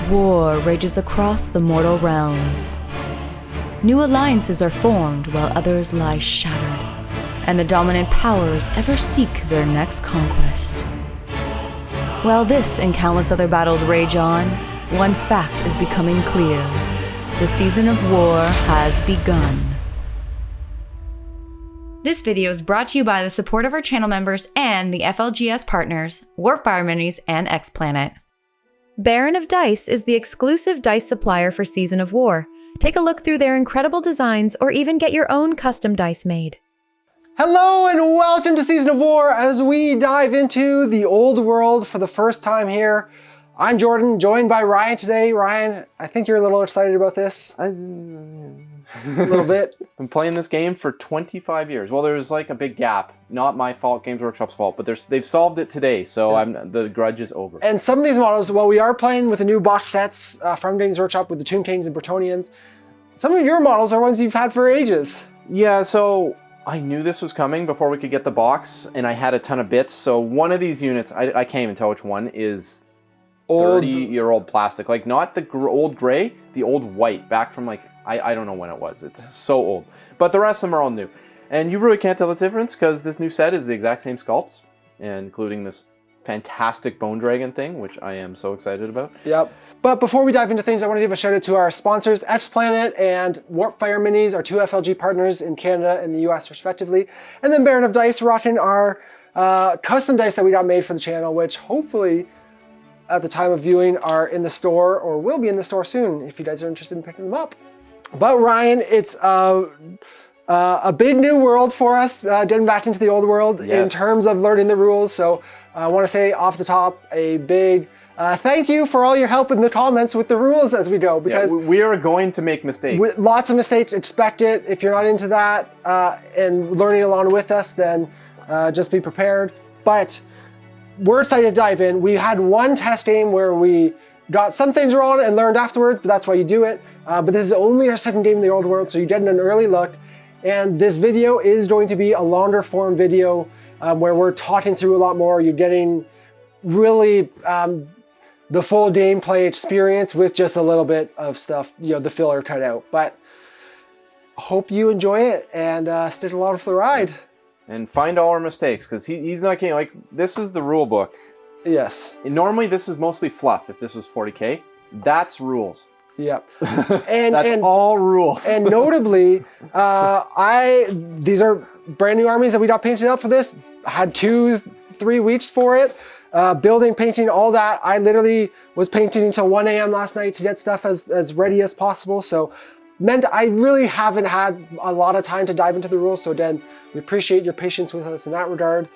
war rages across the mortal realms. New alliances are formed while others lie shattered, and the dominant powers ever seek their next conquest. While this and countless other battles rage on, one fact is becoming clear. The season of war has begun. This video is brought to you by the support of our channel members and the FLGS Partners, Warfire Minis, and X-Planet. Baron of Dice is the exclusive dice supplier for Season of War. Take a look through their incredible designs or even get your own custom dice made. Hello and welcome to Season of War as we dive into the old world for the first time here. I'm Jordan, joined by Ryan today. Ryan, I think you're a little excited about this. A little bit. Been playing this game for 25 years. Well, there's like a big gap. Not my fault, Games Workshop's fault, but they've solved it today, so yeah. The grudge is over. And some of these models, well, we are playing with the new box sets from Games Workshop with the Tomb Kings and Bretonnians. Some of your models are ones you've had for ages. Yeah, so I knew this was coming before we could get the box, and I had a ton of bits. So one of these units, I can't even tell which one, is 30-year-old plastic. Like not the old gray, the old white, back from like, I don't know when it was. It's so old. But the rest of them are all new. And you really can't tell the difference because this new set is the exact same sculpts, including this fantastic Bone Dragon thing, which I am so excited about. Yep. But before we dive into things, I want to give a shout out to our sponsors, X-Planet and Warfire Minis, our two FLG partners in Canada and the US respectively. And then Baron of Dice rocking our custom dice that we got made for the channel, which hopefully at the time of viewing are in the store or will be in the store soon if you guys are interested in picking them up. But Ryan, it's a big new world for us, getting back into the old world. Yes. In terms of learning the rules. So I want to say off the top a big thank you for all your help in the comments with the rules as we go, because we are going to make mistakes. With lots of mistakes, expect it. If you're not into that and learning along with us, then just be prepared. But we're excited to dive in. We had one test game where we got some things wrong and learned afterwards, but that's why you do it. But this is only our second game in the old world, so you're getting an early look. And this video is going to be a longer form video where we're talking through a lot more. You're getting really the full gameplay experience with just a little bit of stuff, the filler cut out. But hope you enjoy it and stick along for the ride. And find all our mistakes, because he's not getting, like, this is the rule book. Yes. And normally this is mostly fluff. If this was 40K, that's rules. Yep. And all rules. And notably, these are brand new armies that we got painted up for this. I had 2-3 weeks for it. Building, painting, all that. I literally was painting until 1 a.m. last night to get stuff as ready as possible. So meant I really haven't had a lot of time to dive into the rules. So again, we appreciate your patience with us in that regard.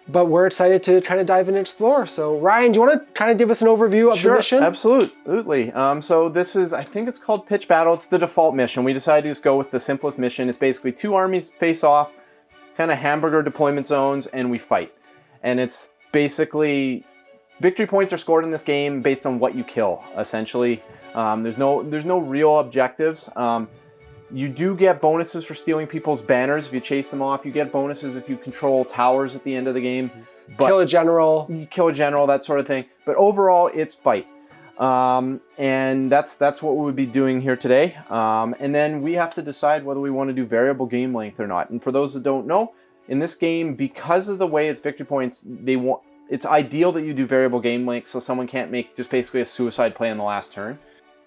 But we're excited to kind of dive in and explore. So Ryan, do you want to kind of give us an overview of the mission? Sure, absolutely. So this is, I think it's called Pitch Battle. It's the default mission. We decided to just go with the simplest mission. It's basically 2 armies face off, kind of hamburger deployment zones, and we fight. And it's basically, victory points are scored in this game based on what you kill, essentially. There's no real objectives. You do get bonuses for stealing people's banners if you chase them off. You get bonuses if you control towers at the end of the game. But kill a general. You kill a general, that sort of thing. But overall, it's fight. And that's what we would be doing here today. And then we have to decide whether we want to do variable game length or not. And for those that don't know, in this game, because of the way it's victory points, it's ideal that you do variable game length so someone can't make just basically a suicide play on the last turn.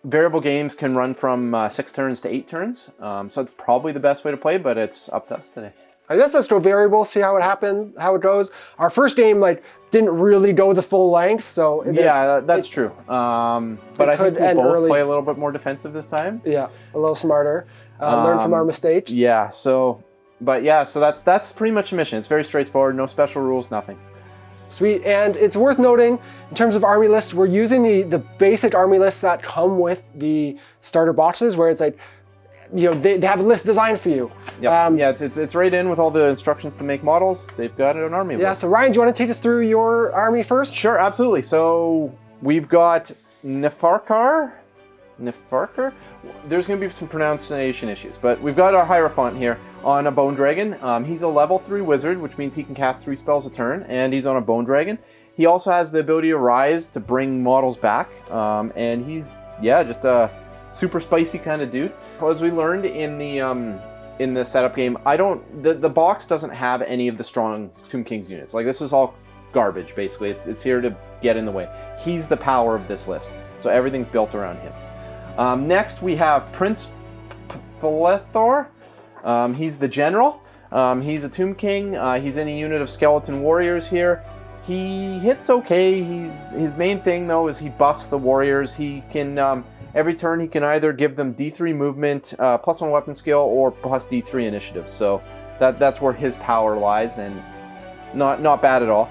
Variable games can run from 6 turns to 8 turns, so that's probably the best way to play, but it's up to us today. I guess let's go variable, see how it goes. Our first game didn't really go the full length, so yeah, that's true. But I think we'll both play a little bit more defensive this time. Yeah, a little smarter. Learn from our mistakes. Yeah. So that's pretty much a mission. It's very straightforward. No special rules. Nothing. Sweet, and it's worth noting, in terms of army lists, we're using the basic army lists that come with the starter boxes, where it's like, they have a list designed for you. Yep. Yeah, it's right in with all the instructions to make models. They've got an army list. Yeah, so Ryan, do you want to take us through your army first? Sure, absolutely. So we've got Nefarkar. There's going to be some pronunciation issues, but we've got our Hierophant here on a Bone Dragon. He's a level 3 wizard, which means he can cast 3 spells a turn, and he's on a Bone Dragon. He also has the ability to rise to bring models back, and he's just a super spicy kind of dude. As we learned in the setup game, the box doesn't have any of the strong Tomb King's units. Like, this is all garbage basically. It's here to get in the way. He's the power of this list, so everything's built around him. Next we have Prince Pthalethor. He's the general. He's a Tomb King. He's in a unit of skeleton warriors here. He hits okay. His main thing though is he buffs the warriors. He can every turn he can either give them D3 movement, +1 weapon skill, or plus D3 initiative. So that's where his power lies, and not bad at all.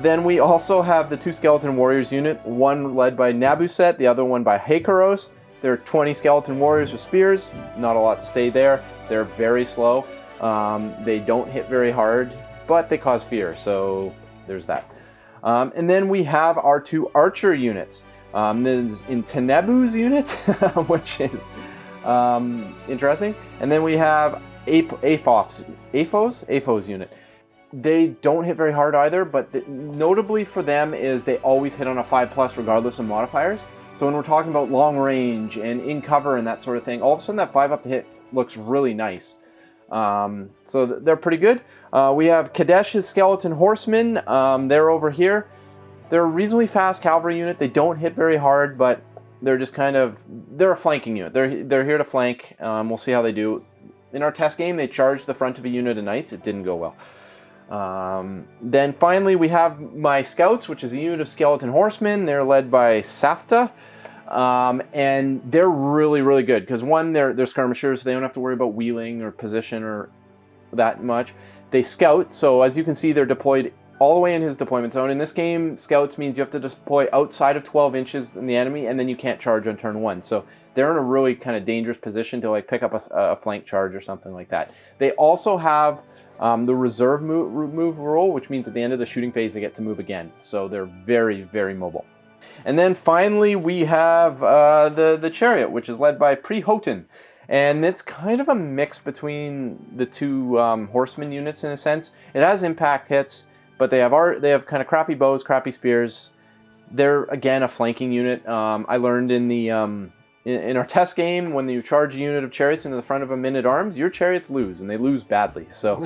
Then we also have the 2 skeleton warriors unit, one led by Nabuset, the other one by Hakeros. They're 20 skeleton warriors with spears. Not a lot to stay there. They're very slow. They don't hit very hard, but they cause fear. So there's that. And then we have our 2 archer units. There's in Tenebu's unit, which is interesting. And then we have Aphos unit. They don't hit very hard either, but notably for them is they always hit on a 5+ regardless of modifiers. So when we're talking about long range and in cover and that sort of thing, all of a sudden that 5 up to hit looks really nice. So they're pretty good. We have Kadesh's skeleton horsemen. They're over here. They're a reasonably fast cavalry unit. They don't hit very hard, but they're just they're a flanking unit. They're here to flank. We'll see how they do. In our test game, they charged the front of a unit of knights. It didn't go well. Then finally we have my scouts, which is a unit of skeleton horsemen. They're led by Safta. And they're really, really good because one, they're skirmishers, so they don't have to worry about wheeling or position or that much. They scout, so as you can see, they're deployed all the way in his deployment zone. In this game, scouts means you have to deploy outside of 12 inches in the enemy, and then you can't charge on turn 1. So they're in a really kind of dangerous position to like pick up a flank charge or something like that. They also have the reserve move rule, which means at the end of the shooting phase, they get to move again. So they're very, very mobile. And then finally, we have the chariot, which is led by Prehoten. And it's kind of a mix between the 2 horseman units in a sense. It has impact hits, but they have kind of crappy bows, crappy spears. They're, again, a flanking unit. I learned in our test game, when you charge a unit of chariots into the front of a men-at-arms, your chariots lose, and they lose badly. So,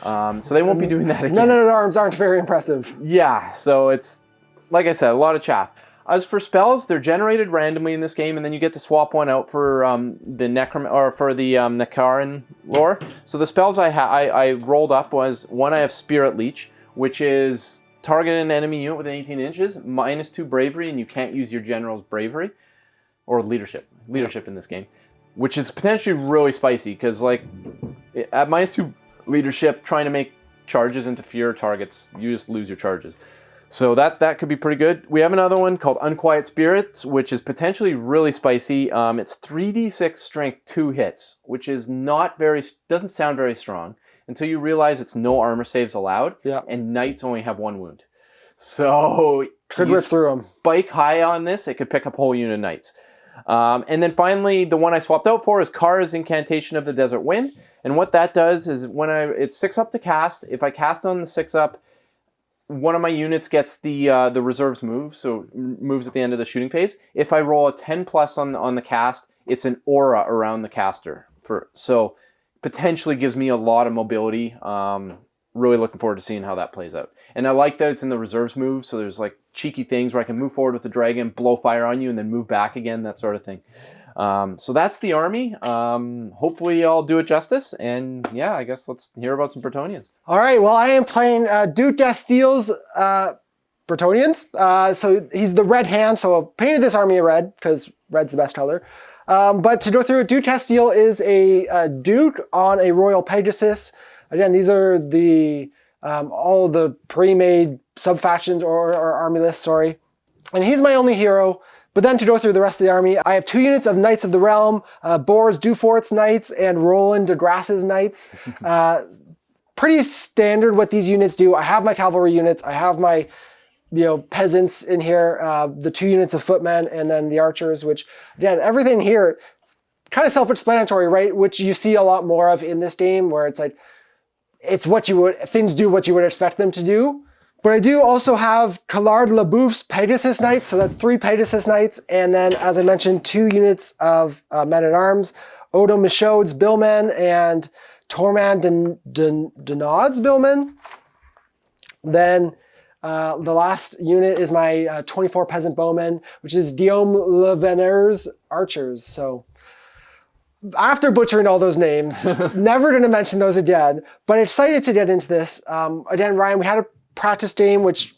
so they won't be doing that again. Men-at-arms aren't very impressive. Yeah, so it's, like I said, a lot of chaff. As for spells, they're generated randomly in this game, and then you get to swap one out for the Nekaran lore. So the spells I rolled up was, one, I have Spirit Leech, which is target an enemy unit within 18 inches, -2 bravery, and you can't use your general's bravery. Or leadership in this game, which is potentially really spicy because like at -2 leadership, trying to make charges into fear targets, you just lose your charges. So that could be pretty good. We have another one called Unquiet Spirits, which is potentially really spicy. It's 3d6 strength 2 hits, which is doesn't sound very strong until you realize it's no armor saves allowed. Yeah. And knights only have 1 wound. So could rip through them. Spike high on this, it could pick up a whole unit of knights. And then finally, the one I swapped out for is Kara's Incantation of the Desert Wind. And what that does is it's 6 up to cast. If I cast on the 6 up, one of my units gets the reserves move, so moves at the end of the shooting phase. If I roll a 10+ on the cast, it's an aura around the caster. So potentially gives me a lot of mobility. Really looking forward to seeing how that plays out. And I like that it's in the reserves move, so there's like cheeky things where I can move forward with the dragon, blow fire on you, and then move back again, that sort of thing. So that's the army. Hopefully I'll do it justice. And yeah, I guess let's hear about some Bretonnians. All right, well, I am playing Duke Dastile's Bretonnians. So he's the red hand, so I painted this army red because red's the best color. But to go through it, Duke Dastile is a Duke on a Royal Pegasus. Again, these are the all the pre-made sub-factions or army lists, sorry. And he's my only hero. But then to go through the rest of the army, I have 2 units of Knights of the Realm, Boris Dufort's Knights and Roland de Grasse's Knights. Pretty standard what these units do. I have my cavalry units. I have my peasants in here, the 2 units of footmen, and then the archers, which, again, everything here, it's kind of self-explanatory, right? Which you see a lot more of in this game, where it's like, things do what you would expect them to do. But I do also have Collard Labouf's Pegasus Knights, so that's 3 Pegasus Knights, and then, as I mentioned, 2 units of Men-at-Arms, Odo Michaud's Billmen and Tormand Denod's Billmen. Then the last unit is my 24 Peasant Bowmen, which is Guillaume Leveneur's Archers. So after butchering all those names, never going to mention those again, but excited to get into this. Again, Ryan, we had a practice game, which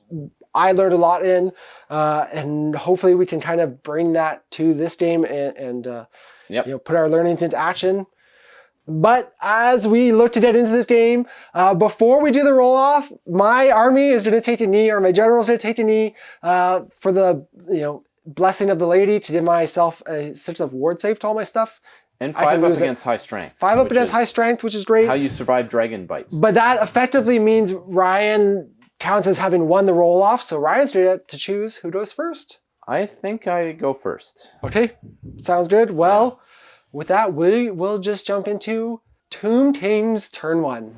I learned a lot in, and hopefully we can kind of bring that to this game and put our learnings into action. But as we look to get into this game, before we do the roll-off, my army is going to take a knee, or my general is going to take a knee for the blessing of the lady to give myself a 6 of ward save to all my stuff. And 5 up against high strength. 5 up against high strength, which is great. How you survive dragon bites. But that effectively means Ryan counts as having won the roll-off, so Ryan's going to get to choose who goes first. I think I go first. Okay, sounds good. Well, with that, we will just jump into Tomb King's turn 1.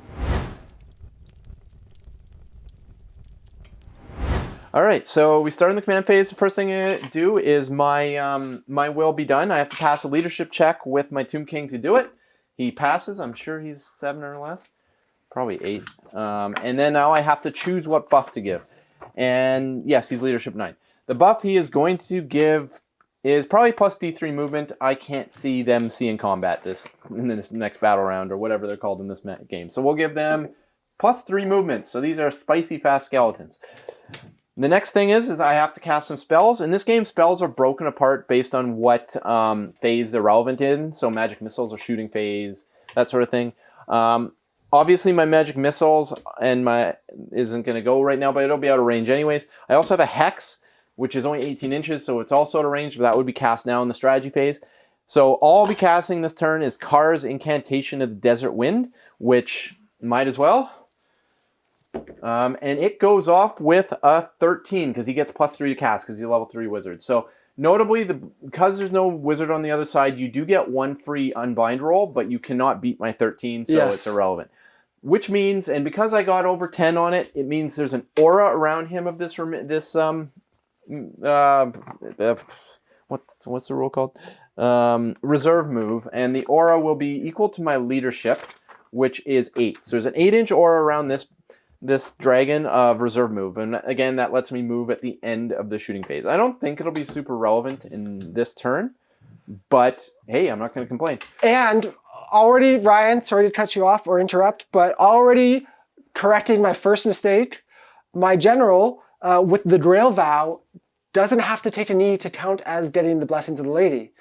All right, so we start in the command phase. The first thing I do is my will be done. I have to pass a leadership check with my Tomb King to do it. He passes. I'm sure he's 7 or less. Probably 8. And then now I have to choose what buff to give. And yes, he's leadership 9. The buff he is going to give is probably plus D3 movement. I can't see them seeing combat in this next battle round or whatever they're called in this game. So we'll give them plus 3 movement. So these are spicy fast skeletons. The next thing is I have to cast some spells. In this game, spells are broken apart based on what phase they're relevant in. So magic missiles are shooting phase, that sort of thing. Obviously, my magic missiles isn't going to go right now, but it'll be out of range anyways. I also have a hex, which is only 18 inches, so it's also out of range, but that would be cast now in the strategy phase. So all I'll be casting this turn is Kar's Incantation of the Desert Wind, which might as well. And it goes off with a 13 because he gets plus 3 to cast because he's a level 3 wizard. So notably, because there's no wizard on the other side, you do get 1 free unbind roll, but you cannot beat my 13, so It's irrelevant. Which means, and because I got over 10 on it, it means there's an aura around him of this what's the rule called? Reserve move, and the aura will be equal to my leadership, which is 8. So there's an 8-inch aura around this dragon of reserve move, and again that lets me move at the end of the shooting phase. I don't think it'll be super relevant in this turn, but hey, I'm not going to complain. And already, Ryan, sorry to cut you off or interrupt, but already correcting my first mistake, my general with the Grail Vow doesn't have to take a knee to count as getting the blessings of the lady.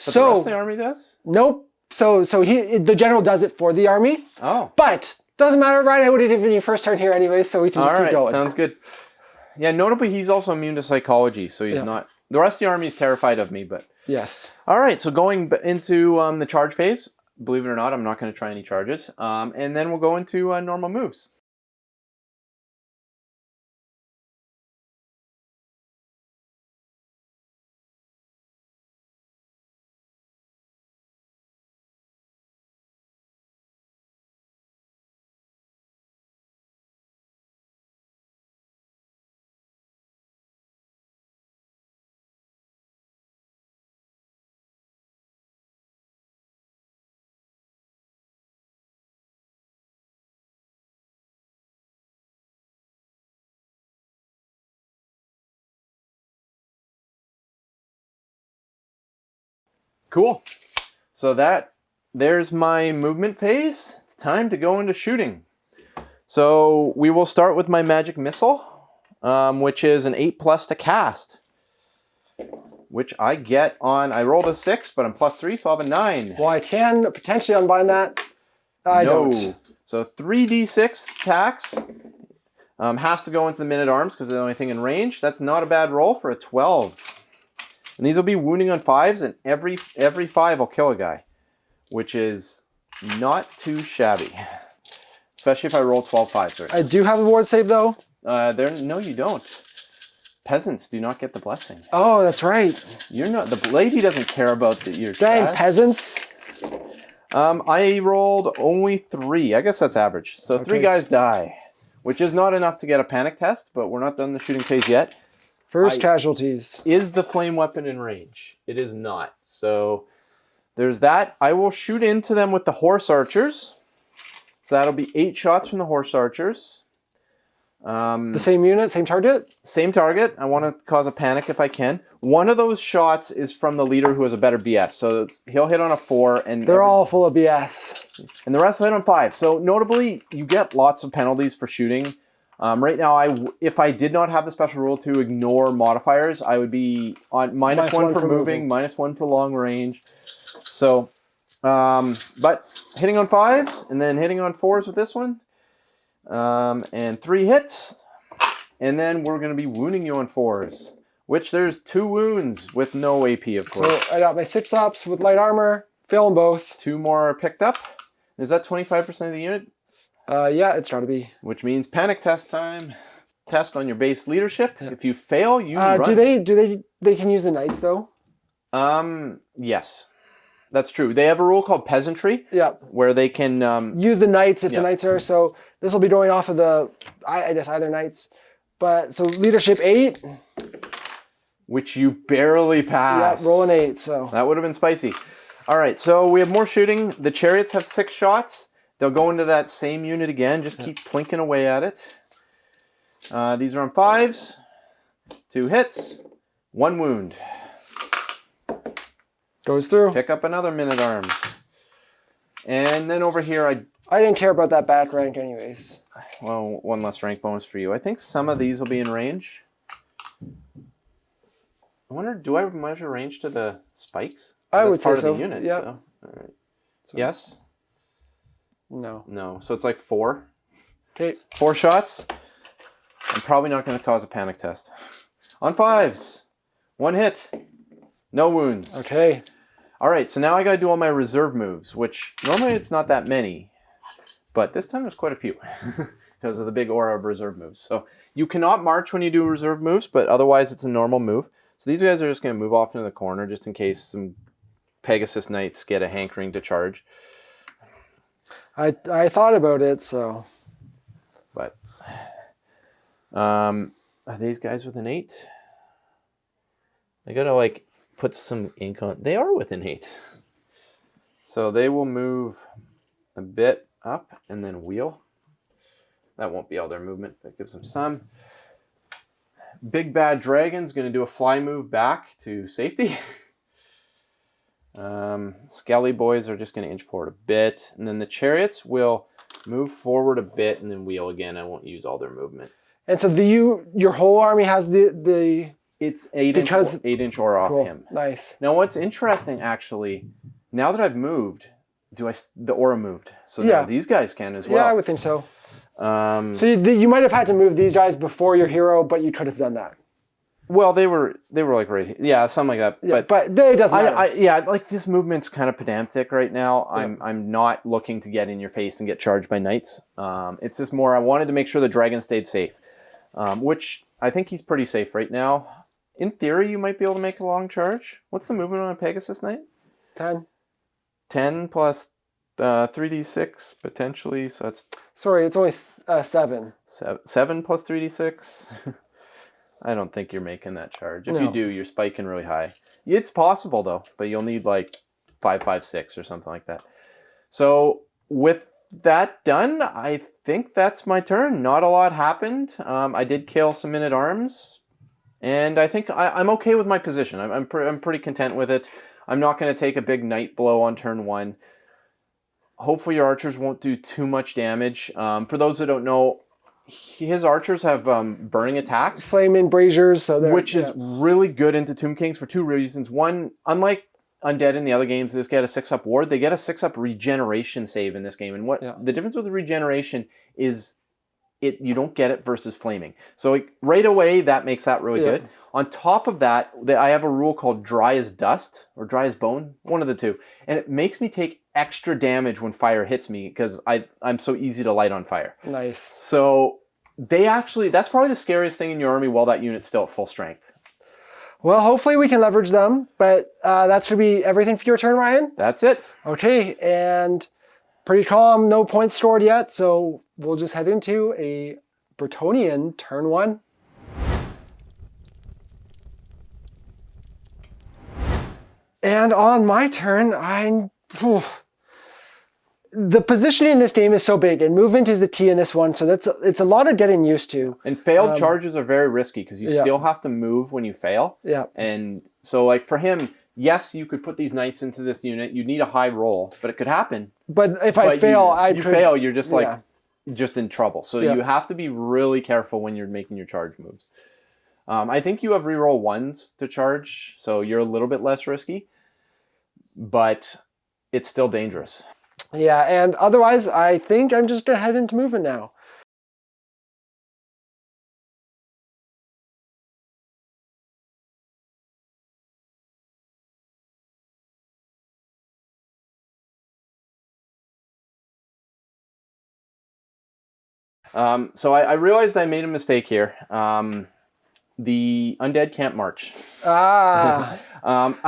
But the rest of the army does? Nope. So the general does it for the army. Oh. But doesn't matter, Ryan. I would have given you first turn here anyway, so we can just keep going. Sounds good. Yeah, notably, he's also immune to psychology, so he's not... The rest of the army is terrified of me, but... Yes. All right, so going into the charge phase, believe it or not, I'm not going to try any charges. And then we'll go into normal moves. Cool. So there's my movement phase. It's time to go into shooting. So we will start with my magic missile, which is an 8+ to cast, which I get on, I rolled a 6, but I'm plus 3, so I'll have a 9. Well, I can potentially unbind that. I don't. So 3d6 attacks. Has to go into the men-at-arms because they're the only thing in range. That's not a bad roll for a 12. And these will be wounding on 5s, and every 5 will kill a guy, which is not too shabby. Especially if I roll 12 5s. I do have a ward save, though. No, you don't. Peasants do not get the blessing. Oh, that's right. You're not. The lady doesn't care about your Dang, peasants. I rolled only 3. I guess that's average. So 3 guys die. which is not enough to get a panic test, but we're not done the shooting phase yet. First casualties. Is the flame weapon in range? It is not. So there's that. I will shoot into them with the horse archers. So that'll be 8 shots from the horse archers. The same unit, same target? Same target. I want to cause a panic if I can. One of those shots is from the leader who has a better BS. So he'll hit on a 4. And they're all full of BS. And the rest hit on 5. So notably, you get lots of penalties for shooting. Right now, if I did not have the special rule to ignore modifiers, I would be on -1 for moving, -1 for long range. So, but hitting on 5s and then hitting on 4s with this one. And 3 hits. And then we're going to be wounding you on 4s, which there's 2 wounds with no AP, of course. So I got my 6-ups with light armor, failing both. 2 more are picked up. Is that 25% of the unit? Yeah, it's got to be. Which means panic test time. Test on your base leadership. Yeah. If you fail, you run. They can use the knights though? Yes. That's true. They have a rule called peasantry. Yeah. Where they can use the knights if the knights are. So this will be going off of the, I guess, either knights. But so leadership 8. Which you barely pass. Yeah, roll an 8. So that would have been spicy. All right. So we have more shooting. The chariots have 6 shots. They'll go into that same unit again. Just keep plinking away at it. These are on 5s. 2 hits. 1 wound. Goes through. Pick up another men-at-arms. And then over here, I didn't care about that back rank anyways. Well, 1 less rank bonus for you. I think some of these will be in range. I wonder, do I measure range to the spikes? I would say so. That's part of the unit. Yep. So. All right. Yes? No. No. So it's like 4. Okay. 4 shots. I'm probably not going to cause a panic test. On 5s. 1 hit. No wounds. Okay. All right. So now I got to do all my reserve moves, which normally it's not that many. But this time there's quite a few because of the big aura of reserve moves. So you cannot march when you do reserve moves, but otherwise it's a normal move. So these guys are just going to move off into the corner just in case some Pegasus Knights get a hankering to charge. I thought about it, so. But are these guys with an 8? I gotta like put some ink on. They are with an 8, so they will move a bit up and then wheel. That won't be all their movement. That gives them some. Big Bad Dragon's gonna do a fly move back to safety. Skelly boys are just going to inch forward a bit. And then the chariots will move forward a bit and then wheel again. I won't use all their movement. And so your whole army has the It's 8-inch aura off him. Nice. Now what's interesting actually, now that I've moved, the aura moved. So now these guys can as well. Yeah, I would think so. So you might have had to move these guys before your hero, but you could have done that. Well, they were like right here. Yeah, something like that. Yeah, but it doesn't matter. Like this movement's kind of pedantic right now. Yeah. I'm not looking to get in your face and get charged by knights. It's just more I wanted to make sure the dragon stayed safe, which I think he's pretty safe right now. In theory, you might be able to make a long charge. What's the movement on a Pegasus Knight? 10. 10 plus 3d6 potentially. So that's. Sorry, it's only 7. 7 plus 3d6. I don't think you're making that charge. If you do, you're spiking really high. It's possible, though, but you'll need like 5, 5, 6 or something like that. So with that done, I think that's my turn. Not a lot happened. I did kill some men-at-arms, and I think I'm okay with my position. I'm pretty content with it. I'm not going to take a big knight blow on turn 1. Hopefully your archers won't do too much damage. For those that don't know, his archers have burning attacks. Flame braziers. Which is really good into Tomb Kings for 2 reasons. One, unlike Undead in the other games, this get a 6-up ward. They get a 6-up regeneration save in this game. And the difference with the regeneration is you don't get it versus flaming. So right away, that makes that really good. On top of that, I have a rule called dry as dust or dry as bone, one of the two. And it makes me take extra damage when fire hits me because I'm so easy to light on fire. Nice. So that's probably the scariest thing in your army while that unit's still at full strength. Well, hopefully we can leverage them, but that's going to be everything for your turn, Ryan? That's it. Okay, and pretty calm, no points stored yet, so we'll just head into a Bretonnian, turn 1. And on my turn, the positioning in this game is so big, and movement is the key in this one, so it's a lot of getting used to. And failed charges are very risky because you still have to move when you fail. Yeah. And so, like, for him, yes, you could put these knights into this unit. You need a high roll, but it could happen. But if I fail, you're just just in trouble. So you have to be really careful when you're making your charge moves. I think you have reroll 1s to charge, so you're a little bit less risky, but it's still dangerous. Yeah, and otherwise, I think I'm just going to head into movement now. So I realized I made a mistake here. The undead can't march. I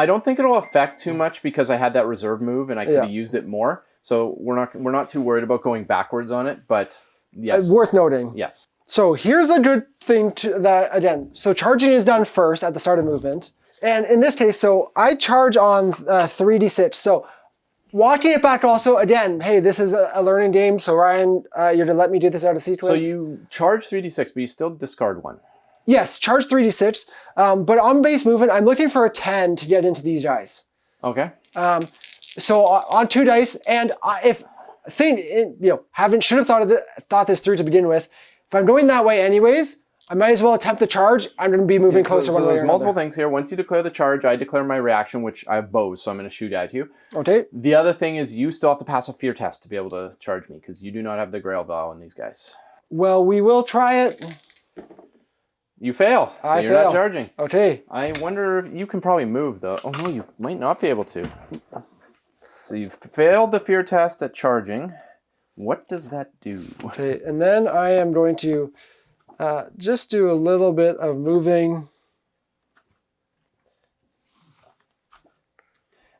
don't think it'll affect too much because I had that reserve move and I could have used it more. So we're not too worried about going backwards on it, but yes. Worth noting. Yes. So here's a good thing so charging is done first at the start of movement. And in this case, so I charge on 3d6. So walking it back also, again, hey, this is a learning game. So Ryan, you're to let me do this out of sequence. So you charge 3d6, but you still discard 1. Yes, charge 3d6. But on base movement, I'm looking for a 10 to get into these guys. Okay. So on 2 dice, and should have thought this through to begin with. If I'm going that way anyways, I might as well attempt the charge. I'm going to be moving closer one way or another. There's multiple things here. Once you declare the charge, I declare my reaction, which I have bows, so I'm going to shoot at you. Okay. The other thing is you still have to pass a fear test to be able to charge me, because you do not have the Grail Vow on these guys. Well, we will try it. You fail, so you're not charging. Okay. I wonder if you can probably move, though. Oh, no, you might not be able to. So you've failed the fear test at charging. What does that do? Okay, and then I am going to just do a little bit of moving.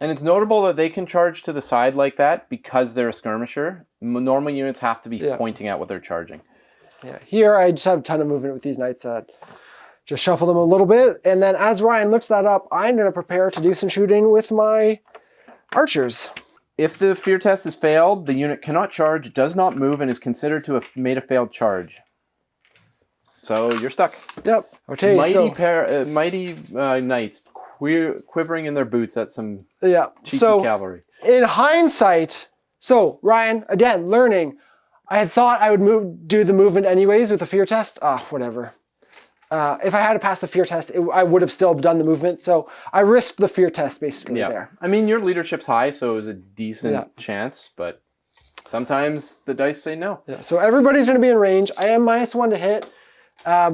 And it's notable that they can charge to the side like that because they're a skirmisher. Normal units have to be pointing at what they're charging. Yeah, here I just have a ton of movement with these knights. Just shuffle them a little bit. And then as Ryan looks that up, I'm going to prepare to do some shooting with my archers. If the fear test is failed, the unit cannot charge, does not move, and is considered to have made a failed charge. So you're stuck. Yep. Okay. Mighty knights quivering in their boots at some cheeky cavalry. In hindsight, so Ryan, again, learning. I had thought I would do the movement anyways with the fear test. Whatever. If I had to pass the fear test, I would have still done the movement. So I risked the fear test basically there. I mean, your leadership's high, so it was a decent chance, but sometimes the dice say no. Yeah. So everybody's going to be in range. I am -1 to hit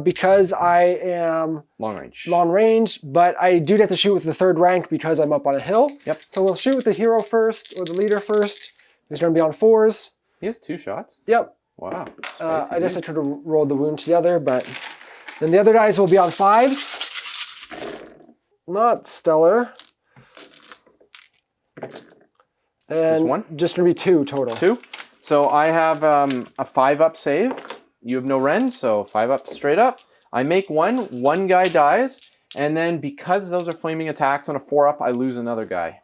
because I am long range, but I do get to shoot with the 3rd rank because I'm up on a hill. Yep. So we'll shoot with the hero first, or the leader first. He's going to be on 4s. He has 2 shots? Yep. Wow. I guess I could have rolled the wound together, but then the other guys will be on 5s. Not stellar. And just 1? Just going to be 2 total. 2? So I have a 5-up save. You have no rend, so 5-up straight up. I make 1 guy dies, and then because those are flaming attacks on a 4-up, I lose another guy.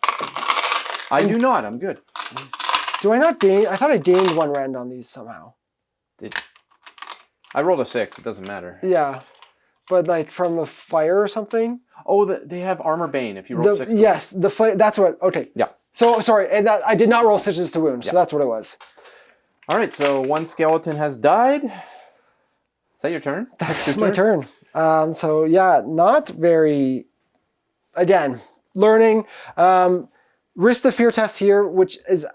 I do not. I'm good. Do I not gain? I thought I gained 1 rend on these somehow. I rolled a 6. It doesn't matter. Yeah, but like from the fire or something. Oh, they have armor bane if you roll 6. Yes, the flame. That's what. Okay. Yeah. So sorry, and I did not roll stitches to wound, so that's what it was. All right. So 1 skeleton has died. Is that your turn? That's my turn. So yeah, not very. Again, learning. Risk the fear test here, which is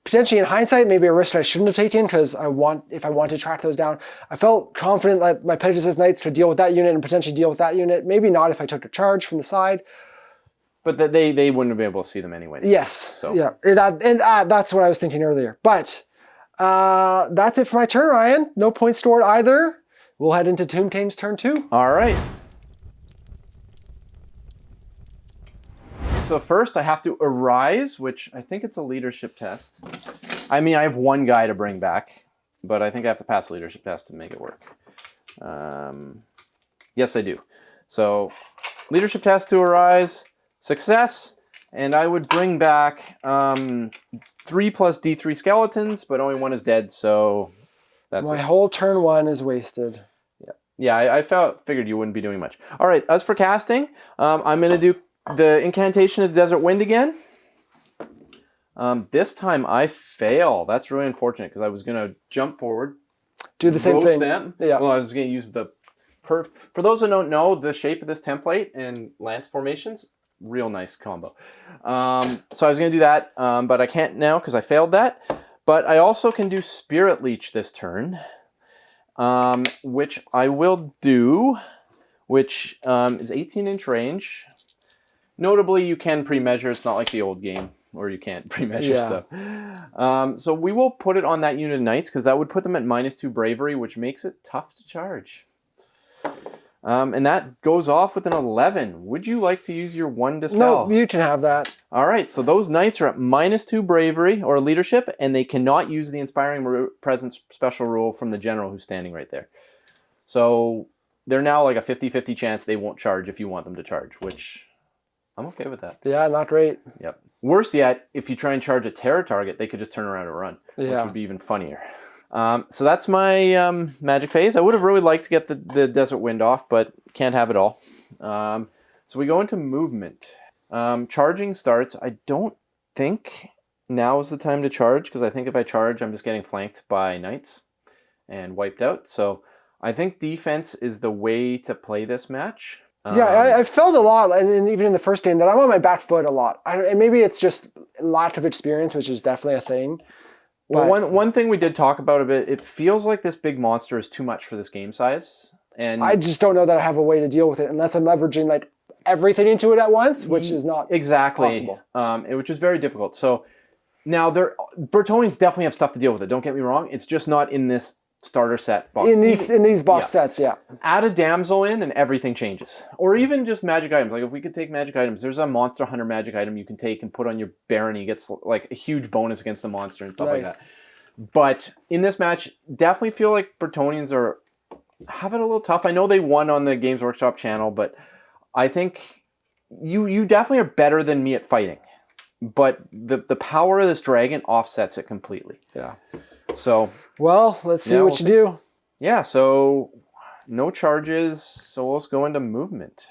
potentially in hindsight, maybe a risk I shouldn't have taken because if I want to track those down. I felt confident that my Pegasus Knights could deal with that unit and potentially deal with that unit. Maybe not if I took a charge from the side. But they wouldn't have been able to see them anyways. Yes. So. Yeah. That's what I was thinking earlier. But that's it for my turn, Ryan. No points stored either. We'll head into Tomb King's turn 2. All right. So first I have to arise, which I think it's a leadership test. I mean, I have 1 guy to bring back. but I think I have to pass the leadership test to make it work. Yes, I do. So leadership test to arise, success, and I would bring back 3 plus D3 skeletons, but only 1 is dead, so that's My it. whole turn 1 is wasted. Yeah, I figured you wouldn't be doing much. All right, as for casting, I'm going to do the incantation of the Desert Wind again. This time I fail. That's really unfortunate because I was going to jump forward. Do the same thing. Them. Yeah. Well, I was going to use the... For those who don't know, the shape of this template and lance formations, real nice combo. So I was going to do that, but I can't now because I failed that. But I also can do Spirit Leech this turn. Which I will do, which is 18-inch range. Notably, you can pre-measure. It's not like the old game where you can't pre-measure stuff. So we will put it on that unit of knights because that would put them at -2 bravery, which makes it tough to charge. And that goes off with an 11. Would you like to use your 1 dispel? No, you can have that. All right, so those knights are at -2 bravery or leadership, and they cannot use the Inspiring Presence special rule from the general who's standing right there. So they're now like a 50-50 chance they won't charge if you want them to charge, which I'm okay with that. Yeah, not great. Yep. Worse yet, if you try and charge a terror target, they could just turn around and run, which would be even funnier. So that's my magic phase. I would have really liked to get the Desert Wind off, but can't have it all. So we go into movement. Charging starts. I don't think now is the time to charge, because I think if I charge, I'm just getting flanked by knights and wiped out. So I think defense is the way to play this match. Yeah, I felt a lot, and even in the first game, that I'm on my back foot a lot. And maybe it's just lack of experience, which is definitely a thing. Well, one thing we did talk about a bit, it feels like this big monster is too much for this game size. And I just don't know that I have a way to deal with it unless I'm leveraging like everything into it at once, which is not possible. Which is very difficult. So now Bretonnians definitely have stuff to deal with it. Don't get me wrong. It's just not in this starter set box. In these box sets, yeah. Add a damsel in and everything changes. Or even just magic items. Like if we could take magic items, there's a monster hunter magic item you can take and put on your baron. He gets like a huge bonus against the monster and stuff like that. But in this match, definitely feel like Bretonnians are having a little tough. I know they won on the Games Workshop channel, but I think you definitely are better than me at fighting. But the power of this dragon offsets it completely. Yeah. So, well, let's see what you do. Yeah, so no charges, so let's go into movement.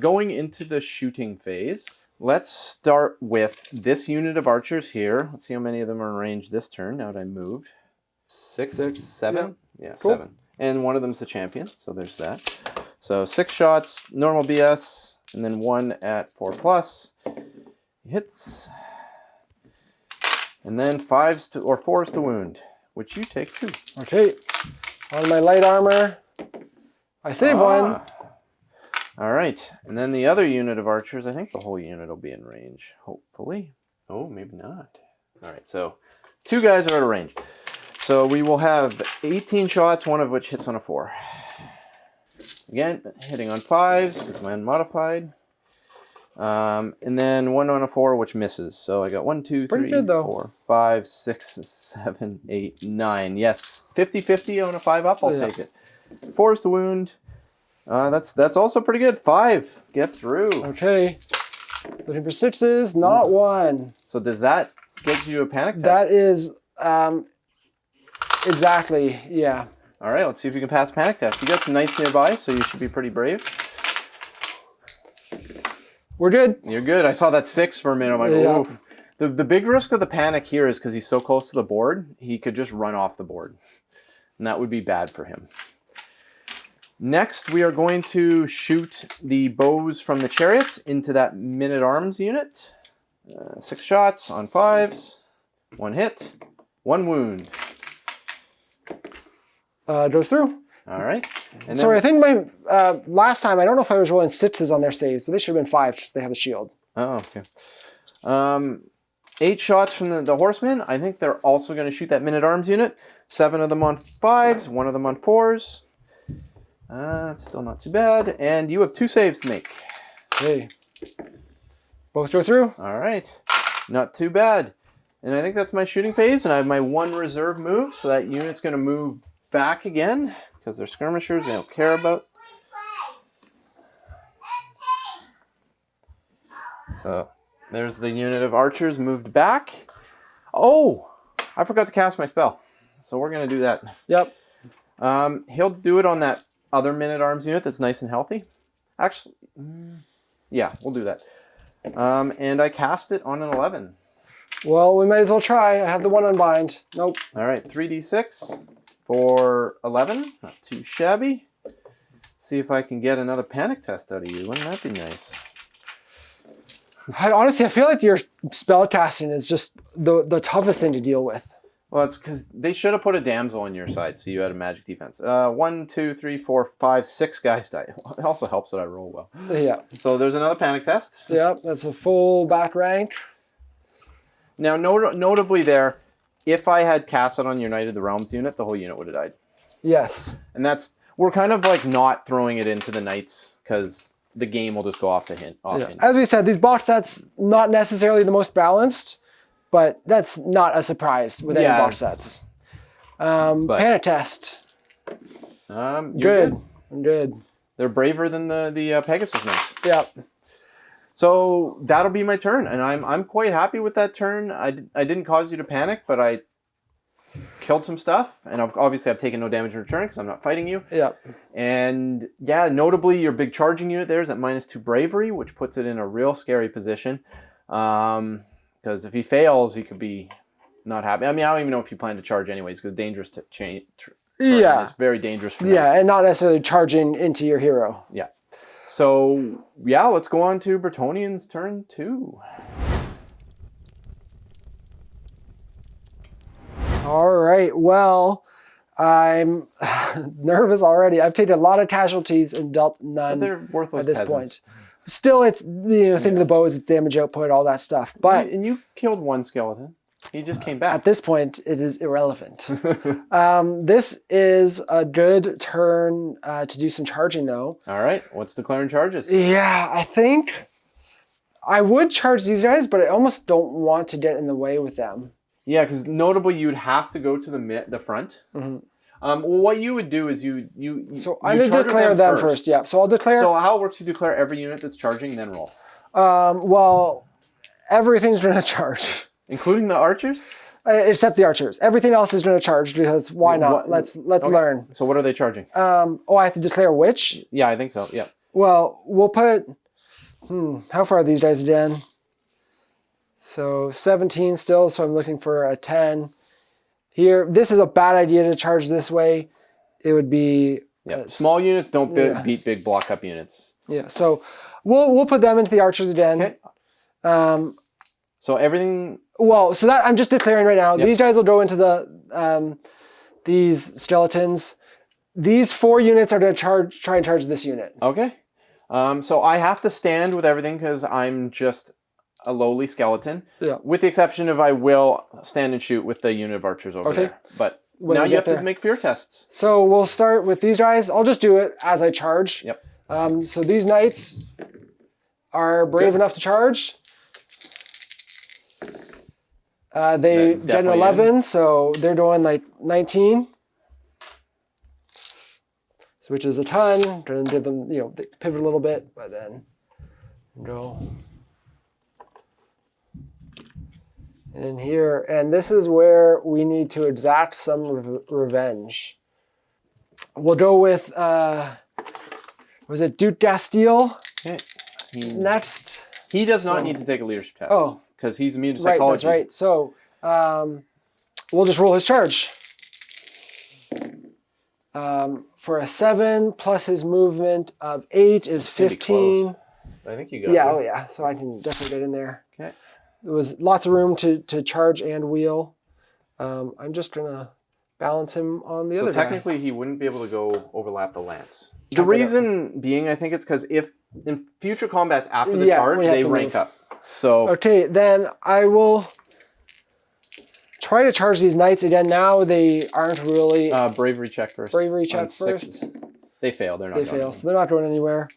Going into the shooting phase, let's start with this unit of archers here. Let's see how many of them are in range this turn, now that I moved. Six, 7? Yeah, cool. 7. And one of them's the champion, so there's that. So 6 shots, normal BS, and then 1 at 4+. Hits. And then 4s to wound, which you take 2. Okay. On my light armor, I save 1. All right, and then the other unit of archers, I think the whole unit will be in range, hopefully. Oh, maybe not. All right, so 2 guys are out of range. So we will have 18 shots, 1 of which hits on a 4. Again, hitting on 5s, because I'm unmodified. And then 1 on a 4, which misses. So I got 1, 2, 3, 4, 5, 6, 7, 8, 9. Yes, 50-50 on a 5-up, I'll take it. 4s to wound. That's also pretty good. 5. Get through. Okay. Looking for 6s, not 1. So does that get you a panic test? That is exactly, yeah. All right, let's see if you can pass a panic test. You got some knights nearby, so you should be pretty brave. We're good. You're good. I saw that 6 for a minute. I'm like, oof. The big risk of the panic here is because he's so close to the board, he could just run off the board. And that would be bad for him. Next, we are going to shoot the bows from the chariots into that men-at-arms unit. 6 shots on 5s. 1 hit. 1 wound. Goes through. All right. And Sorry, I then, think my last time, I don't know if I was rolling 6s on their saves, but they should have been 5 because they have the shield. oh, okay. 8 shots from the horsemen. I think they're also going to shoot that men-at-arms unit. 7 of them on 5s, 1 of them on 4s. It's still not too bad. And you have 2 saves to make. Okay. Both go through? All right. Not too bad. And I think that's my shooting phase, and I have my 1 reserve move, so that unit's going to move back again, because they're skirmishers, they don't care about. So there's the unit of archers moved back. Oh, I forgot to cast my spell. So we're going to do that. Yep. He'll do it on that other men-at-arms unit that's nice and healthy. Actually, yeah, we'll do that. And I cast it on an 11. Well, we might as well try. I have the 1 unbind. Nope. All right, 3d6 for 11. Not too shabby. See if I can get another panic test out of you. Wouldn't that be nice? Honestly, I feel like your spell casting is just the toughest thing to deal with. Well, it's because they should have put a damsel on your side, so you had a magic defense. 1, 2, 3, 4, 5, 6 guys die. It also helps that I roll well. Yeah. So there's another panic test. Yep, that's a full back rank. Now, notably there, if I had cast it on your Knight of the Realms unit, the whole unit would have died. Yes. And we're kind of like not throwing it into the Knights, because the game will just go off hinge. As we said, these box sets, not necessarily the most balanced, but that's not a surprise with any box sets. Panic test. Good. I'm good. They're braver than the Pegasus Knights. Yep. So that'll be my turn, and I'm quite happy with that turn. I didn't cause you to panic, but I killed some stuff, and obviously I've taken no damage in return because I'm not fighting you. Yep. And yeah, notably your big charging unit there is at -2 bravery, which puts it in a real scary position. Because if he fails, he could be not happy. I mean, I don't even know if you plan to charge anyways, because dangerous to change. Yeah. It's very dangerous for Yeah, knights. and not necessarily charging into your hero. Yeah. So, yeah, let's go on to Bretonnian's turn 2. All right, well, I'm nervous already. I've taken a lot of casualties and dealt none They're worthless at this peasants. point. Still, it's, thing to the bow is its damage output, all that stuff. But And you killed 1 skeleton. He just came back. at this point, it is irrelevant. This is a good turn to do some charging, though. All right, what's declaring charges? Yeah, I think I would charge these guys, but I almost don't want to get in the way with them. Yeah, because notably you'd have to go to the front. Mm-hmm. Well, what you would do is you So I'm going to declare them first. Yeah, so I'll declare. So how it works, you declare every unit that's charging, then roll. Well, everything's going to charge. Including the archers? Except the archers. Everything else is going to charge because why not? Let's learn. So what are they charging? I have to declare which? Yeah, I think so. Yeah. Well, we'll put... how far are these guys again? So 17 still, so I'm looking for a 10. Here, this is a bad idea to charge this way. It would be... Small units don't beat big block up units. Yeah, so we'll put them into the archers again. Okay. So everything... Well, so that I'm just declaring right now. Yep. These guys will go into the these skeletons. These 4 units are going to try and charge this unit. Okay. So I have to stand with everything because I'm just a lowly skeleton. Yeah. With the exception of I will stand and shoot with the unit of archers over there. But now you have to make fear tests. So we'll start with these guys. I'll just do it as I charge. Yep. So these knights are brave enough to charge. They get an 11, so they're doing like 19. So which is a ton. Gonna give them, they pivot a little bit, but then go in here. And this is where we need to exact some revenge. We'll go with, was it Duke Gastile? Okay. Next. He does not need to take a leadership test. Oh. Because he's immune to Right, psychology. that's right. So we'll just roll his charge. For a 7 plus his movement of 8 is 15. I think you got Yeah, it. oh yeah. So I can definitely get in there. Okay. There was lots of room to charge and wheel. I'm just gonna balance him on the So other guy. technically, he wouldn't be able to go overlap the lance. The Chop it up. reason being, I think it's because if in future combats after the Yeah, charge, we have they to rank move. up. So Okay, then I will try to charge these knights again. Now they aren't really bravery check first. bravery On check 6. first. They fail. They're not. They going fail, anywhere. so they're not going anywhere.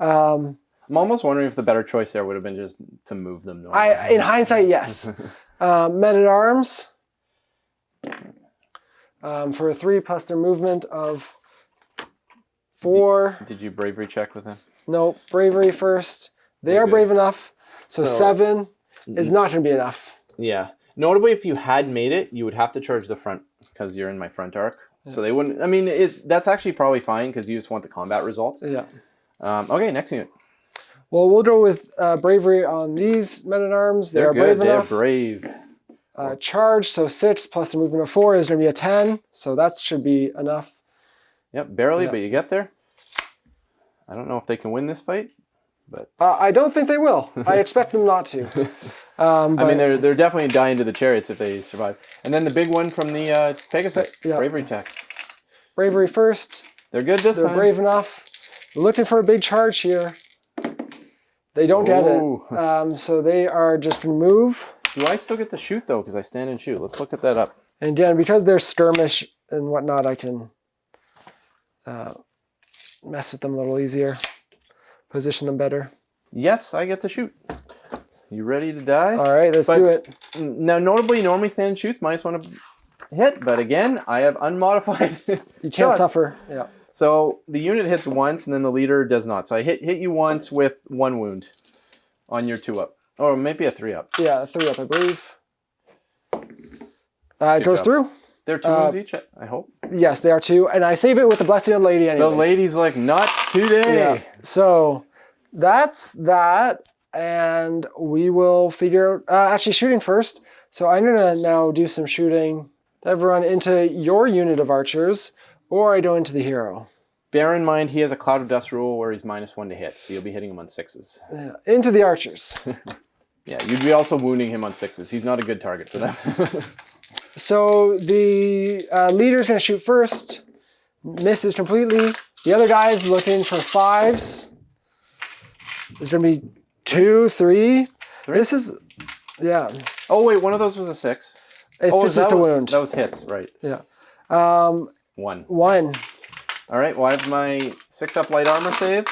I'm almost wondering if the better choice there would have been just to move them. Normally. In hindsight, yes. Men at arms for a 3 plus their movement of 4. Did you bravery check with him? No, bravery first. They They're are good. brave enough, so So- 7 is not going to be enough. Yeah. Notably, if you had made it, you would have to charge the front because you're in my front arc. So they wouldn't. I mean, that's actually probably fine because you just want the combat results. Yeah. Okay, next unit. Well, we'll go with bravery on these men at arms. They are good. brave They're enough. brave. Charge, so 6 plus the movement of 4 is going to be a 10. So that should be enough. Yep, barely, Yeah. but you get there. I don't know if they can win this fight, but I don't think they will. I expect them not to. I mean, they're definitely dying to the chariots if they survive. And then the big one from the Pegasus, Yeah. bravery check. Bravery first. They're good this They're time. brave enough. Looking for a big charge here. They don't get Ooh. it. So they are just going to move. Do I still get to shoot though? Because I stand and shoot. Let's look at that up. And again, because they're skirmish and whatnot, I can mess with them a little easier. Position them better. Yes, I get to shoot. You ready to die? All right, let's do it. Now, notably, normally stand and shoots -1 to hit, but again, I have unmodified. You can't shot. suffer. Yeah. So the unit hits once, and then the leader does not. So I hit you once with 1 wound on your 2-up, or maybe a 3-up. Yeah, 3 up, I believe. It goes job. through. They're 2 wounds each, I hope. Yes, they are 2. And I save it with the Blessing of the Lady anyways. The lady's like, not today. Yeah. So that's that. And we will figure out, actually shooting first. So I'm going to now do some shooting. Everyone into your unit of archers, or I go into the hero. Bear in mind, he has a cloud of dust rule where he's -1 to hit, so you'll be hitting him on 6s. Yeah, into the archers. Yeah, you'd be also wounding him on 6s. He's not a good target for them. So the leader's going to shoot first. Misses completely. The other guy's looking for 5s. There's going to be 2, 3. This is, yeah. Oh, wait, one of those was a 6. It's Oh, 6 is the wound. That was hits, right. Yeah. 1. 1. All right, well, I have my 6-up light armor save.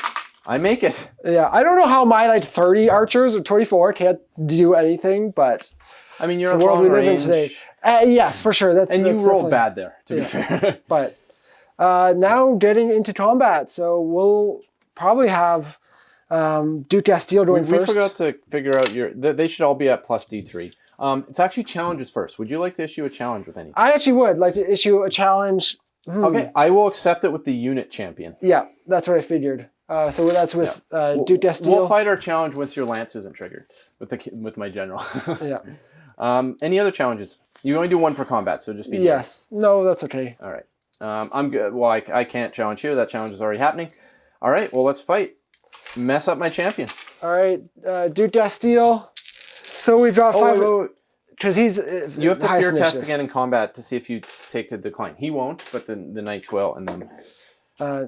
I make it. Yeah, I don't know how my 30 archers or 24 can't do anything, but I mean, you're it's at the world long we live in range, today. Yes, for sure. That's and that's you rolled definitely- bad there, to be fair. But now getting into combat, so we'll probably have Duke Castile going We first. forgot to figure out they should all be at plus D3. It's actually challenges first. Would you like to issue a challenge with any? I actually would like to issue a challenge. Okay, I will accept it with the unit champion. Yeah, that's what I figured. So that's with Duke Castile. We'll fight our challenge once your lance isn't triggered with my general. Yeah. Any other challenges? You only do 1 per combat, so just be Yes. No, that's okay. All right. I'm good. Well, I can't challenge here. That challenge is already happening. All right. Well, let's fight. Mess up my champion. All right, Duke Castile. So we've got 5 wait. because he's You have to highest fear test initiative. again in combat to see if you take a decline. He won't, but the knights will, and then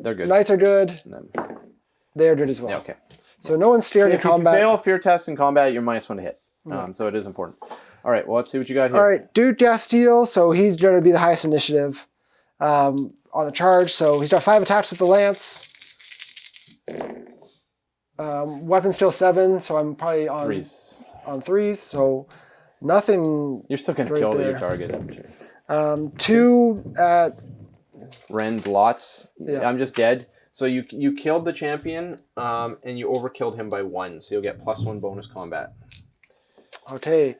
they're good. Knights are good. And then, They are good as well. yeah, okay. So no one's scared in If you combat. fail fear test in combat, you're -1 to hit. So it is important. All right. Well, let's see what you got here. All right, Duke Castile. So he's going to be the highest initiative on the charge. So he's got 5 attacks with the lance. Weapon still 7, so I'm probably on 3s. on 3s. So nothing. You're still gonna Right kill there. your target. I'm sure. 2 at Rend lots. Yeah. I'm just dead. So you killed the champion, and you overkilled him by 1. So you'll get +1 bonus combat. okay.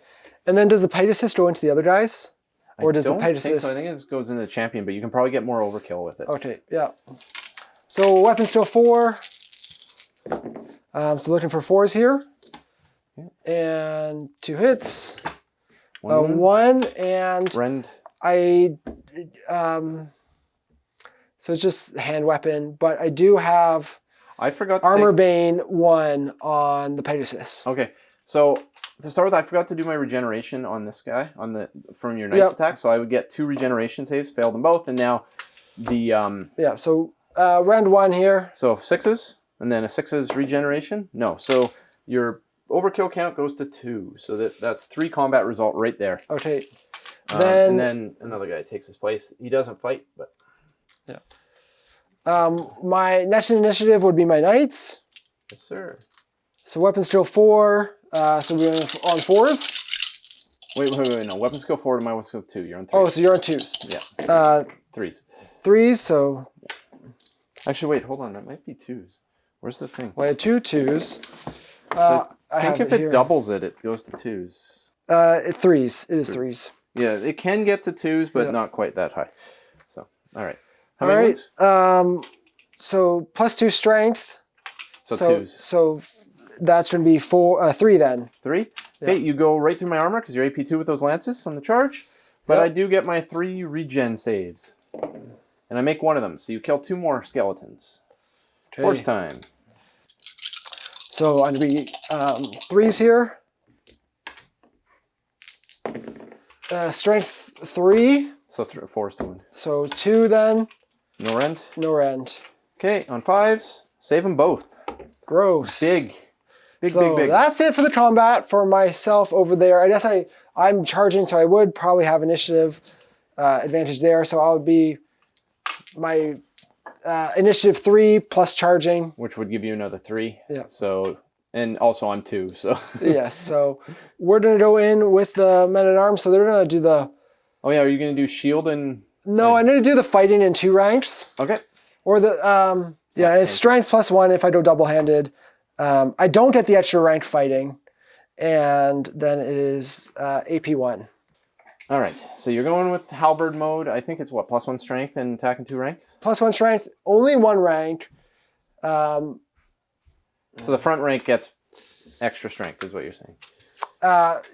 And then does the Pegasus go into the other guys, or does the Don't think Pegasus? so. I think it just goes into the champion, but you can probably get more overkill with it. Okay, yeah. So weapon still 4. So looking for 4s here. And 2 hits. 1 and Rend. I so it's just hand weapon, but I do have I forgot to Armor take- Bane 1 on the Pegasus. Okay, so to start with, I forgot to do my regeneration on this guy from your knight's attack, so I would get 2 regeneration saves, failed them both, and now the So round 1 here. So 6s, and then a 6's regeneration. No, so your overkill count goes to 2, so that's 3 combat result right there. Okay. And then another guy takes his place. He doesn't fight, but my next initiative would be my knights. yes, sir. So weapon skill 4. So we're on 4s. Wait. No, weapon skill 4 to my weapon skill 2. You're on 3. Oh, so you're on 2s. Yeah. 3s. 3s. So Actually, wait. Hold on. That might be 2s. Where's the thing? well, I had 2 2s. I think if it doubles it goes to 2s. 3s. It is 3s. Yeah, it can get to 2s, but not quite that high. So, all right. How All many right. wounds? So +2 strength. So 2s. So that's going to be 3 then. 3? Okay, you go right through my armor because you're AP 2 with those lances on the charge. But I do get my 3 regen saves. And I make one of them, so you kill 2 more skeletons. Okay. Horse time. So I'm going to be 3s here. Strength 3. So 4's to win. So 2 then. No rend. No rend. Okay, on 5s, save them both. Gross. Big. So Big. that's it for the combat for myself over there. I guess I'm charging, so I would probably have initiative advantage there. So I'll be my initiative 3 plus charging. Which would give you another 3. Yeah. So, and also I'm 2, so. Yes, so we're going to go in with the men-at-arms. So they're going to do the... Oh yeah, are you going to do shield and... No, I'm going to do the fighting in 2 ranks. Okay. Or the... yeah, it's strength +1 if I go double-handed. I don't get the extra rank fighting. And then it is AP 1. All right, so you're going with halberd mode. I think it's what, +1 strength and attack in 2 ranks? +1 strength, only 1 rank. So the front rank gets extra strength, is what you're saying.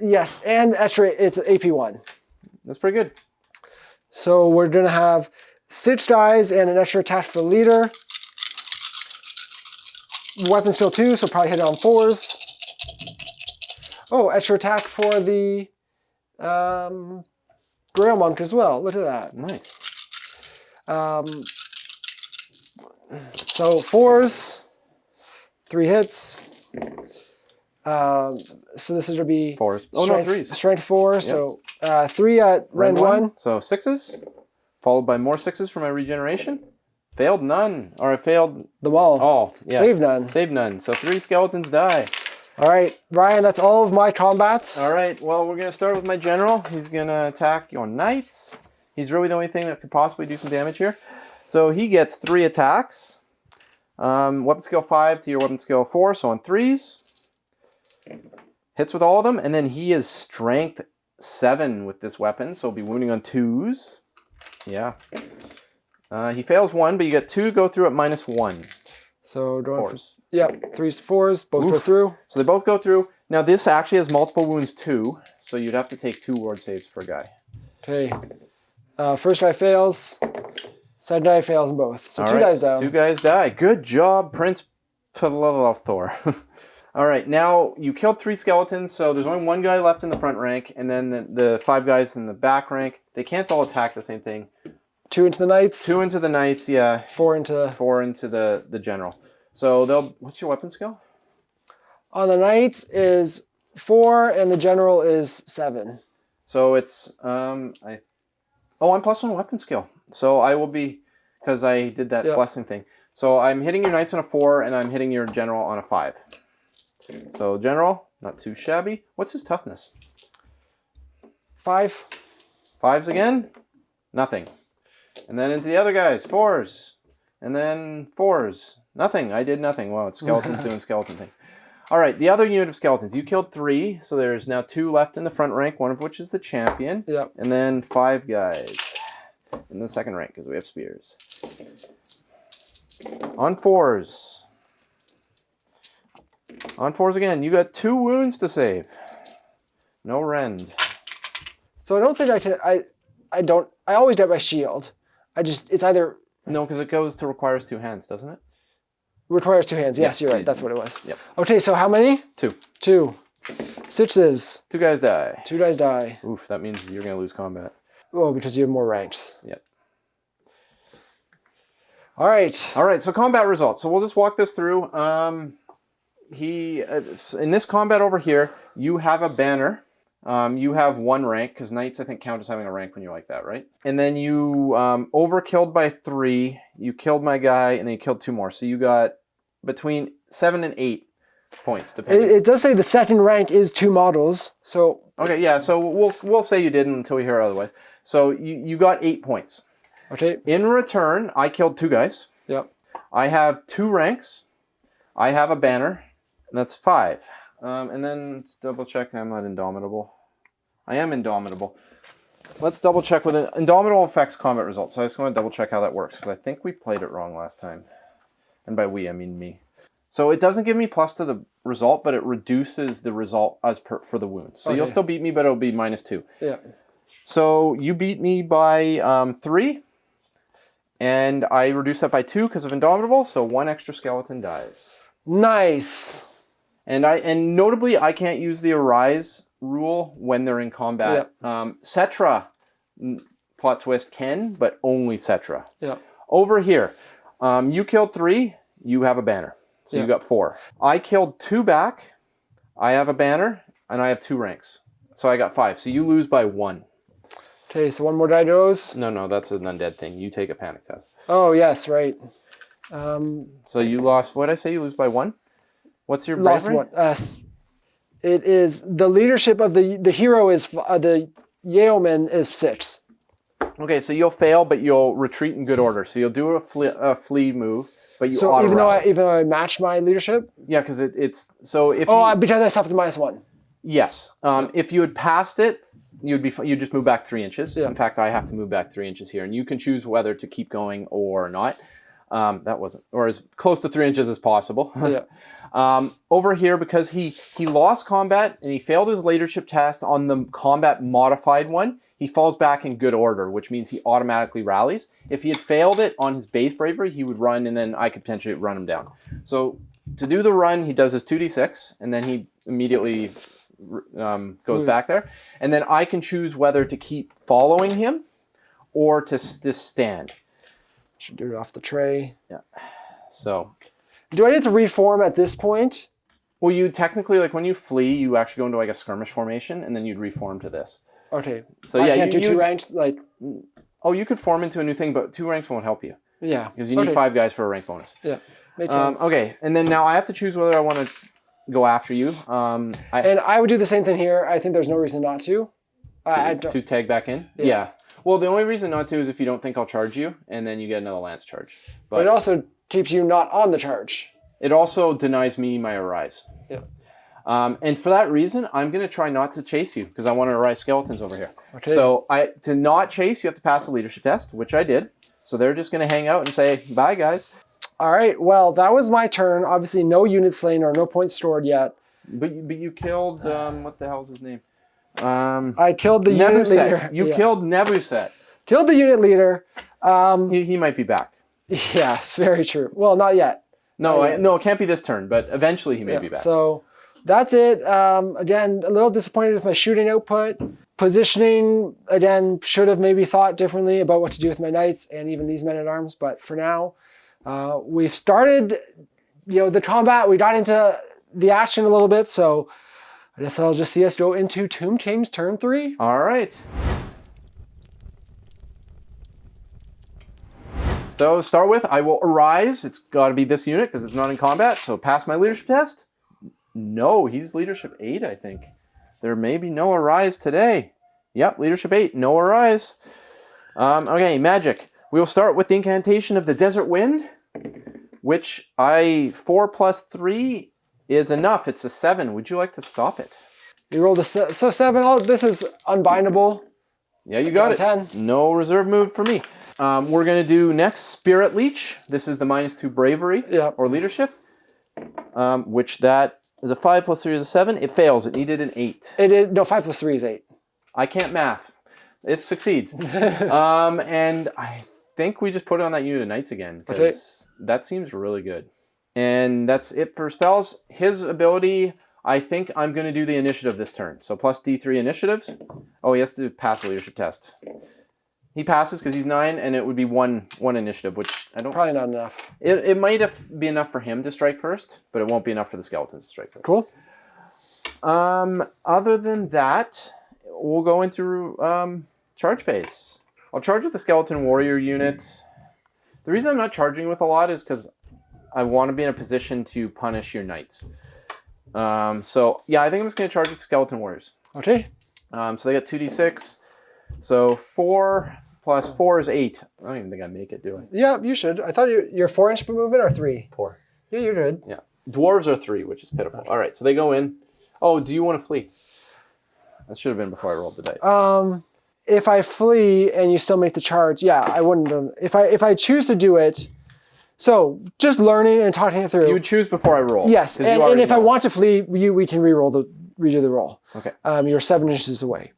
Yes, and extra, it's AP 1. That's pretty good. So we're going to have 6 guys and an extra attack for the leader. Weapon skill 2, so probably hit it on 4s. Oh, extra attack for the Grail Monk as well. Look at that. Nice. So 4s, 3 hits. So this is going to be 4s. Oh, strength, no, 3s. Strength 4, yep. So 3 at rend 1. So 6s, followed by more 6s for my regeneration. Failed none, or I failed them all. All, yeah. Save none. Save none. So 3 skeletons die. All right, Ryan, that's all of my combats. All right, well, we're going to start with my general. He's going to attack your knights. He's really the only thing that could possibly do some damage here. So he gets 3 attacks. Weapon skill 5 to your weapon skill 4, so on 3s. Hits with all of them, and then he is strength 7 with this weapon, so he'll be wounding on 2s. Yeah. He fails 1, but you get 2 go through at -1. So going 4s. Yep, 3s, 4s, both go through. So they both go through. Now this actually has multiple wounds too, so you'd have to take 2 ward saves per guy. Okay. First guy fails. Second guy fails in both. So all 2 guys down. 2 guys die. Good job, Prince Thor. All right, now you killed 3 skeletons, so there's only 1 guy left in the front rank, and then the 5 guys in the back rank. They can't all attack the same thing. 2 into the knights. 2 into the knights, yeah. 4 into the general. So what's your weapon skill? On the knights is 4 and the general is 7. So it's I'm +1 weapon skill. So I will be, because I did that blessing thing. So I'm hitting your knights on a 4 and I'm hitting your general on a 5. So general, not too shabby. What's his toughness? 5. 5s again? Nothing. And then into the other guys, 4s. And then 4s. Nothing. I did nothing. Wow, it's skeletons doing skeleton things. All right, the other unit of skeletons. You killed 3, so there's now 2 left in the front rank, one of which is the champion. Yep. And then 5 guys in the second rank, because we have spears. On 4s. On 4s again. You got 2 wounds to save. No rend. So I don't think I can... I always get my shield. It's either... No, because it requires 2 hands, doesn't it? Requires 2 hands. Yes, you're right. That's what it was. Yep. Okay, so how many? 2. 2. Sixes. 2 guys die. 2 dice die. Oof, that means you're going to lose combat. Oh, because you have more ranks. Yep. All right. All right, so combat results. So we'll just walk this through. In this combat over here, you have a banner. You have 1 rank, because knights, I think, count as having a rank when you're like that, right? And then you overkilled by 3. You killed my guy, and then you killed 2 more. So you got between 7 and 8 points, depending. It does say the second rank is 2 models. So Okay, yeah. So we'll say you didn't until we hear otherwise. So you got 8 points. okay. In return, I killed 2 guys. Yep. I have 2 ranks. I have a banner. And that's 5. And then let's double check. I'm not indomitable. I am indomitable. Let's double check with it. Indomitable affects combat results. So I just want to double check how that works, because I think we played it wrong last time. And by we, I mean me. So it doesn't give me plus to the result, but it reduces the result for the wounds. So you'll still beat me, but it'll be -2. Yeah. So you beat me by 3. And I reduce that by 2 because of Indomitable. So 1 extra skeleton dies. Nice. And notably, I can't use the Arise rule when they're in combat. Yeah. Cetra, plot twist, can, but only Cetra. Yeah. Over here, you killed 3, you have a banner. So you got 4. I killed 2 back, I have a banner, and I have 2 ranks. So I got 5. So you lose by 1. Okay, so 1 more die goes. No, that's an undead thing. You take a panic test. Oh, yes, right. So you lost, what did I say, you lose by 1? What's your Lost bravery? 1. It is, the leadership of the hero is, the yeoman is 6. Okay, so you'll fail, but you'll retreat in good order. So you'll do a flee move, but you So auto even rally. though I match my leadership? Yeah, because it's so if Because I suffered the -1. yes, if you had passed it, you'd just move back 3 inches. Yeah. In fact, I have to move back 3 inches here, and you can choose whether to keep going or not. That wasn't, or as close to 3 inches as possible. Yeah. Over here, because he lost combat and he failed his leadership test on the combat modified one, he falls back in good order, which means he automatically rallies. If he had failed it on his base bravery, he would run, and then I could potentially run him down. So to do the run, he does his 2d6, and then he immediately goes back there. And then I can choose whether to keep following him or to just stand. Should do it off the tray. Yeah. So... Do I need to reform at this point? Well, you technically, like when you flee, you actually go into like a skirmish formation, and then you'd reform to this. Okay. So I yeah, can't do 2 ranks, like... Oh, you could form into a new thing, but 2 ranks won't help you. Yeah. Because you need 5 guys for a rank bonus. Yeah, makes sense. Okay, and then now I have to choose whether I want to go after you. And I would do the same thing here. I think there's no reason not to. To tag back in? Yeah. Well, the only reason not to is if you don't think I'll charge you, and then you get another lance charge. But it also keeps you not on the charge. It also denies me my Arise. Yeah. And for that reason, I'm going to try not to chase you, because I want to Arise skeletons over here. Okay. So to not chase, you have to pass a leadership test, which I did. So they're just going to hang out and say, bye, guys. All right, well, that was my turn. Obviously, no unit slain or no points stored yet. But you killed, what the hell is his name? I killed the unit leader. You killed Nebuset. Killed the unit leader. He might be back. Yeah, very true. Well, not yet. No, it can't be this turn, but eventually he may be back. So that's it. Again, a little disappointed with my shooting output. Positioning, again, should have maybe thought differently about what to do with my knights and even these men-at-arms. But for now, we've started, the combat. We got into the action a little bit. So I guess I'll just see us go into Tomb King's turn 3. All right. So start with, I will Arise. It's got to be this unit because it's not in combat. So pass my leadership test. No, he's leadership 8, I think. There may be no Arise today. Yep, leadership 8, no Arise. Okay, magic. We will start with the incantation of the Desert Wind, which 4 + 3 is enough. It's a 7. Would you like to stop it? You rolled a 7. Oh, this is unbindable. Yeah, you got it. 10. No reserve move for me. We're going to do next Spirit Leech. This is the -2 bravery or leadership, which that is a 5 + 3 is a 7. It fails. It needed an 8. No, 5 + 3 is 8. I can't math. It succeeds. And I think we just put it on that unit of knights again because that seems really good. And that's it for spells. His ability, I think I'm going to do the initiative this turn. So plus D3 initiatives. Oh, he has to pass the leadership test. He passes because he's 9, and it would be one initiative, which I don't... Probably not enough. It might be enough for him to strike first, but it won't be enough for the skeletons to strike first. Cool. Other than that, we'll go into charge phase. I'll charge with the skeleton warrior unit. The reason I'm not charging with a lot is because I want to be in a position to punish your knights. So yeah, I think I'm just going to charge with skeleton warriors. Okay. So they get 2d6. So 4 plus 4 is 8. I don't even think I make it, do I? Yeah, you should. I thought you're 4-inch movement or 3? 4. Yeah, you're good. Yeah. Dwarves are 3, which is pitiful. All right, so they go in. Oh, do you want to flee? That should have been before I rolled the dice. If I flee and you still make the charge, yeah, I wouldn't. If I choose to do it, so just learning and talking it through. You would choose before I roll. Yes, and if I want to flee, we can redo the roll. Okay. You're 7 inches away.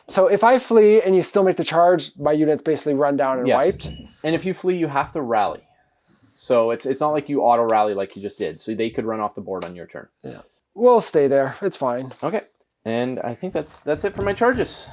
So if I flee and you still make the charge, my unit's basically run down and wiped. And if you flee, you have to rally. So it's not like you auto rally like you just did. So they could run off the board on your turn. Yeah. We'll stay there. It's fine. Okay. And I think that's it for my charges.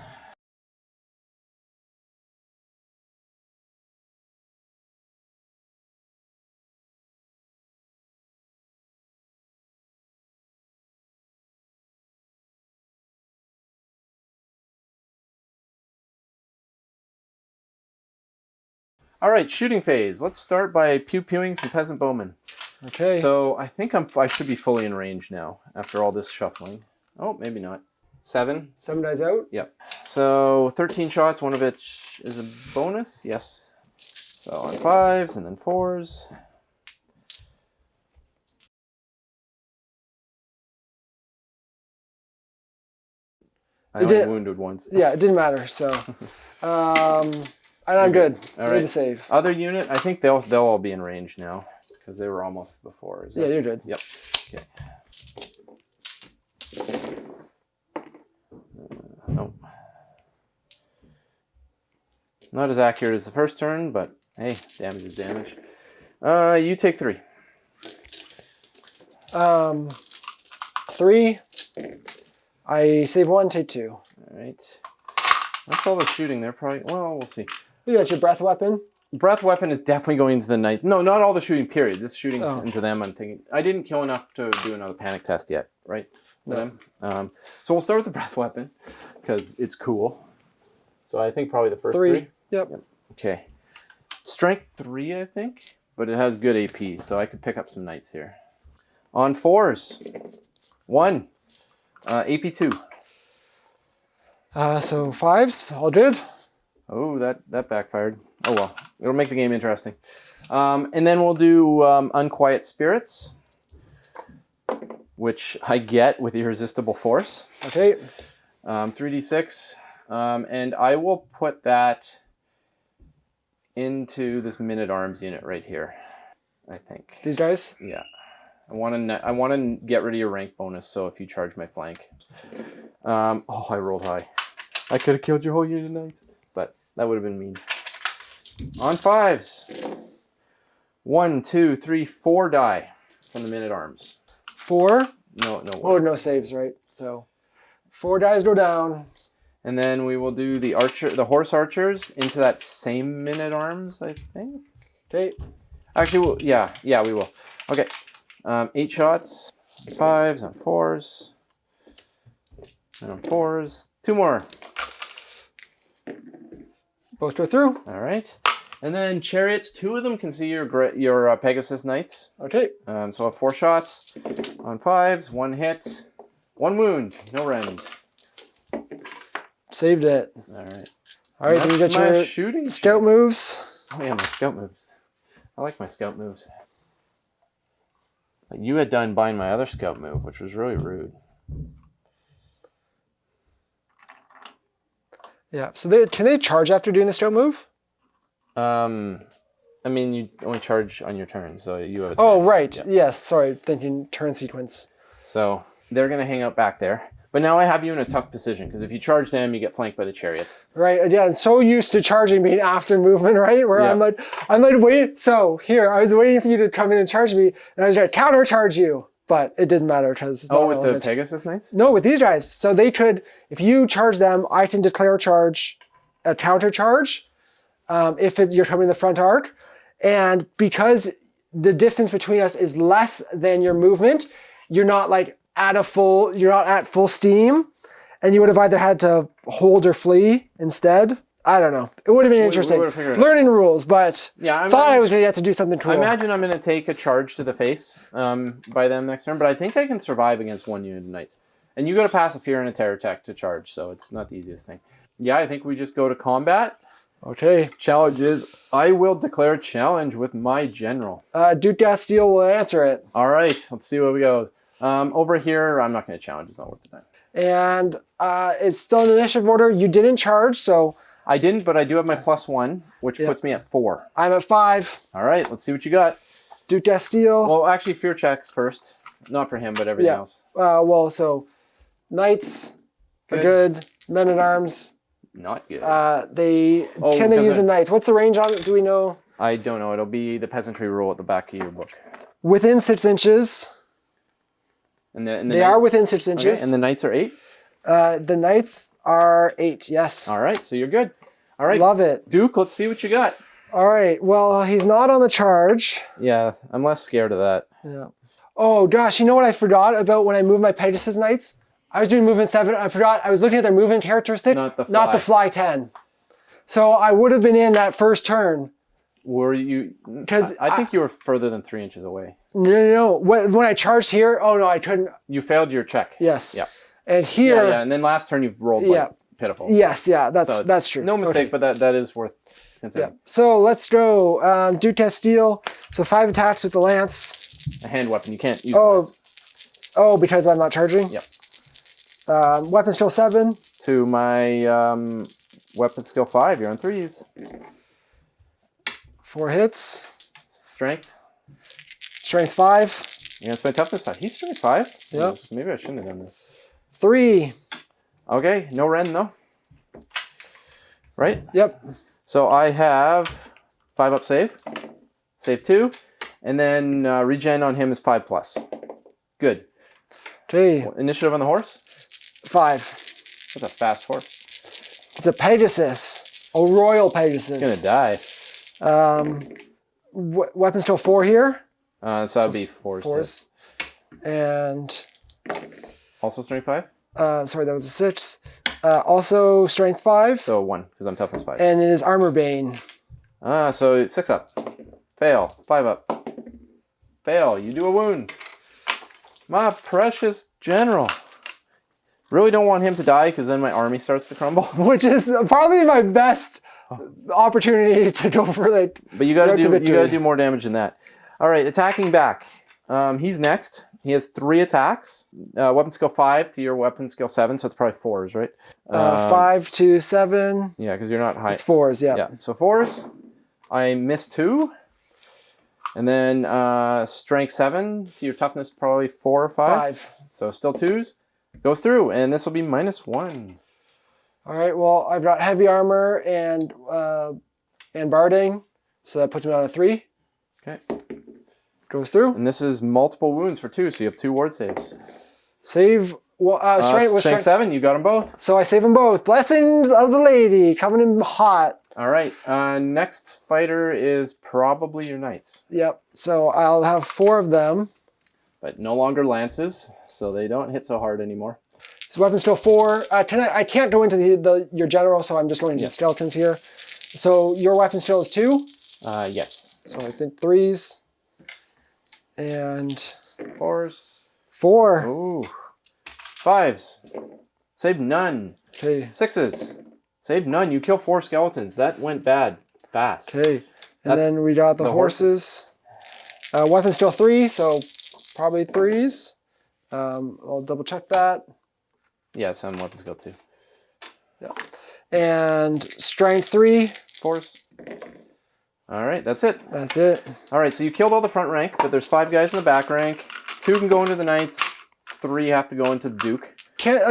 All right, shooting phase. Let's start by pew-pewing some peasant bowmen. Okay. So I think I should be fully in range now after all this shuffling. Oh, maybe not. 7. 7 dies out? Yep. So 13 shots, one of which is a bonus. Yes. So on 5s and then 4s. I only wounded once. Yeah, it didn't matter. So, and I'm good. All Good right. to save. Other unit, I think they'll all be in range now because they were almost before. Yeah, you're good. Yep. Okay. Nope. Not as accurate as the first turn, but hey, damage is damage. You take 3. 3. I save 1, take 2. All right. That's all the shooting. They're probably, well, we'll see. You got your breath weapon? Breath weapon is definitely going into the knights. No, not all the shooting, period. Just shooting into them, I'm thinking. I didn't kill enough to do another panic test yet, right? For them. So we'll start with the breath weapon, because it's cool. So I think probably the first 3. Yep. Okay. Strength 3, I think, but it has good AP, so I could pick up some knights here. On 4s. 1. AP 2. So 5s, all good. Oh, that backfired. Oh well, it'll make the game interesting. And then we'll do Unquiet Spirits, which I get with Irresistible Force. Okay. 3d6, and I will put that into this Men-at-Arms unit right here, I think. These guys? Yeah. I want to get rid of your rank bonus, so if you charge my flank. Oh, I rolled high. I could have killed your whole unit of knights, but that would have been mean. On 5s. 1, 2, 3, 4 die from the Men-at-Arms. 4? No. Oh, no saves, right? So 4 dies go down. And then we will do the horse archers into that same Men-at-Arms, I think. Okay. Actually, yeah, we will. Okay. 8 shots. 5s on 4s. And on 4s. 2 more. Both go through. All right. And then chariots, 2 of them can see your Pegasus Knights. Okay. So I have 4 shots. On 5s, 1 hit. 1 wound. No rend. Saved it. All right. All right, then you get your shooting scout moves. Oh yeah, my scout moves. I like my scout moves. But you had done buying my other scout move, which was really rude. Yeah, so can they charge after doing the scout move? I mean, you only charge on your turn, so you have a turn. Oh, right. Yeah. Yes, sorry, thinking turn sequence. So they're going to hang out back there. But now I have you in a tough position, because if you charge them, you get flanked by the chariots. Right, yeah, I'm so used to charging being after movement, right? Where Yeah. I'm like waiting. So here, I was waiting for you to come in and charge me, and I was going to counter charge you. but it didn't matter because it's not Oh, with relevant. the Pegasus Knights? No, with these guys. So they could, if you charge them, I can declare a counter charge if you're coming in the front arc. And because the distance between us is less than your movement, you're not like you're not at full steam, and you would have either had to hold or flee instead. I don't know. It would have been interesting. Learning rules, but I thought I was going to get to do something cool. I imagine I'm going to take a charge to the face by them next turn, but I think I can survive against one unit of knights. And you got to pass a fear and a terror check to charge, so it's not the easiest thing. Yeah, I think we just go to combat. Okay. Challenge is, I will declare a challenge with my general. Duke Castile will answer it. All right, let's see where we go. Over here, I'm not going to challenge. It's not worth the time. And it's still in initiative order. You didn't charge, so... I didn't, but I do have my +1, which puts me at 4. I'm at 5. All right, let's see what you got. Duke Castile. Well, actually, fear checks first. Not for him, but everything else. Well, so knights are good. Men at arms. Not good. Can they use the knights? What's the range on it? Do we know? I don't know. It'll be the peasantry rule at the back of your book. Within 6 inches. And the they are within 6 inches. Okay, and the knights are 8? The knights are 8, yes. All right, so you're good. All right. Love it. Duke, let's see what you got. All right, well, he's not on the charge. Yeah, I'm less scared of that. Yeah. Oh, gosh, you know what I forgot about when I moved my Pegasus Knights? I was doing movement 7. I forgot. I was looking at their movement characteristic. Not the fly 10. So I would have been in that first turn. Were you? Because I think you were further than 3 inches away. No. When I charged here, oh, no, I couldn't. You failed your check. Yes. Yeah. And here. Yeah, and then last turn you've rolled like pitiful. Yes, that's true. No mistake, but that is worth considering. Yeah. So let's go. Duke Castile. So 5 attacks with the lance. A hand weapon. You can't use lance. Oh, because I'm not charging? Yep. Weapon skill 7. To my weapon skill 5. You're on 3s. 4 hits. Strength. Strength 5. Yeah, it's my toughness 5. He's strength 5? Yep. Maybe I shouldn't have done this. 3. Okay, no Ren though. Right? Yep. So I have 5 up save. Save 2. And then regen on him is 5+. Good. Okay. Initiative on the horse? 5. That's a fast horse. It's a Pegasus. A royal Pegasus. It's gonna die. Weapon skill 4 here. So that'd be 4s. And also strength 5? Sorry, that was a 6. Also strength 5. So 1, because I'm toughness 5. And it is armor bane. So 6 up. Fail. 5 up. Fail. You do a wound. My precious general. Really don't want him to die because then my army starts to crumble. Which is probably my best opportunity to go for like. But you gotta do more damage than that. All right, attacking back. He's next. He has 3 attacks. Weapon skill 5 to your weapon skill 7, so it's probably 4s, right? 5 to 7. Yeah, because you're not high. It's 4s, yeah. Yeah, so 4s. I missed 2. And then strength 7 to your toughness, probably 4 or 5. So still 2s. Goes through, and this will be -1. All right, well, I've got heavy armor and barding, so that puts me on a 3. Okay. Goes through. And this is multiple wounds for 2, so you have 2 ward saves. Save. Well, strength 7, you got them both. So I save them both. Blessings of the lady, coming in hot. All right, next fighter is probably your knights. Yep, so I'll have 4 of them. But no longer lances, so they don't hit so hard anymore. So weapon skill 4. I can't go into your general, so I'm just going into the skeletons here. So your weapon skill is 2? Yes. So I think 3s. And 4s. 4. Ooh. 5s. Save none. Okay. 6s. Save none. You kill 4 skeletons. That went bad. Fast. Okay. And then we got the horses. Weapon skill 3, so probably 3s. I'll double check that. Yeah, some weapon skill 2. Yeah. And strength 3. 4s. All right, that's it. That's it. All right, so you killed all the front rank, but there's 5 guys in the back rank. 2 can go into the knights. 3 have to go into the duke. Can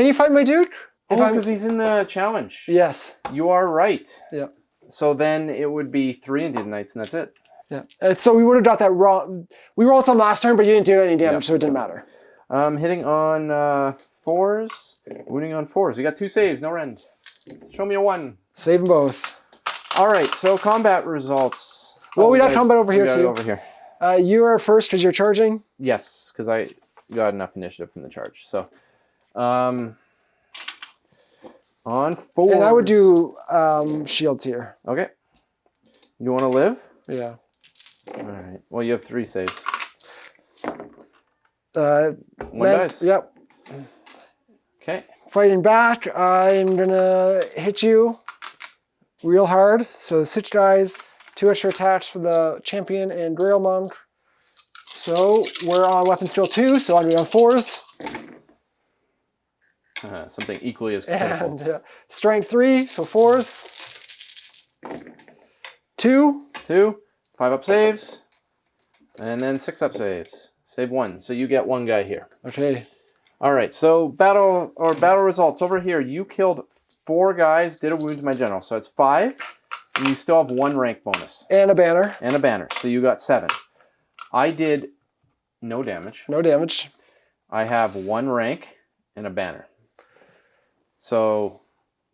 you fight my duke? Because he's in the challenge. Yes. You are right. Yeah. So then it would be 3 into the knights, and that's it. Yeah. And so we would have got that wrong. We rolled some last turn, but you didn't do any damage, so it didn't matter. Hitting on 4s, wounding on 4s. You got 2 saves, no rend. Show me a 1. Save them both. All right, so combat results. Well, we got combat over here, got too. it over here. You are first because you're charging? Yes, because I got enough initiative from the charge. So, on 4s. And I would do shields here. Okay. You want to live? Yeah. All right. Well, you have 3 saves. 1 dice. Yep. Okay. Fighting back, I'm going to hit you real hard. So 6 dice, 2 extra attacks for the champion and Grail Monk. So we're on weapon skill 2, so I'm going to be on 4s. Something equally as critical. And strength 3, so 4s. 2. 2, 5 up saves, and then 6 up saves. Save 1, so you get 1 guy here. Okay. All right, so battle results over here. You killed 4 guys, did a wound to my general, so it's 5, and you still have 1 rank bonus. And a banner. And a banner, so you got 7. I did no damage. No damage. I have 1 rank and a banner. So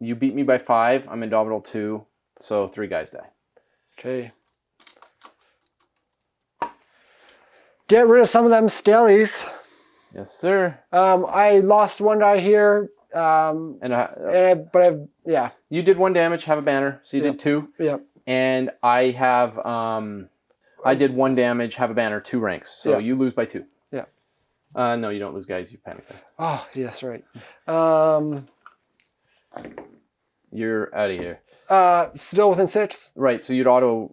you beat me by 5. I'm indomitable 2, so 3 guys die. Okay. Get rid of some of them scalies. Yes, sir. I lost 1 guy here. Yeah. You did 1 damage, have a banner, so you did 2. Yep. And I have, I did 1 damage, have a banner, 2 ranks. So you lose by 2. Yeah. No, you don't lose, guys. You panic test. Oh, yes, right. You're out of here. Still within 6. Right, so you'd auto...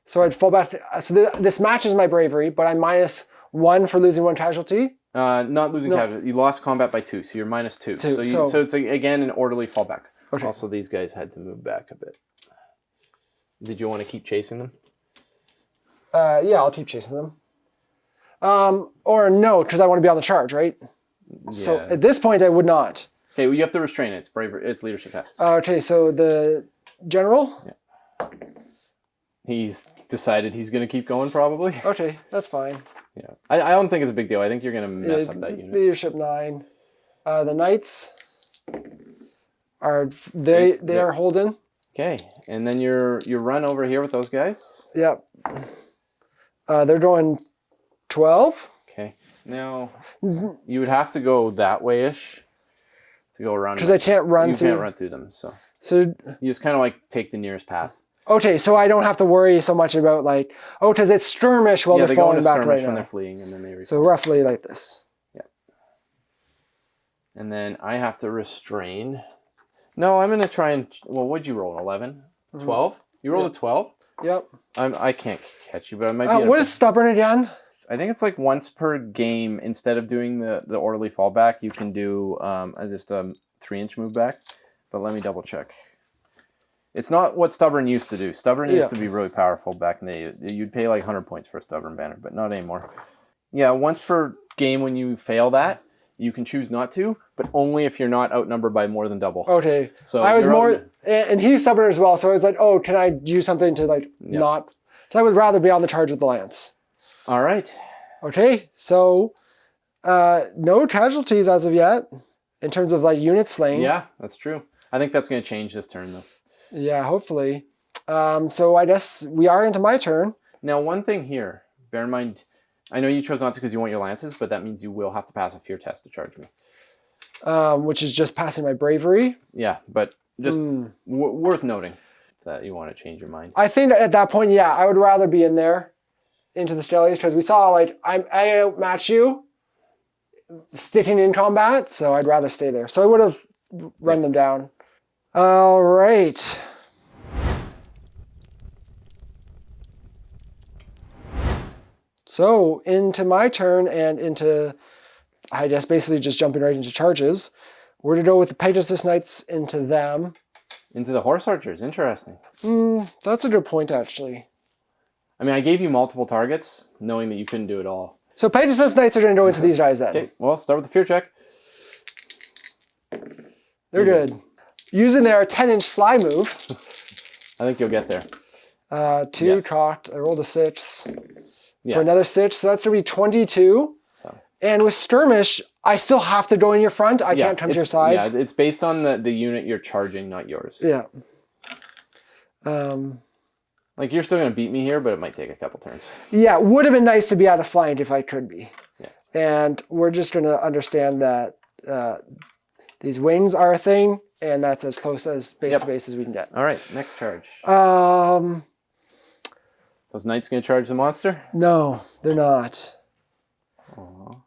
So I'd fall back. So this matches my bravery, but I'm -1 for losing 1 casualty. Not losing casualty. You lost combat by 2, so you're -2. So it's, again, an orderly fallback. Okay. Also, these guys had to move back a bit. Did you want to keep chasing them? Yeah, I'll keep chasing them. Or no, because I want to be on the charge, right? Yeah. So at this point, I would not. Okay, well, you have to restrain it. It's bravery. It's leadership test. Okay, so the general? Yeah. He's decided he's going to keep going, probably. Okay, that's fine. Yeah, I don't think it's a big deal. I think you're going to mess up that unit. Leadership 9. The knights are they are holding. Okay, and then you run over here with those guys. Yep. They're going 12. Okay, now you would have to go that way-ish to go around. Because I can't run through. You can't run through them, so you just kind of like take the nearest path. Okay, so I don't have to worry so much about like, because it's skirmish while they're falling back right now. When they're fleeing, and then they so roughly like this. Yeah. And then I have to restrain. No, I'm going to try and... Well, what'd you roll? 11? 12? You rolled a 12? Yep. I can't catch you, but I might be... What is stubborn again? I think it's like once per game, instead of doing the orderly fallback, you can do just a 3-inch move back. But let me double check. It's not what Stubborn used to do. Stubborn used to be really powerful back in the day. You'd pay like 100 points for a Stubborn banner, but not anymore. Yeah, once per game when you fail that, you can choose not to, but only if you're not outnumbered by more than double. Okay. So I was more, and he's Stubborn as well, so I was like, oh, can I do something to like not... So I would rather be on the charge with the lance. All right. Okay, so no casualties as of yet in terms of like unit slain. Yeah, that's true. I think that's going to change this turn though. Yeah, hopefully. So I guess we are into my turn. Now, one thing here, bear in mind, I know you chose not to because you want your lances, but that means you will have to pass a fear test to charge me. Which is just passing my bravery. Yeah, but just worth noting that you want to change your mind. I think at that point, yeah, I would rather be in there into the Stellies because we saw like I outmatch you sticking in combat, so I'd rather stay there. So I would have run them down. All right. So into my turn and into, I guess basically just jumping right into charges. We're to go with the Pegasus Knights into them. Into the Horse Archers, interesting. That's a good point actually. I mean, I gave you multiple targets, knowing that you couldn't do it all. So Pegasus Knights are going to go into these guys then. Okay, well, start with the fear check. They're good. Using their 10-inch fly move. I think you'll get there. 2 Yes. cocked. I rolled a 6 Yeah. for another 6. So that's going to be 22. So. And with skirmish, I still have to go in your front. I can't come to your side. Yeah, it's based on the unit you're charging, not yours. Yeah. Like, you're still going to beat me here, but it might take a couple turns. Yeah, it would have been nice to be out of flank if I could be. Yeah. And we're just going to understand that these wings are a thing, and that's as close as base to base as we can get. All right, next charge. Those knights going to charge the monster? No, they're not. Aww.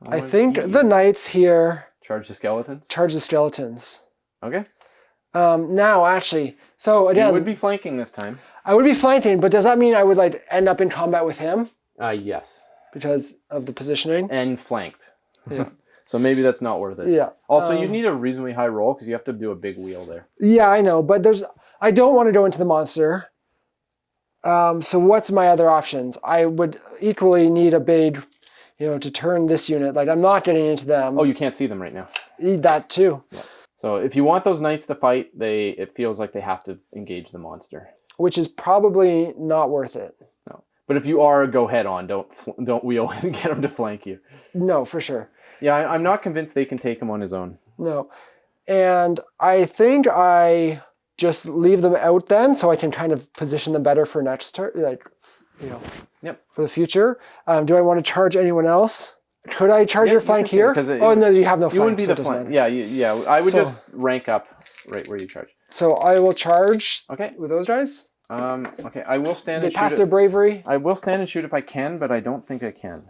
I think the knights here Charge the skeletons? charge the skeletons. Okay. Now, actually, so again, You would be flanking this time. I would be flanking, but does that mean I would like end up in combat with him Yes. because of the positioning? And flanked. Yeah. So maybe that's not worth it. Yeah. Also, you need a reasonably high roll because you have to do a big wheel there. Yeah, I know, but I don't want to go into the monster. So what's my other options? I would equally need a big, to turn this unit. Like, I'm not getting into them. Oh, you can't see them right now. Need that too. Yeah. So if you want those knights to fight, it feels like they have to engage the monster. Which is probably not worth it. No. But if you are, go head on. Don't wheel and get him to flank you. No, for sure. Yeah, I'm not convinced they can take him on his own. No. And I think I just leave them out then so I can kind of position them better for next turn, for the future. Do I want to charge anyone else? Could I charge your flank here? No, you have no flank. You wouldn't be so the it doesn't flank. matter. Yeah. I would just rank up right where you charge. So I will charge Okay. with those guys. Okay, I will stand They and shoot. pass their bravery. I will stand and shoot if I can, but I don't think I can.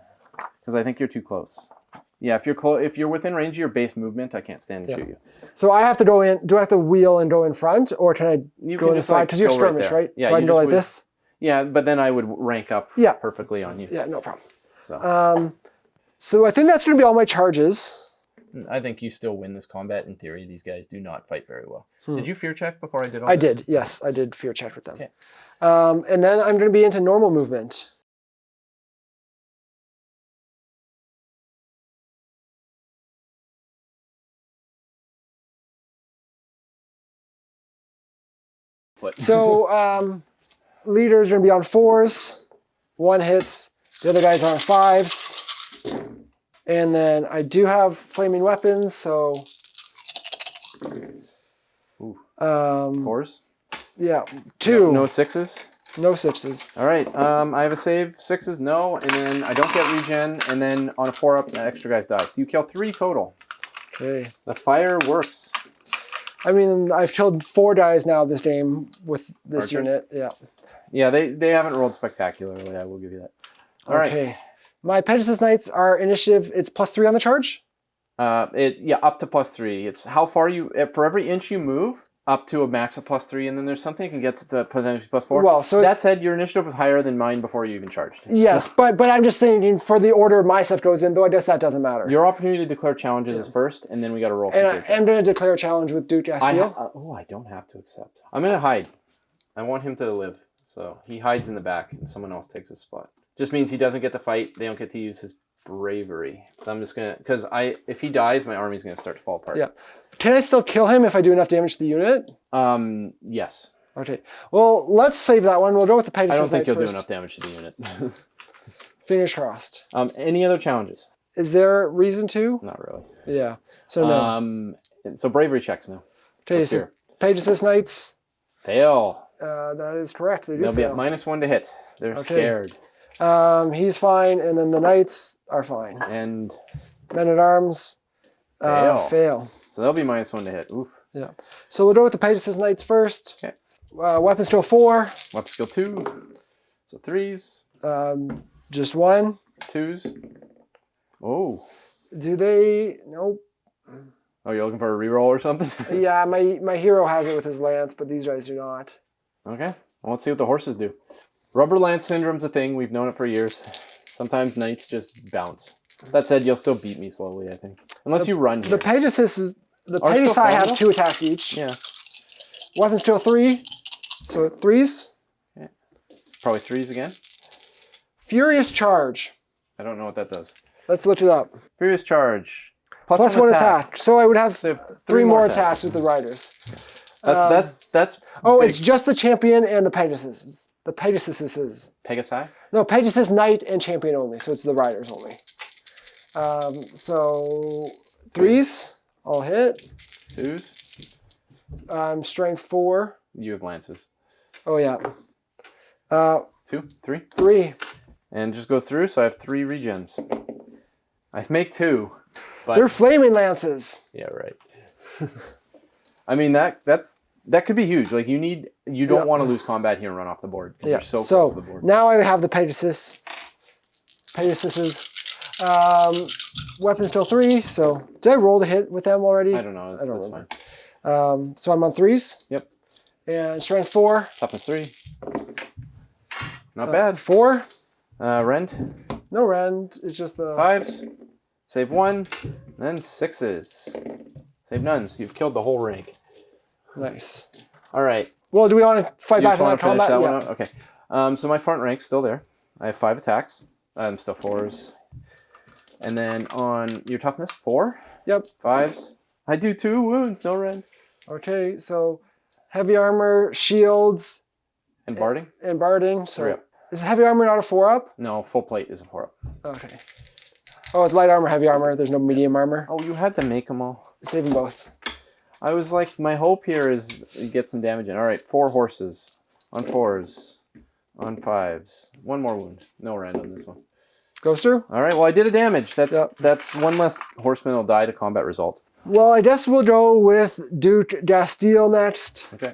Because I think you're too close. Yeah, if you're within range of your base movement, I can't stand and shoot you. So I have to go in. Do I have to wheel and go in front, or can I go in the side? Because you're skirmish, right? Yeah, so I can go like this. Yeah, but then I would rank up perfectly on you. Yeah, no problem. So. So I think that's going to be all my charges. I think you still win this combat in theory. These guys do not fight very well. Did you fear check before I did all I this? did, yes. I did fear check with them. Okay. And then I'm going to be into normal movement. What? So leader's going to be on 4s. 1 hits. The other guys are on 5s. And then I do have flaming weapons, so... Ooh. 4s? Yeah, 2. No 6s? No 6s. All right, I have a save, 6s, no, and then I don't get regen, and then on a 4-up, the extra guys die. So you kill 3 total. Okay. The fire works. I mean, I've killed 4 guys now this game with this Archers? unit. Yeah. Yeah, they haven't rolled spectacularly, I will give you that. All right. My Pegasus Knights are initiative, it's +3 on the charge? Up to +3. It's how far for every inch you move, up to a max of +3, and then there's something that gets to potentially +4. Well, so that said, your initiative was higher than mine before you even charged. Yes, but I'm just thinking for the order my stuff goes in, though I guess that doesn't matter. Your opportunity to declare challenges is first, and then we got to roll. And I'm going to declare a challenge with Duke Castile. I don't have to accept. I'm going to hide. I want him to live. So he hides in the back, and someone else takes his spot. Just means he doesn't get to fight. They don't get to use his bravery. So I'm just going to... Because if he dies, my army's going to start to fall apart. Yeah. Can I still kill him if I do enough damage to the unit? Yes. Okay. Well, let's save that one. We'll go with the Pegasus I don't think Knights you'll first. do enough damage to the unit. Fingers crossed. Any other challenges? Is there reason to? Not really. Yeah. So no. So bravery checks now. Okay, so Pegasus Knights. Fail. That is correct. They do They'll fail. be at -1 to hit. They're scared. He's fine, and then the Knights are fine. And Men-at-Arms fail. So they'll be -1 to hit. Oof. Yeah. So we'll go with the Pegasus Knights first. Okay. Weapon skill 4. Weapon skill 2. So 3s. Just 1. 2s. Oh. Do they? Nope. Oh, you're looking for a reroll or something? Yeah, my hero has it with his lance, but these guys do not. Okay. Well, let's see what the horses do. Rubber lance syndrome's a thing. We've known it for years. Sometimes knights just bounce. That said, you'll still beat me slowly, I think. Unless you run here. The Pegasus I have 2 attacks each. Yeah. Weapon skill 3. So 3s. Yeah. Probably 3s again. Furious Charge. I don't know what that does. Let's look it up. Furious Charge. Plus one attack. So I would have So 3 more attacks with the riders. That's. Oh, big. it's just the champion and the Pegasus. The Pegasus. Pegasi. No, Pegasus Knight and champion only. So it's the riders only. So 3s, all hit. 2s. Strength 4. You have lances. Oh yeah. 2, 3. 3. And just goes through, so I have 3 regens. I make 2. But They're flaming lances. yeah, right. I mean that could be huge. Like you don't want to lose combat here and run off the board because you're so close to the board. Now I have the Pegasus. Pegasuses. Weapons still 3. So did I roll the hit with them already? I don't know. That's fine. So I'm on 3s. Yep. And strength 4. Toughness 3. Not bad. 4. Rend. No rend. It's just the 5s. Save 1. Then 6s. Save none. So you've killed the whole rank. Nice. All right. Well, do we want to fight You back just in want that to finish combat? that one out? Okay. So my front rank's still there. I have 5 attacks. I'm still 4s. And then on your toughness, 4. Yep. 5s. I do 2 wounds. No rend. Okay. So heavy armor, shields, And barding? and barding. So 3 up. is heavy armor not a 4-up? No, full plate is a 4 up. Okay. Oh, it's light armor, heavy armor. There's no medium armor. Oh, you had to make them all. Save them both. I was like, my hope here is get some damage in. All right, 4 horses. On 4s. On 5s. 1 more wound. No rend on this one. Goes through? All right, well, I did a damage. Yep. That's 1 less horseman will die to combat results. Well, I guess we'll go with Duke Gastile next. Okay.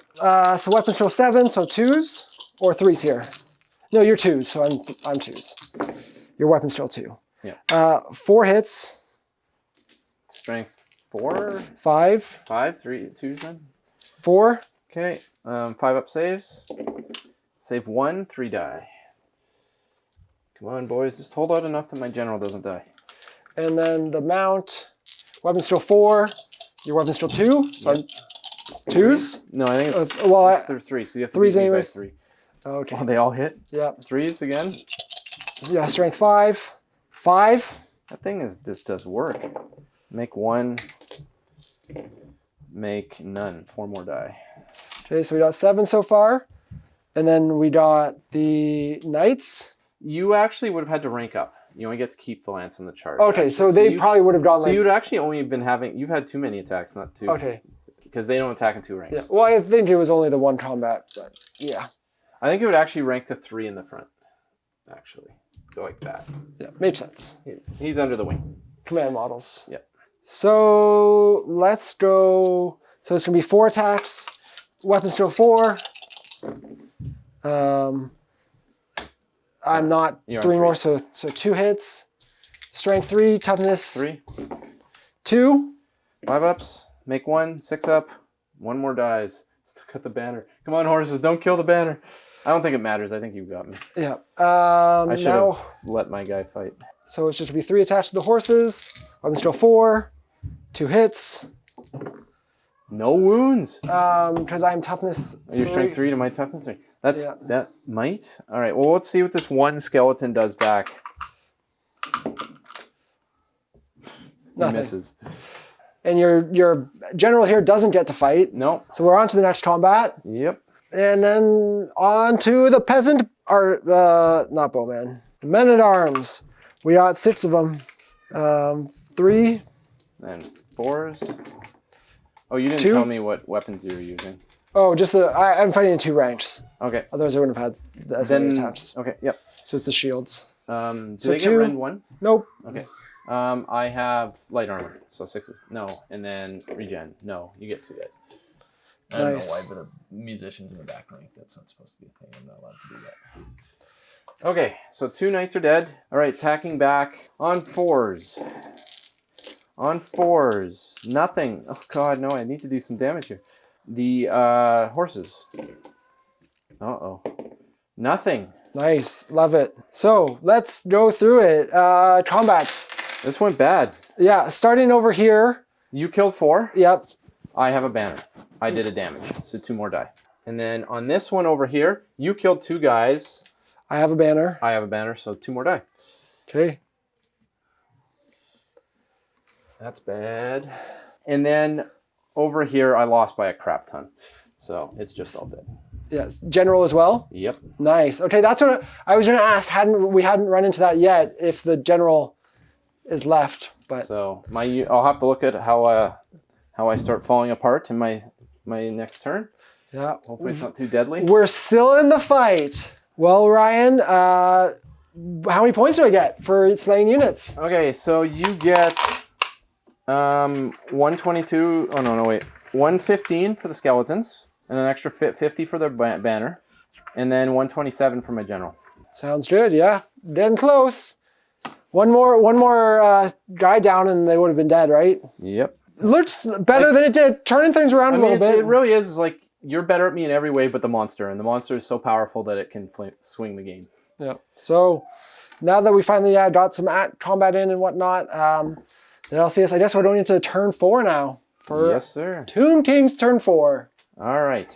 So weapons still 7, so 2s or 3s here. No, you're 2s, so I'm 2s. Your weapon's still 2. Yeah. 4 hits. Strength 4. 5. 5. 3. 2s then. 4. Okay. 5 up saves. Save 1. 3 die. Come on, boys. Just hold out enough that my general doesn't die. And then the mount. Weapon's still 4. Your weapon's still 2. So Yep. 2s? No, I think it's, well, it's 3s because you have to 3s beat me by anyways. 3. Okay. Oh, they all hit? Yep. 3s again? Yeah, strength 5. 5. That thing this does work. Make 1. Make none. 4 more die. Okay, so we got 7 so far. And then we got the knights. You actually would have had to rank up. You only get to keep the lance on the chart. Okay, so they probably would have gone So like... you'd actually only been having... You've had too many attacks, not 2. Okay. Because they don't attack in 2 ranks. Yeah. Well, I think it was only the 1 combat, but yeah. I think it would actually rank to 3 in the front. Actually. Go like that. Yeah, makes sense. He's under the wing. Command models. Yep. So let's go... So it's going to be 4 attacks. Weapons still 4. I'm not You're on 3 more, 3. so 2 hits. Strength 3, toughness 3. 2. 5 ups. Make 1. 6 up. 1 more dies. Still cut the banner. Come on, horses. Don't kill the banner. I don't think it matters. I think you got me. Yeah. I should Now, have let my guy fight. so it's just to be 3 attached to the horses. Weapons still 4. 2 hits. No wounds. Because I'm toughness Your 3. strength 3 to my toughness 3. Yeah. That might. All right. Well, let's see what this 1 skeleton does back. Nothing. He misses. And your general here doesn't get to fight. No. So we're on to the next combat. Yep. And then on to the peasant, or not bowman, the men at arms. We got 6 of them. 3. And 4s. Oh, you didn't 2. tell me what weapons you were using. Oh, just I'm fighting in 2 ranks. Okay. Otherwise I wouldn't have had as many attacks. Okay. Yep. So it's the shields. Do So they get 2. rend 1? Nope. Okay. I have light armor, so 6s. No. And then regen. No. You get 2 guys. I don't know why, but a musician's in the back rank. That's not supposed to be a thing. I'm not allowed to do that. Okay, so 2 knights are dead. All right, attacking back on 4s. On 4s. Nothing. Oh, God, no. I need to do some damage here. The horses. Uh-oh. Nothing. Nice. Love it. So let's go through it. Combats. This went bad. Yeah, starting over here. You killed 4. Yep. I have a banner. I did a damage, so 2 more die. And then on this one over here, you killed 2 guys. I have a banner. I have a banner, so 2 more die. Okay. That's bad. And then over here, I lost by a crap ton. So it's just all dead. Yes. General as well? Yep. Nice. Okay, that's what I was going to ask. We hadn't run into that yet, if the general is left. But so I'll have to look at how I start falling apart in my next turn. Yeah. Hopefully it's not too deadly. We're still in the fight. Well, Ryan, how many points do I get for slaying units? Okay, so you get 122. Oh no, wait. 115 for the skeletons, and an extra 50 for their banner, and then 127 for my general. Sounds good. Yeah, getting close. One more guy down, and they would have been dead, right? Yep. It looks better than it did. Turning things around a little bit. It really is like you're better at me in every way, but the monster, and the monster is so powerful that it can swing the game. Yeah. So now that we finally got some combat in and whatnot, then LCS, I guess we're going into turn 4 now. Yes, sir. Tomb King's turn 4. All right.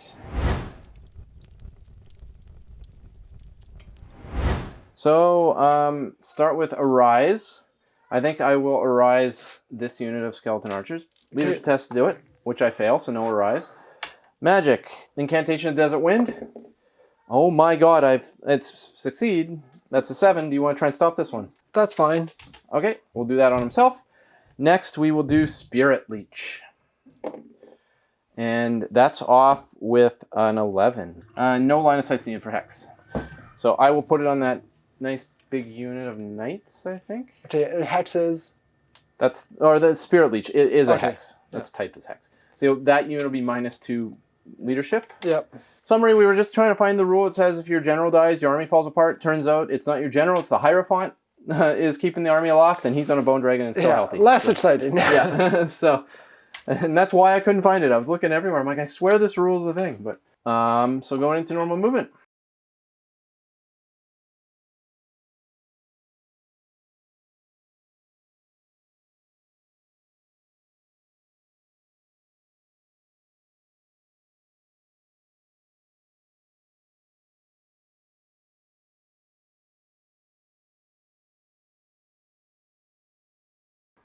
So start with Arise. I think I will Arise this unit of Skeleton Archers. Leadership test to do it, which I fail, so no Arise. Magic. Incantation of Desert Wind. Oh my god, it's succeed. That's a 7. Do you want to try and stop this one? That's fine. Okay, we'll do that on himself. Next, we will do Spirit Leech. And that's off with an 11. No line of sight needed for Hex. So I will put it on that nice big unit of Knights, I think. Okay, and Hexes. Or the Spirit Leech is a Okay. Hex. That's typed as Hex. So that unit will be -2 leadership. Yep. Summary, we were just trying to find the rule. It says if your general dies, your army falls apart. Turns out it's not your general, it's the Hierophant is keeping the army aloft, and he's on a Bone Dragon and still healthy. Less exciting. Yeah, so, and that's why I couldn't find it. I was looking everywhere. I'm like, I swear this rule is a thing. But so going into normal movement.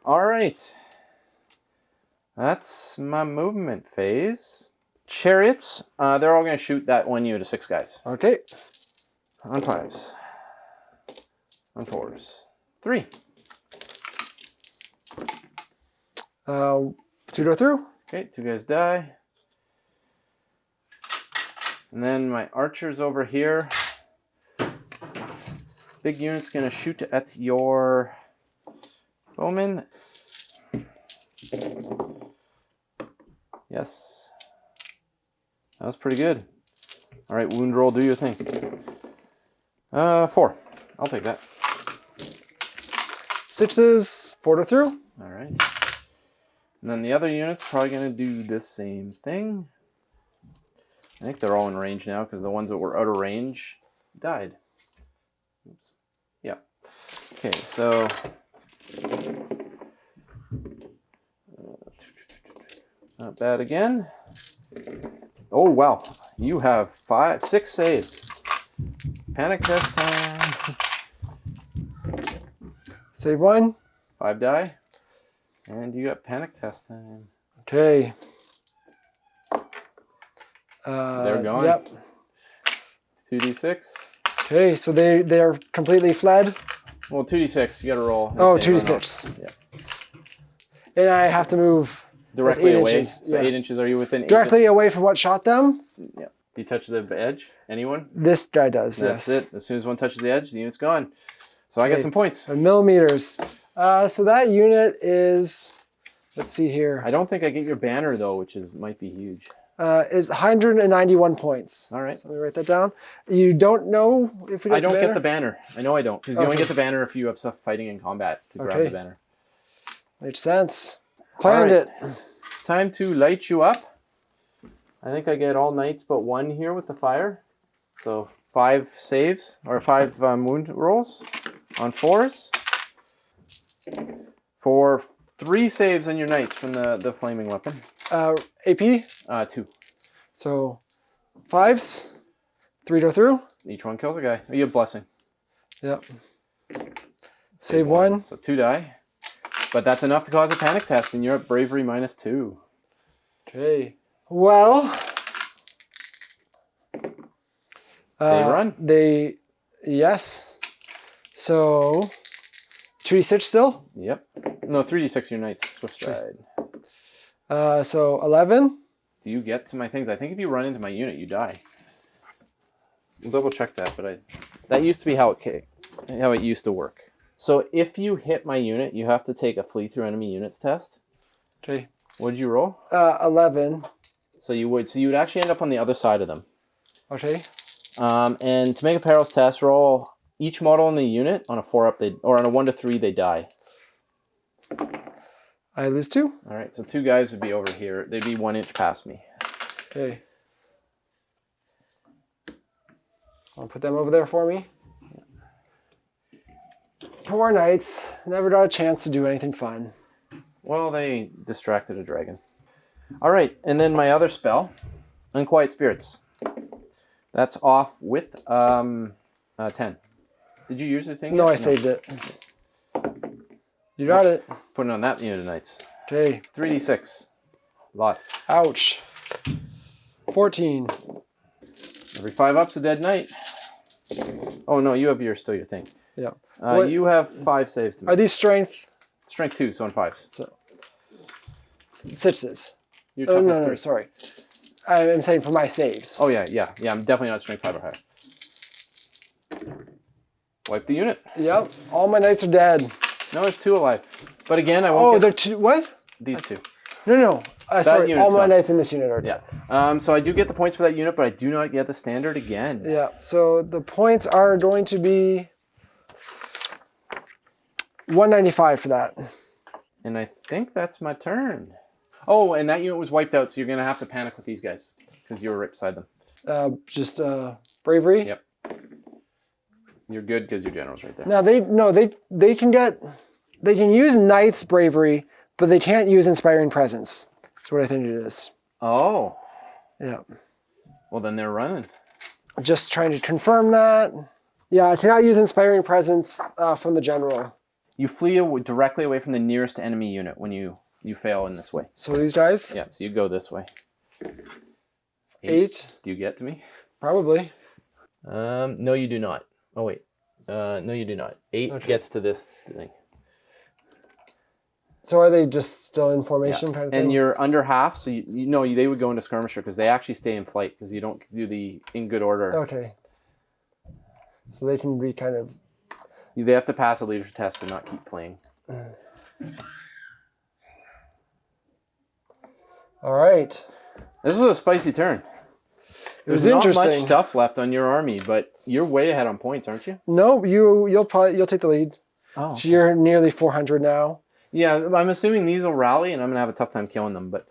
All right. That's my movement phase. Chariots, they're all going to shoot that one unit of 6 guys. Okay. On 5s. On 4s. 3. 2 go through. Okay, 2 guys die. And then my archers over here. Big unit's going to shoot at your bowman. Yes. That was pretty good. All right, wound roll, do your thing. 4. I'll take that. 6s, 4 to through. All right. And then the other unit's probably going to do the same thing. I think they're all in range now because the ones that were out of range died. Oops. Yeah. Okay, so not bad again. Oh wow, you have 6 saves. Panic test time. Save 1. 5 die, and you got panic test time. Okay. They're gone. Yep. It's 2d6. Okay, so they are completely fled. Well, 2d6. You got to roll. Oh, They run 2d6. off. Yeah. And I have to move Directly 8 away. inches, So yeah. 8 inches. Are you within 8? directly away from what shot them. Yeah. Do you touch the edge? Anyone? This guy does. That's yes. it. As soon as one touches the edge, the unit's gone. So I get some points. Millimeters. So that unit is. Let's see here. I don't think I get your banner though, which might be huge. It's 191 points. All right. So let me write that down. You don't know if we I don't get the banner. I know I don't, because you only Okay. get the banner if you have stuff fighting in combat to grab Okay. the banner. Makes sense. Planned All right. it. Time to light you up. I think I get all knights but 1 here with the fire. So 5 saves, or 5 wound rolls on 4s. For 3 saves on your knights from the flaming weapon. AP. 2. So 5s. 3 go through. Each one kills a guy. You have blessing. Yep. Save 1. So 2 die. But that's enough to cause a panic test, and you're at bravery -2. Okay. Well, They run. Yes. So 2d6 still. Yep. No, 3d6 your knights. Swift stride. So 11. Do you get to my things? I think if you run into my unit, you die. We'll double check that, but that used to be how it used to work. So if you hit my unit, you have to take a flee through enemy units test. Okay. What did you roll? 11. So you would actually end up on the other side of them. Okay. And to make a perils test, roll each model in the unit on a 4-up, or on a 1 to 3, they die. I lose 2. All right, so 2 guys would be over here. They'd be 1 inch past me. Okay. I'll put them over there for me. Poor knights. Never got a chance to do anything fun. Well, they distracted a dragon. All right, and then my other spell, Unquiet Spirits. That's off with 10. Did you use the thing? No, yet? I saved it. You got it. Put it on that unit of knights. Okay. 3d6. Lots. Ouch. 14. Every 5 up's a dead knight. Oh no, you have still your thing. Yeah. You have 5 saves to make. Are these strength? Strength 2, so on 5s. So 6s. Your Oh, toughness no, 3. sorry. I'm saying for my saves. Oh yeah. I'm definitely not strength 5 or higher. Wipe the unit. Yep. All my knights are dead. No, there's 2 alive. But again, I won't Oh, get they're 2. What? these 2. No. Sorry. unit's All my gone. knights in this unit are Yeah. dead. So I do get the points for that unit, but I do not get the standard again. Yeah. So the points are going to be 195 for that. And I think that's my turn. Oh, and that unit was wiped out, so you're going to have to panic with these guys because you were right beside them. Just bravery. Yep. You're good because your general's right there. Now they can use knight's bravery, but they can't use inspiring presence. That's what I think it is. Oh. Yeah. Well, then they're running. Just trying to confirm that. Yeah, I cannot use inspiring presence from the general. You flee directly away from the nearest enemy unit when you fail in this way. So these guys? Yeah, so you go this way. 8. Do you get to me? Probably. No, you do not. Oh, wait. No, you do not. 8 gets to this thing. So are they just still in formation kind of thing? And you're under half, so you know they would go into skirmisher because they actually stay in flight because you don't do the in good order. Okay. So they can be kind of... They have to pass a leadership test to not keep fleeing. All right. This was a spicy turn. was There's not interesting. much stuff left on your army, but you're way ahead on points, aren't you? No, you'll take the lead. Oh. So you're nearly 400 now. Yeah, I'm assuming these will rally, and I'm gonna have a tough time killing them. But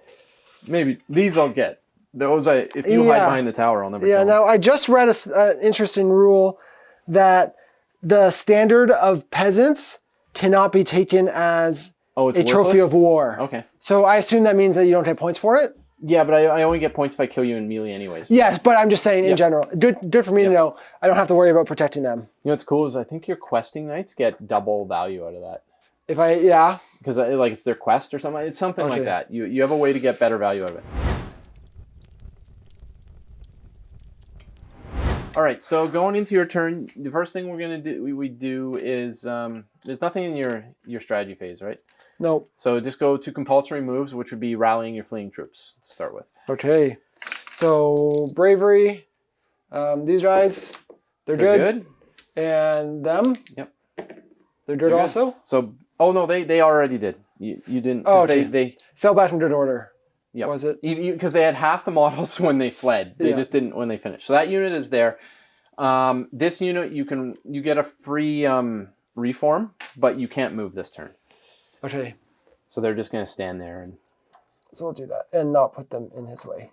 maybe these I'll get. Those if you hide behind the tower, I'll never. Yeah. Kill Now them. I just read an interesting rule that the standard of peasants cannot be taken as it's a trophy worthless? of war. Okay. So I assume that means that you don't get points for it. Yeah, but I only get points if I kill you in melee, anyways. Yes, but I'm just saying in general. Good for me to know. I don't have to worry about protecting them. You know what's cool is I think your questing knights get double value out of that. If I Because it's their quest or something. It's something like that. You have a way to get better value out of it. All right, so going into your turn, the first thing we're gonna do is there's nothing in your strategy phase, right? Nope. So just go to compulsory moves, which would be rallying your fleeing troops to start with. Okay. So bravery. These guys, they're good. And them. Yep. They're good also. So no, they already did. You didn't. Oh, okay. They fell back in good order. Yep. Was it? Because they had half the models when they fled. They just didn't when they finished. So that unit is there. This unit you get a free reform, but you can't move this turn. Okay. So they're just going to stand there and. So we'll do that and not put them in his way.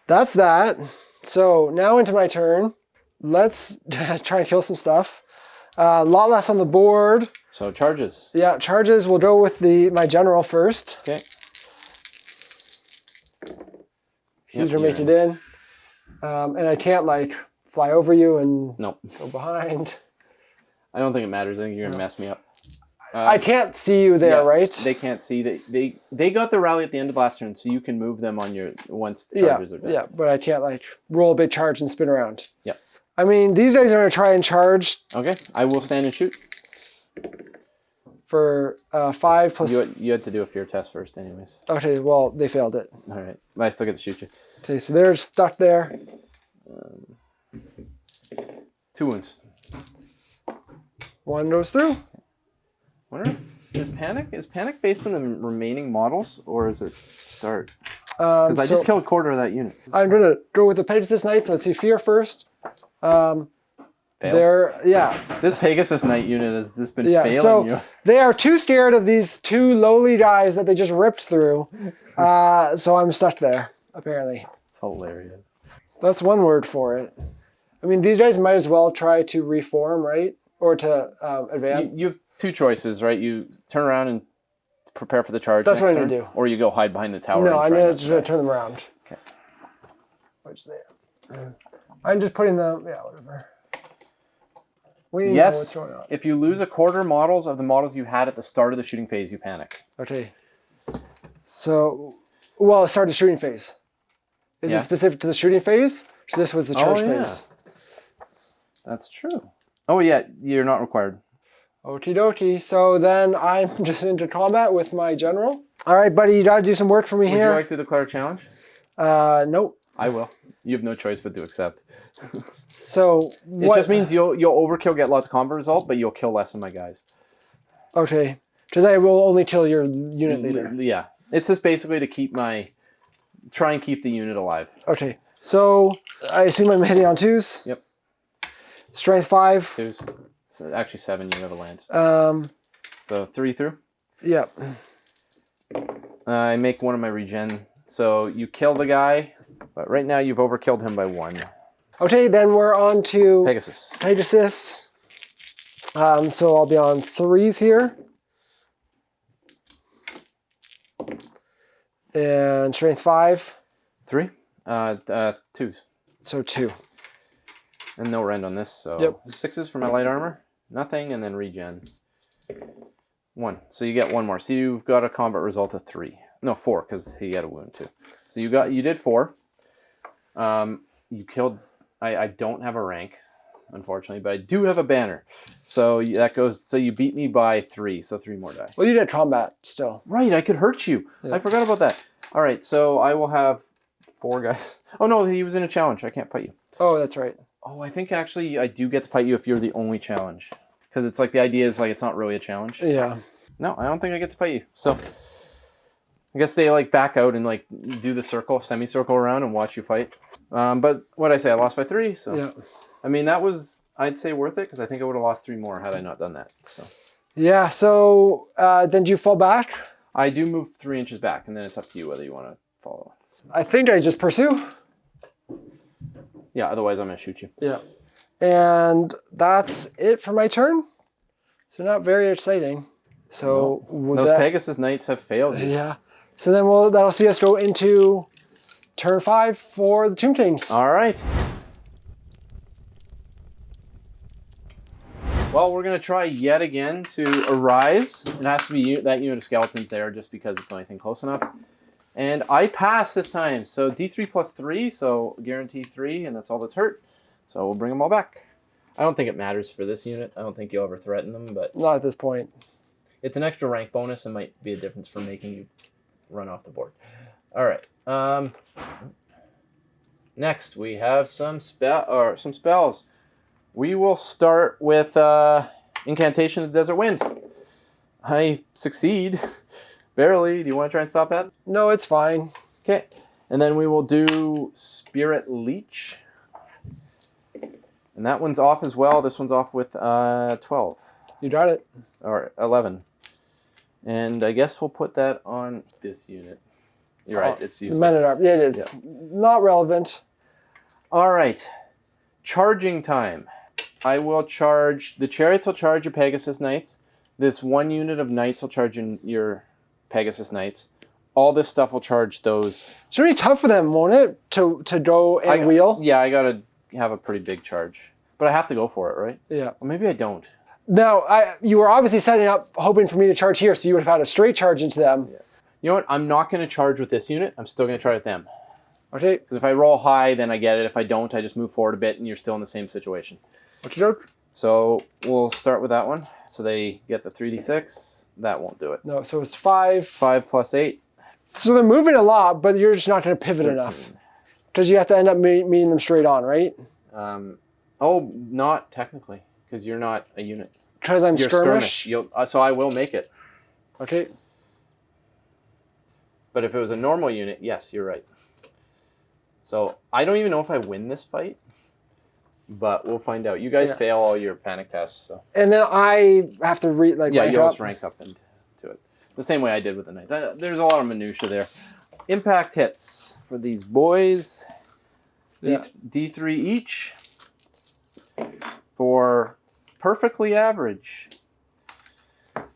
That's that. So now into my turn. Let's try and kill some stuff. A lot less on the board. So charges. Yeah, charges. We'll go with my general first. Okay. He's gonna make it in. And I can't fly over you and Nope. go behind. I don't think it matters. I think you're going to mess me up. I can't see you there, Yeah, right? They can't see. They got the rally at the end of last turn, so you can move them on your once charges are done. Yeah, but I can't like roll a big charge and spin around. Yeah. I mean, these guys are going to try and charge. Okay, I will stand and shoot. For 5 plus... You had to do a fear test first anyways. Okay, well, they failed it. All right, but I still get to shoot you. Okay, so they're stuck there. 2 wounds. 1 goes through. Wonder, is panic based on the remaining models, or is it start? Because I just killed a quarter of that unit. I'm going to go with the Pegasus Knights. Let's see, fear first. This Pegasus Knight unit has been failing you. They are too scared of these 2 lowly guys that they just ripped through. So I'm stuck there, apparently. It's hilarious. That's one word for it. I mean, these guys might as well try to reform, right? Or to advance. You have 2 choices, right? You turn around and prepare for the charge. That's what I'm going going to do. Or you go hide behind the tower. No, I'm going to to turn them around. Okay. Which I'm just putting them, whatever. We need to know what's going on. If you lose a quarter models of the models you had at the start of the shooting phase, you panic. Okay. So, well, start the shooting phase. Is it specific to the shooting phase? This was the charge phase. That's true. Oh yeah, you're not required. Okie dokie. So then I'm just into combat with my general. All right, buddy, you got to do some work for me here. Would you like to declare a challenge? Nope. I will. You have no choice but to accept. So it just means you'll overkill, get lots of combat result, but you'll kill less of my guys. Okay, because I will only kill your unit leader. Yeah, it's just basically to try and keep the unit alive. Okay, so I assume I'm hitting on 2s. Yep. Strength 5. 2s. So actually 7. You never land. So 3 through. Yep. I make one of my regen. So you kill the guy, but right now you've overkilled him by 1. Okay, then we're on to Pegasus. So I'll be on 3s here. And strength 5. 3. 2s. So 2. And no rend on this, so 6s for my light armor. Nothing, and then regen. 1. So you get 1 more. So you've got a combat result of 3. No, 4, because he had a wound too. So you did 4. You killed. I don't have a rank, unfortunately, but I do have a banner. So that goes. So you beat me by 3. So 3 more die. Well, you did combat still. Right, I could hurt you. Yeah. I forgot about that. All right, so I will have 4 guys. Oh no, he was in a challenge. I can't fight you. Oh, that's right. Oh, I think actually I do get to fight you if you're the only challenge. Because it's like the idea is like it's not really a challenge. Yeah. No, I don't think I get to fight you. So I guess they like back out and like do the semicircle around and watch you fight. But what I say, I lost by 3. So yeah. I mean that was I'd say worth it because I think I would have lost 3 more had I not done that. So yeah. So then do you fall back? I do move 3 inches back, and then it's up to you whether you want to follow. I think I just pursue. Yeah, otherwise I'm going to shoot you. Yeah. And that's it for my turn. So not very exciting. So those Pegasus Knights have failed you. Yeah. So then that'll see us go into turn 5 for the Tomb Kings. All right. Well, we're going to try yet again to arise. It has to be that unit of skeletons there just because it's the only thing close enough. And I passed this time. So D3 plus 3, so guarantee 3, and that's all that's hurt. So we'll bring them all back. I don't think it matters for this unit. I don't think you'll ever threaten them, but... Not at this point. It's an extra rank bonus and might be a difference for making you run off the board. All right. Next, we have some spells. We will start with Incantation of the Desert Wind. I succeed. Barely. Do you want to try and stop that? No, it's fine. Okay. And then we will do Spirit Leech. And that one's off as well. This one's off with 12. You got it. Or 11. And I guess we'll put that on this unit. You're right. It's useless. Men-at-Arms. Yeah, it is. Yeah. Not relevant. All right. Charging time. I will charge... The Chariots will charge your Pegasus Knights. This one unit of Knights will charge your Pegasus Knights. All this stuff will charge those. It's really tough for them, won't it? To go and wheel? Yeah, I got to have a pretty big charge. But I have to go for it, right? Yeah. Or maybe I don't. Now, you were obviously setting up hoping for me to charge here, so you would have had a straight charge into them. Yeah. You know what? I'm not going to charge with this unit. I'm still going to try with them. Okay. Because if I roll high, then I get it. If I don't, I just move forward a bit, and you're still in the same situation. So we'll start with that one. So they get the 3d6. That won't do it. No, so it's 5. 5 plus 8. So they're moving a lot, but you're just not going to pivot 13. enough. Because you have to end up meeting them straight on, right? Oh, not technically, because you're not a unit. Because I'm You're skirmish? So I will make it. Okay. But if it was a normal unit, yes, you're right. So I don't even know if I win this fight, but we'll find out. You guys fail all your panic tests. So. And then I have to you always rank up into it. The same way I did with the knights. There's a lot of minutia there. Impact hits for these boys. D3 each for perfectly average.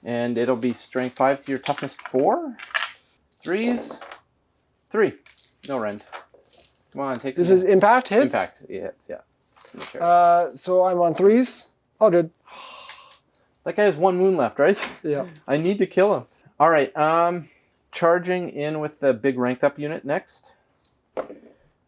And it'll be strength 5 to your toughness 4. 3s. 3. No rend. Come on, take This is impact hits? Impact hits, yeah. So I'm on 3s. All good. That guy has 1 wound left, right? Yeah. I need to kill him. All right, charging in with the big ranked up unit next.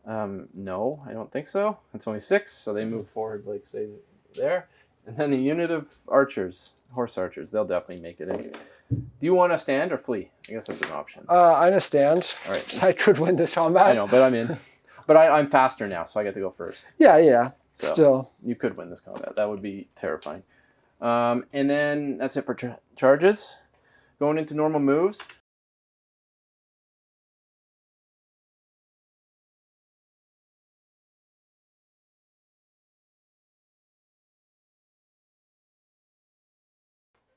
No, I don't think so. It's only 6, so they move forward, like, say, there. And then the unit of archers, horse archers, they'll definitely make it in. Do you want to stand or flee? I guess that's an option. I'm going to stand. All right. So I could win this combat. I know, but I'm in. But I'm faster now, so I get to go first. Yeah. So Still. You could win this combat. That would be terrifying. And then that's it for charges. Going into normal moves.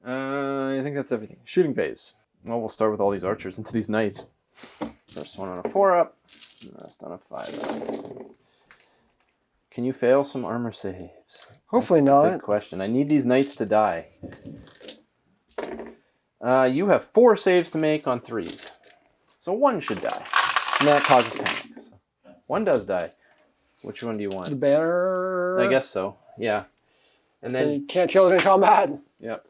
I think that's everything. Shooting phase. Well, we'll start with all these archers into these knights. First one on a 4 up, and the rest on a 5 up. Can you fail some armor saves? Hopefully That's not. the big question. I need these knights to die. You have 4 saves to make on 3s. So 1 should die. And that causes panic. So 1 does die. Which one do you want? The banner. I guess so. Yeah. And then you can't kill it in combat. Yep.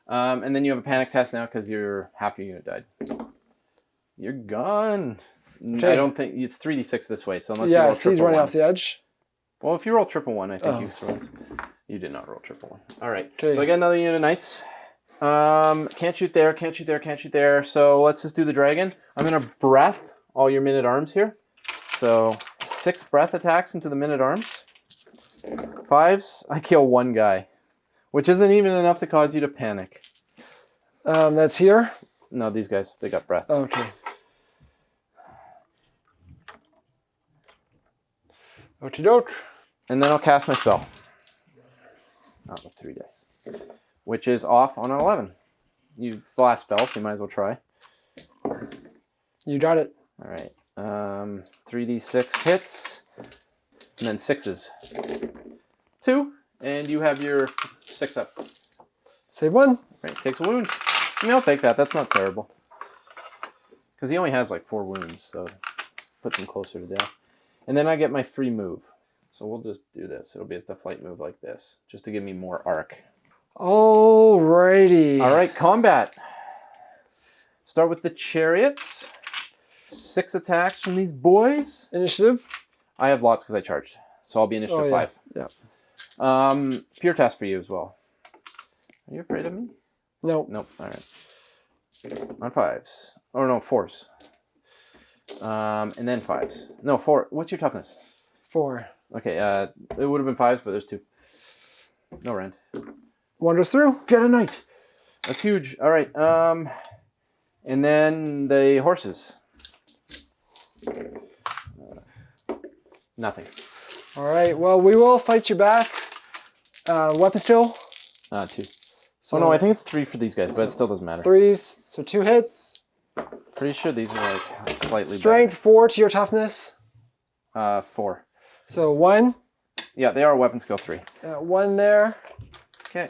And then you have a panic test now because your half your unit died. You're gone. Okay. I don't think it's 3d6 this way. So unless you roll he's running off the edge. Well, if you roll triple 1, I think you survived. You did not roll triple 1. All right. Okay. So I got another unit of knights. Can't shoot there. Can't shoot there. Can't shoot there. So let's just do the dragon. I'm gonna breath all your men-at-arms here. So 6 breath attacks into the men-at-arms. 5s. I kill 1 guy, which isn't even enough to cause you to panic. That's here. No, these guys, they got breath. Okay. Okey-doke. And then I'll cast my spell. Not with 3 dice. Which is off on an 11. It's the last spell, so you might as well try. You got it. All right. 3d6 hits. And then 6s. 2. And you have your 6 up. Save 1. Right, takes a wound. I mean, I'll take that. That's not terrible. Because he only has like 4 wounds, so let's put him closer to death. And then I get my free move. So we'll just do this. It'll be just a flight move like this, just to give me more arc. Alrighty. All right, combat. Start with the chariots. 6 attacks from these boys. Initiative. I have lots because I charged, so I'll be initiative 5. Yeah. Pure test for you as well. Are you afraid of me? Nope. Nope. All right. On 5s. Oh no, 4s. And then 5s. No, 4. What's your toughness? 4. Okay. It would have been 5s, but there's 2. No rend. Wanders through. Get a knight. That's huge. All right. And then the horses. Nothing. All right. Well, we will fight you back. Weapon still. 2. So Oh no, I think it's 3 for these guys, but it still doesn't matter. 3s. So 2 hits. Pretty sure these are like slightly Strength 4 to your toughness. better. 4. So 1. Yeah, they are weapon skill 3. 1 there. Okay.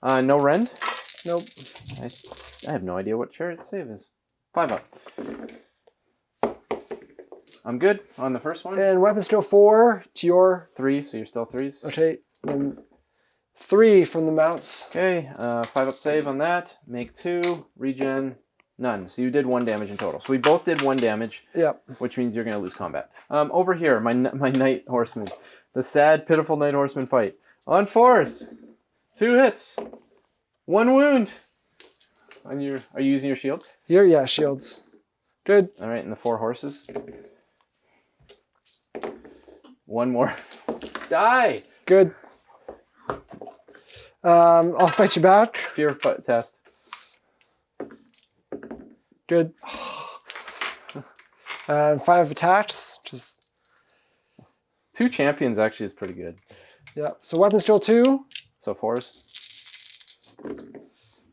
No rend. Nope. I have no idea what chariot save is. 5 up. I'm good on the first one. And weapon skill 4 to your 3, so you're still 3s. Okay. 3 from the mounts. Okay, 5 up save on that. Make 2. Regen, none. So you did 1 damage in total. So we both did 1 damage. Yep. Which means you're going to lose combat. Over here, my Knight Horseman. The sad, pitiful Knight Horseman fight. On 4s. 2 hits. 1 wound. Are you using your shield? Here, yeah, shields. Good. All right, and the 4 horses. 1 more. Die! Good. I'll fight you back. Fear test. Good. 5 attacks. Just 2 champions actually is pretty good. yeah. So weapon skill 2. So 4s.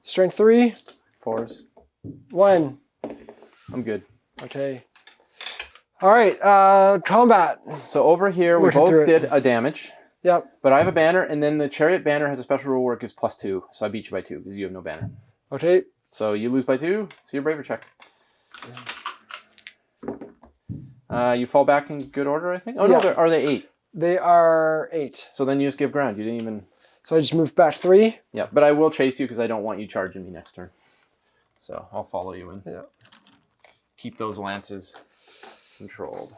Strength 3. 4s. 1. I'm good. Okay. All right. Combat. So over here, we Working through both it. did a damage. Yep. But I have a banner, and then the chariot banner has a special rule where it gives +2. So I beat you by 2 because you have no banner. Okay. So you lose by 2. See your bravery check. You fall back in good order, I think. Oh Yeah. no, are they 8? They are 8. So then you just give ground. You didn't even. So I just moved back 3. Yeah, but I will chase you because I don't want you charging me next turn. So I'll follow you in. Yeah. Keep those lances controlled.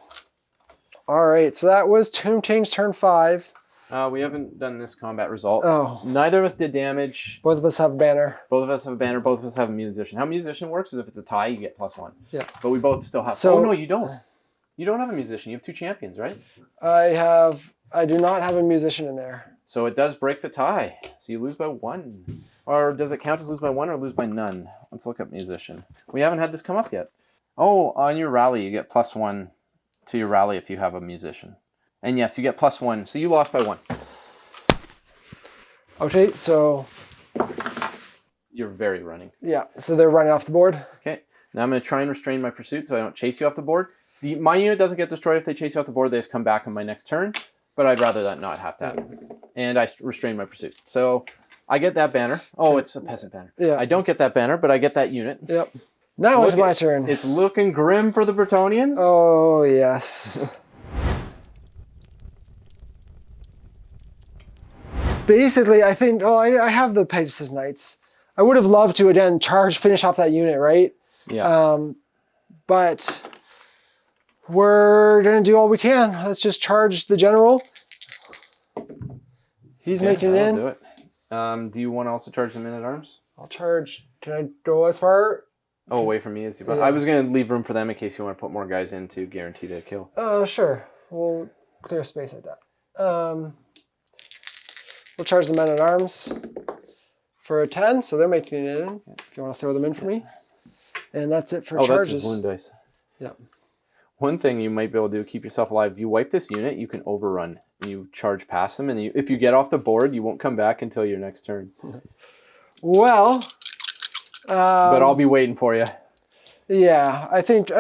All right. So that was Tomb King's turn 5. We haven't done this combat result. Oh. Neither of us did damage. Both of us have a banner. Both of us have a banner. Both of us have a musician. How musician works is if it's a tie, you get +1. Yeah. But we both still have. So- oh no, you don't. You don't have a musician. You have 2 champions, right? I do not have a musician in there. So it does break the tie. So you lose by 1. Or does it count as lose by 1 or lose by none? Let's look up musician. We haven't had this come up yet. Oh, on your rally, you get +1 to your rally if you have a musician. And yes, you get +1. So you lost by 1. Okay. So You're very running. yeah. So they're running off the board. Okay. Now I'm going to try and restrain my pursuit so I don't chase you off the board. My unit doesn't get destroyed if they chase you off the board. They just come back on my next turn. But I'd rather that not have that. And I restrain my pursuit. So I get that banner. Oh, it's a peasant banner. Yeah. I don't get that banner, but I get that unit. Yep. Now it's my turn. It's looking grim for the Bretonnians. Oh yes. Basically, I think. Oh, I have the Pegasus Knights. I would have loved to again finish off that unit, right? Yeah. But we're gonna do all we can. Let's just charge the general. He's making it I'll in. do it. Do you want to also charge the men-at-arms? I'll charge. Can I go as far? Oh, away from me as you. Yeah. I was going to leave room for them in case you want to put more guys in to guarantee a kill. Sure. We'll clear space like that. We'll charge the men-at-arms for a 10, so they're making it in. If you want to throw them in for me. And that's it for charges. That's his wound dice. Yeah. One thing you might be able to do to keep yourself alive, if you wipe this unit, you can overrun. You charge past them, and if you get off the board, you won't come back until your next turn. Well, but I'll be waiting for you. yeah, I think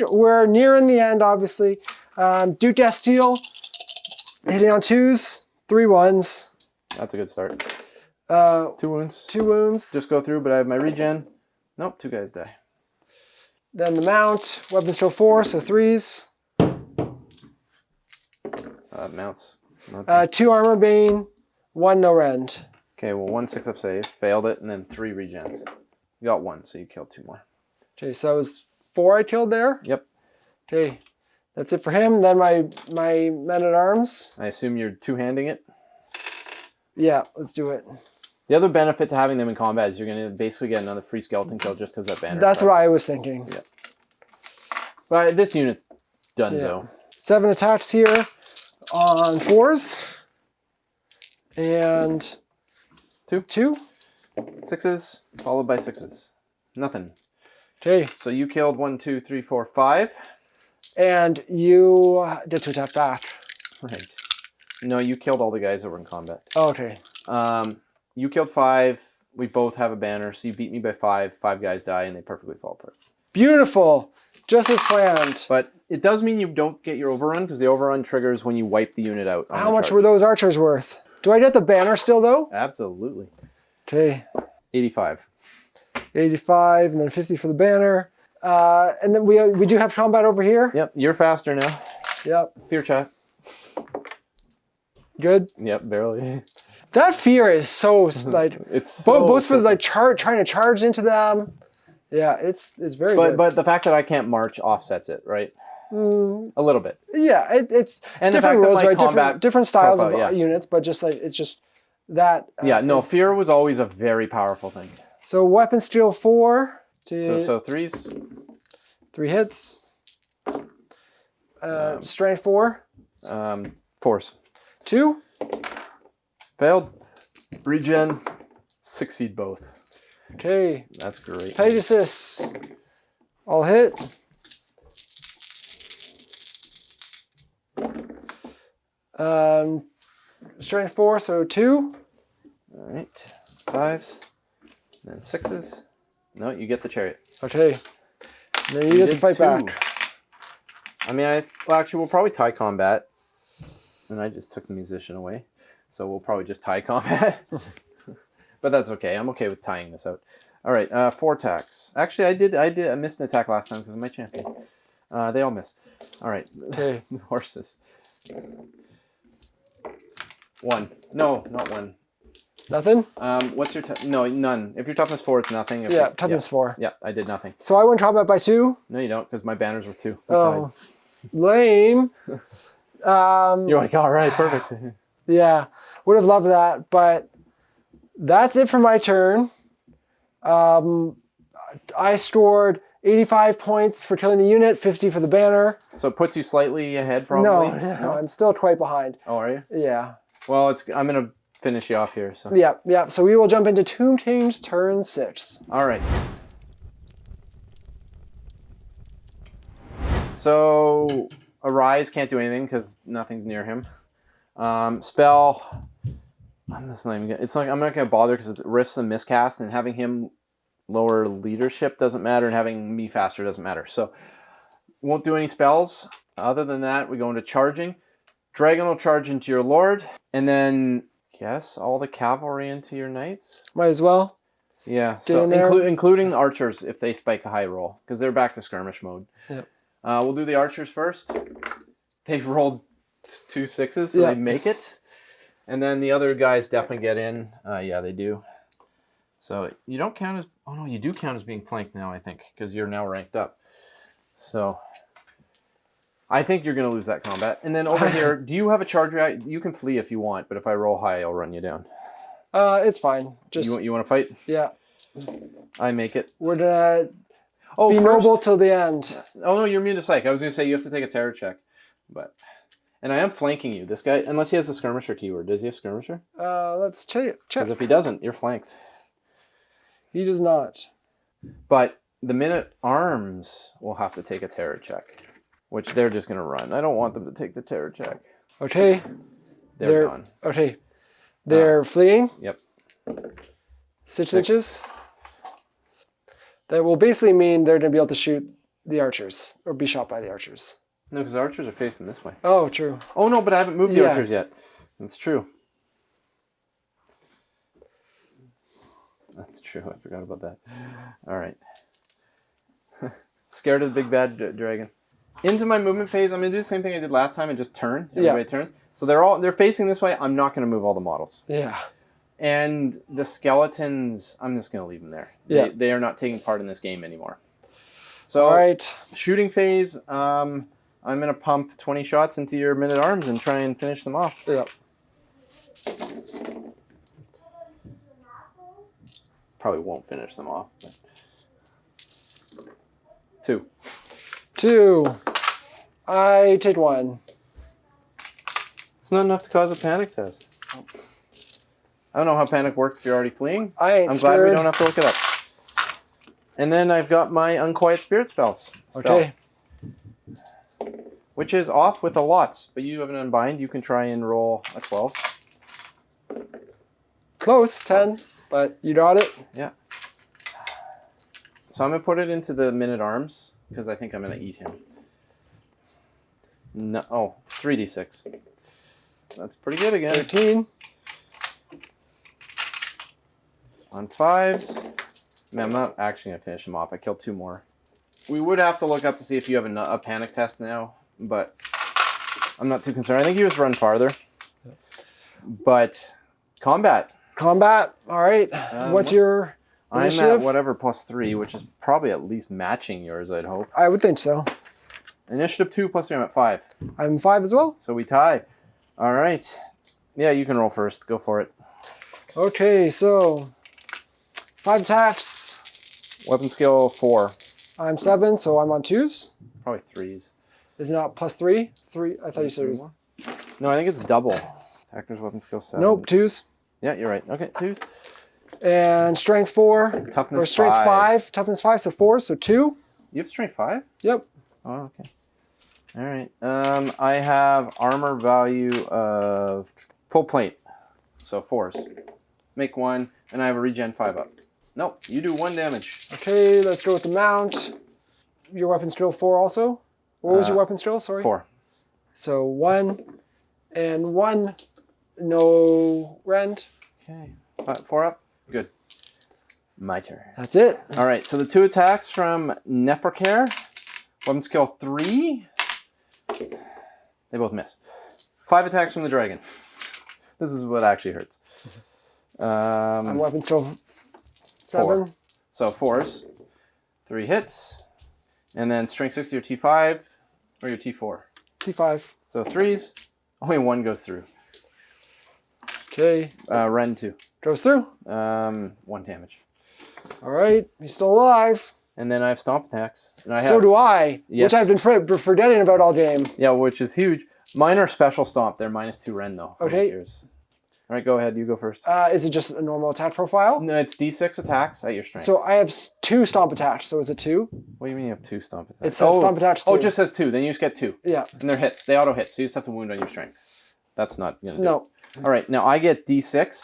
we're nearing the end. Obviously, Duke Castile hitting on 2s, 3 1s. That's a good start. 2 wounds. 2 wounds. Just go through, but I have my regen. Nope, 2 guys die. Then the mount, weapon skill 4, so 3s. Mounts. 2 armor bane, 1 no rend. Okay, well, 1 6-up save. Failed it, and then 3 regens. You got 1, so you killed 2 more. Okay, so that was 4 I killed there. Yep. Okay, that's it for him. Then my men-at-arms. I assume you're 2-handing it? Yeah, let's do it. The other benefit to having them in combat is you're going to basically get another free skeleton kill just because that banner. That's what I was thinking. Yeah. But this unit's done, Yeah. so. 7 attacks here on 4s. And 2. 6s, followed by 6s. Nothing. Okay. So you killed 1, 2, 3, 4, 5. And you get to attack back. Right. No, you killed all the guys that were in combat. Oh, okay. You killed 5. We both have a banner, so you beat me by 5. 5 guys die, and they perfectly fall apart. Beautiful. Just as planned. But it does mean you don't get your overrun, because the overrun triggers when you wipe the unit out. How much were those archers worth? Do I get the banner still, though? Absolutely. Okay. 85. 85, and then 50 for the banner. And then we do have combat over here. Yep, you're faster now. Yep. Fear chat. Good. Yep, barely. That fear is so like It's both for like trying to charge into them. Yeah, it's very good. But the fact that I can't march offsets it, right? A little bit. Yeah, it's And the different fact that rules, my right? combat Different styles profile, of units, but just like it's just that. Yeah, no, fear was always a very powerful thing. So weapon skill 4 to So 3s. 3 hits. Strength 4. 4s. 2. Failed. Regen. Succeed both. Okay. That's great. Pegasus. All hit. Strength 4, so 2. All right. 5s. Then 6s. No, you get the chariot. Okay. And then you get to fight 2. back. I mean, well, actually, we'll probably tie combat. And I just took the musician away. So we'll probably just tie combat. But that's okay. I'm okay with tying this out. All right, 4 attacks. Actually, I missed an attack last time because of my champion. They all missed. All right. Okay. Horses. 1. No, not 1. Nothing? What's your no, none. If your toughness 4, it's nothing. If Yeah, toughness 4. Yeah, I did nothing. So I went combat by 2? No, you don't, because my banners were 2. Oh, lame. You're like, all right, perfect. Yeah, would have loved that, but that's it for my turn. I scored 85 points for killing the unit, 50 for the banner. So it puts you slightly ahead, probably? No, I'm still quite behind. Oh, are you? Yeah. Well, I'm going to finish you off here. So. Yeah. So we will jump into Tomb King's turn 6. All right. So Arise can't do anything because nothing's near him. Spell, I'm just not even gonna, it's like I'm not going to bother because it risks a miscast, and having him lower leadership doesn't matter, and having me faster doesn't matter. So won't do any spells. Other than that, we go into charging. Dragon will charge into your lord, and then yes, all the cavalry into your knights. Might as well. Yeah, Get so in there. including archers if they spike a high roll, because they're back to skirmish mode. Yep. We'll do the archers first. They've rolled 2 6s, so they make it. And then the other guys definitely get in. Yeah, they do. So you don't count as... Oh, no, you do count as being flanked now, I think, because you're now ranked up. So I think you're going to lose that combat. And then over here, do you have a charger? You can flee if you want, but if I roll high, I'll run you down. It's fine. Just You want to fight? Yeah. I make it. We're gonna first, be noble till the end. Oh, no, you're immune to psych. I was going to say you have to take a terror check. But... And I am flanking you. This guy, unless he has the skirmisher keyword. Does he have skirmisher? Let's check. Because if he doesn't, you're flanked. He does not. But the men-at-arms will have to take a terror check, which they're just going to run. I don't want them to take the terror check. Okay. They're gone. Okay. They're fleeing. Yep. 6 inches. That will basically mean they're going to be able to shoot the archers or be shot by the archers. No, because the archers are facing this way. Oh, true. Oh, no, but I haven't moved the archers yet. That's true. That's true. I forgot about that. All right. Scared of the big bad dragon. Into my movement phase, I'm going to do the same thing I did last time and just turn. Everybody turns. So they're facing this way. I'm not going to move all the models. Yeah. And the skeletons, I'm just going to leave them there. Yeah. They are not taking part in this game anymore. So, all right. Shooting phase, I'm going to pump 20 shots into your men-at-arms and try and finish them off. Yeah. Probably won't finish them off. But... 2. 2. I take 1. It's not enough to cause a panic test. I don't know how panic works if you're already fleeing. I'm glad we don't have to look it up. And then I've got my Unquiet Spirit spell. Okay. Which is off with a lots, but you have an unbind. You can try and roll a 12. Close, 10, but you got it. Yeah. So I'm going to put it into the men-at-arms, because I think I'm going to eat him. No, oh, 3d6. That's pretty good again. 13. On 5s. Man, I'm not actually going to finish him off. I killed 2 more. We would have to look up to see if you have a panic test now, but I'm not too concerned. I think you just run farther. But Combat. Combat. All right. What's your I'm initiative? at whatever +3, which is probably at least matching yours, I'd hope. I would think so. Initiative 2 +3, I'm at 5. I'm 5 as well. So we tie. All right. Yeah, you can roll first. Go for it. Okay, so 5 attacks. Weapon skill 4. I'm 7, so I'm on 2s. Probably 3s. Is it not +3? 3? I thought you said it was. No, I think it's double. Attacker's weapon skill 7. Nope, 2s. Yeah, you're right. Okay, 2s. And strength 4. Toughness or strength 5. 5. Toughness 5, so 4, so 2. You have strength 5? Yep. Oh, okay. All right. I have armor value of full plate, so 4s. Make 1, and I have a regen 5 up. Nope, you do 1 damage. Okay, let's go with the mount. Your weapon skill 4 also? What was your weapon skill? Sorry. 4. So 1 and 1. No rend. Okay. 4 up. Good. My turn. That's it. All right, so the 2 attacks from Nefercare. Weapon skill 3. They both miss. 5 attacks from the dragon. This is what actually hurts. And weapon skill 7. 4. So 4s. 3 hits. And then strength 6 your T5 or your T4. T5. So 3s. Only 1 goes through. Okay. Ren 2. Goes through. 1 damage. All right. He's still alive. And then I have stomp attacks. And I So have, do I, Yes. which I've been forgetting about all game. Yeah, which is huge. Mine are special stomp. They're -2 Ren though. Okay. Yours. All right, go ahead. You go first. Is it just a normal attack profile? No, it's D6 attacks at your strength. So I have 2 stomp attacks. So is it 2? What do you mean you have 2 stomp attacks? It says stomp attacks 2. Oh, it just says 2. Then you just get 2. Yeah. And they're hits. They auto hit. So you just have to wound on your strength. That's not going to do No. it. All right, now I get D6.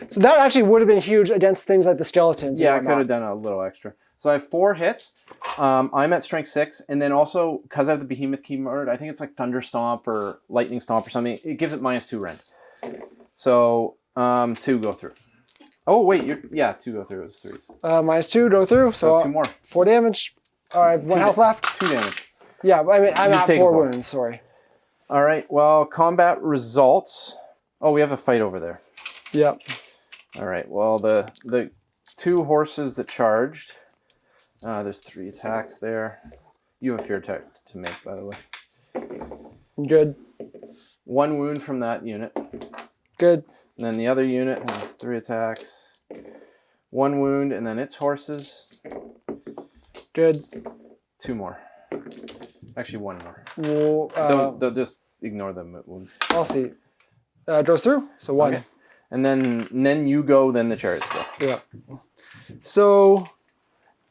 So that actually would have been huge against things like the skeletons. Yeah, I and could whatnot. have done a little extra. So I have 4 hits. I'm at strength 6, and then also because I have the behemoth keyword, I think it's like thunder stomp or lightning stomp or something. It gives it -2 rend. So 2 go through. Oh wait, 2 go through. It was 3s. -2 go through. So 2 more. 4 damage. I have 1 health left. 2 damage. Yeah, I mean I'm You've at taken 4 4. wounds. Sorry. All right. Well, combat results. Oh, we have a fight over there. Yep. All right. Well, the 2 horses that charged. There's 3 attacks there. You have a fear attack to make, by the way. Good. 1 wound from that unit. Good. And then the other unit has 3 attacks. 1 wound, and then its horses. Good. 2 more. Actually, 1 more. Well, Don't just ignore them. Wound. I'll see. Goes through. So 1. Okay. And then you go. Then the chariots go. Yeah. So,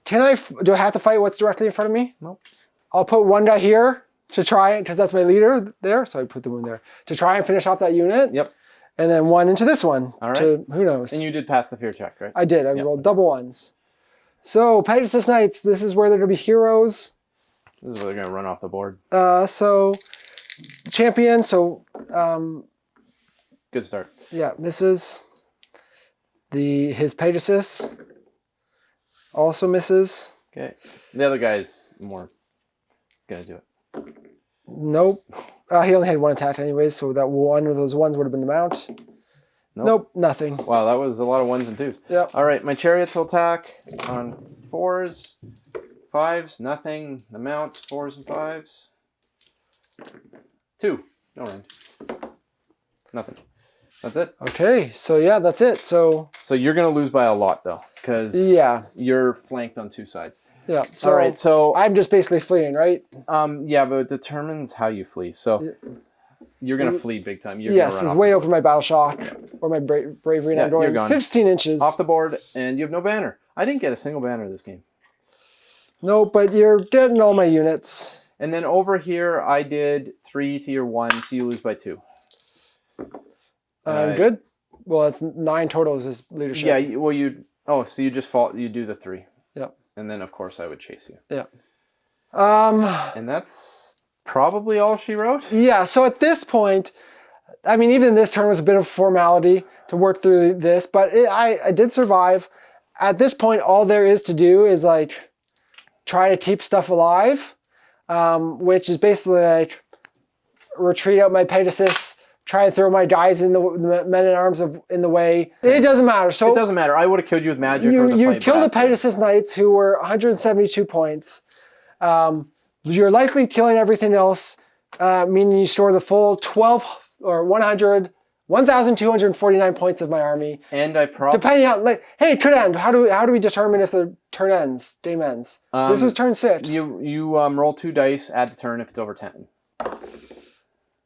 do I have to fight what's directly in front of me? Nope. I'll put 1 guy here to try it, because that's my leader there. So I put the wound there to try and finish off that unit. Yep. And then 1 into this one. All right. To, who knows? And you did pass the fear check, right? I did. I rolled double 1s. So Pegasus Knights. This is where they're gonna be heroes. This is where they're gonna run off the board. So champion. So Good start. yeah, misses. His Pegasus also misses. Okay. The other guy's more gonna do it. Nope. He only had 1 attack anyways, so that one of those ones would have been the mount. Nope, nothing. Wow, that was a lot of 1s and 2s. Yep. All right, my chariots will attack on 4s, 5s, nothing. The mounts, 4s and 5s. 2, no rend. Nothing. That's it. Okay, so yeah, that's it. So So you're gonna lose by a lot though, because yeah, you're flanked on 2 sides. yeah. So All right, so I'm just basically fleeing, right? yeah, but it determines how you flee. So you're gonna flee big time. You're Yes, gonna it's run way over my battle shock or my bravery, and I'm you're going gone. 16 inches. off the board, and you have no banner. I didn't get a single banner this game. No, but you're getting all my units. And then over here, I did 3 to your 1, so you lose by 2. Good. Well, that's 9 totals is leadership. Yeah, so you just you do the 3. Yep. And then, of course, I would chase you. Yeah. And that's probably all she wrote. Yeah, so at this point, I mean, even this turn was a bit of formality to work through this, but I did survive. At this point, all there is to do is like try to keep stuff alive, which is basically like retreat out my Pegasus, try and throw my guys in the men-at-arms in the way. It doesn't matter. So it doesn't matter. I would have killed you with magic. You kill the Pegasus Knights, who were 172 points. You're likely killing everything else, meaning you store the full 1,249 points of my army. And I probably... Depending on, like, hey, turn end. How do we determine if the turn ends, game ends? So this was turn 6. You roll 2 dice, add the turn if it's over 10.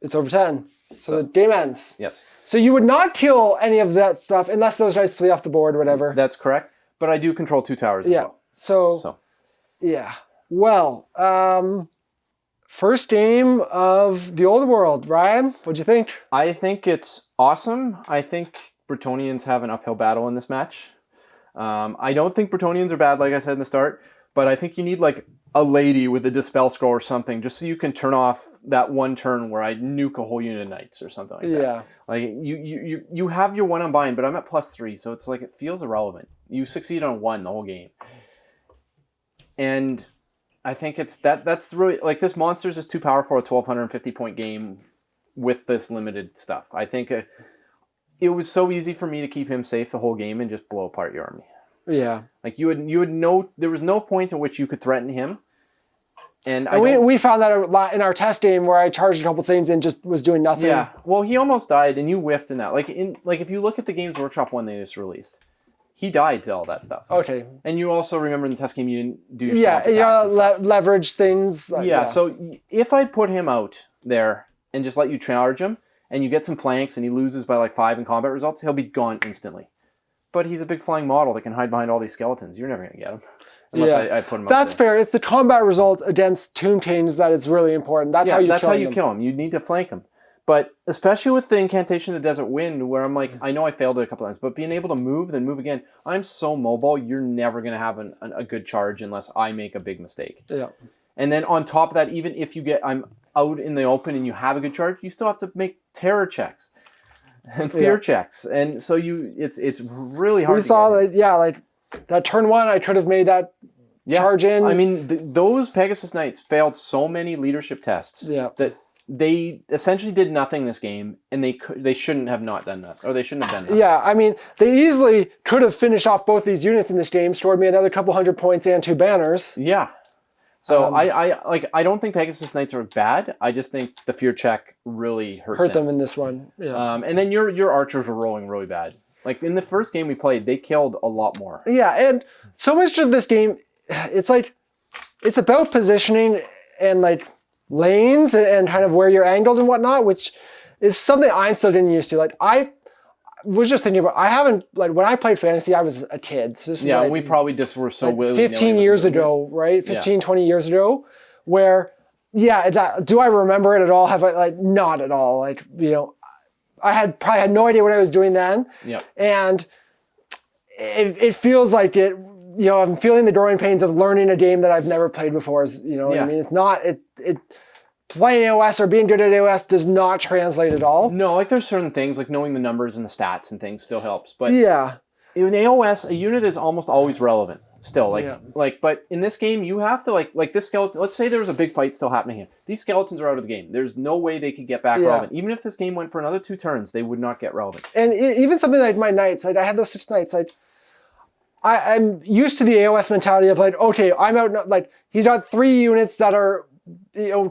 It's over 10. So the game ends. Yes. So you would not kill any of that stuff unless those dice flee off the board or whatever. That's correct. But I do control 2 towers as well. So, yeah. Well, first game of the old world. Ryan, what'd you think? I think it's awesome. I think Bretonnians have an uphill battle in this match. I don't think Bretonnians are bad, like I said in the start, but I think you need like a lady with a Dispel Scroll or something, just so you can turn off that one turn where I nuke a whole unit of knights or something like that. Yeah. Like you have your 1 unbind, but I'm at +3, so it's like it feels irrelevant. You succeed on 1 the whole game. And I think that's really, like, this monster's just too powerful, a 1,250 point game with this limited stuff. I think it was so easy for me to keep him safe the whole game and just blow apart your army. Yeah. Like you would know there was no point in which you could threaten him. And we found that a lot in our test game where I charged a couple things and just was doing nothing. Yeah. Well, he almost died and you whiffed in that. Like if you look at the Games Workshop one they just released, he died to all that stuff. Okay. And you also remember in the test game you didn't do your leverage things. So if I put him out there and just let you charge him and you get some flanks and he loses by like 5 in combat results, he'll be gone instantly. But he's a big flying model that can hide behind all these skeletons. You're never going to get him. Unless I put him up That's fair. It's the combat result against Tomb Kings that is really important. That's how you kill him. You need to flank him. But especially with the Incantation of the Desert Wind, where I'm like, I know I failed it a couple times, but being able to move, then move again, I'm so mobile, you're never going to have a good charge unless I make a big mistake. Yeah. And then on top of that, even if I'm out in the open and you have a good charge, you still have to make terror checks and fear checks. And so it's really hard We saw that turn 1, I could have made that charge in. I mean, those Pegasus Knights failed so many leadership tests that they essentially did nothing this game, and they shouldn't have not done that, or they shouldn't have done that. Yeah, I mean, they easily could have finished off both these units in this game, scored me another couple hundred points and 2 banners. Yeah. So I don't think Pegasus Knights are bad. I just think the fear check really hurt them in this one. Yeah. And then your archers were rolling really bad. Like in the first game we played, they killed a lot more. Yeah, and so much of this game, it's about positioning and like lanes and kind of where you're angled and whatnot, which is something I'm still getting used to. Like I was just thinking about, I haven't, like when I played Fantasy, I was a kid. So this is we probably just were so like 15 years ago, right? 20 years ago, where, do I remember it at all? Have I, like, not at all. Like, I probably had no idea what I was doing then. Yeah. And it feels like it, I'm feeling the growing pains of learning a game that I've never played before. What I mean? It's not, playing AOS or being good at AOS does not translate at all. No, like there's certain things, like knowing the numbers and the stats and things still helps. But in AOS, a unit is almost always relevant still. But in this game, you have to like this skeleton. Let's say there was a big fight still happening here. These skeletons are out of the game. There's no way they could get back relevant. Even if this game went for another 2 turns, they would not get relevant. And even something like my knights, like I had those 6 knights, like I'm used to the AOS mentality of like, okay, I'm out, like he's got 3 units that are,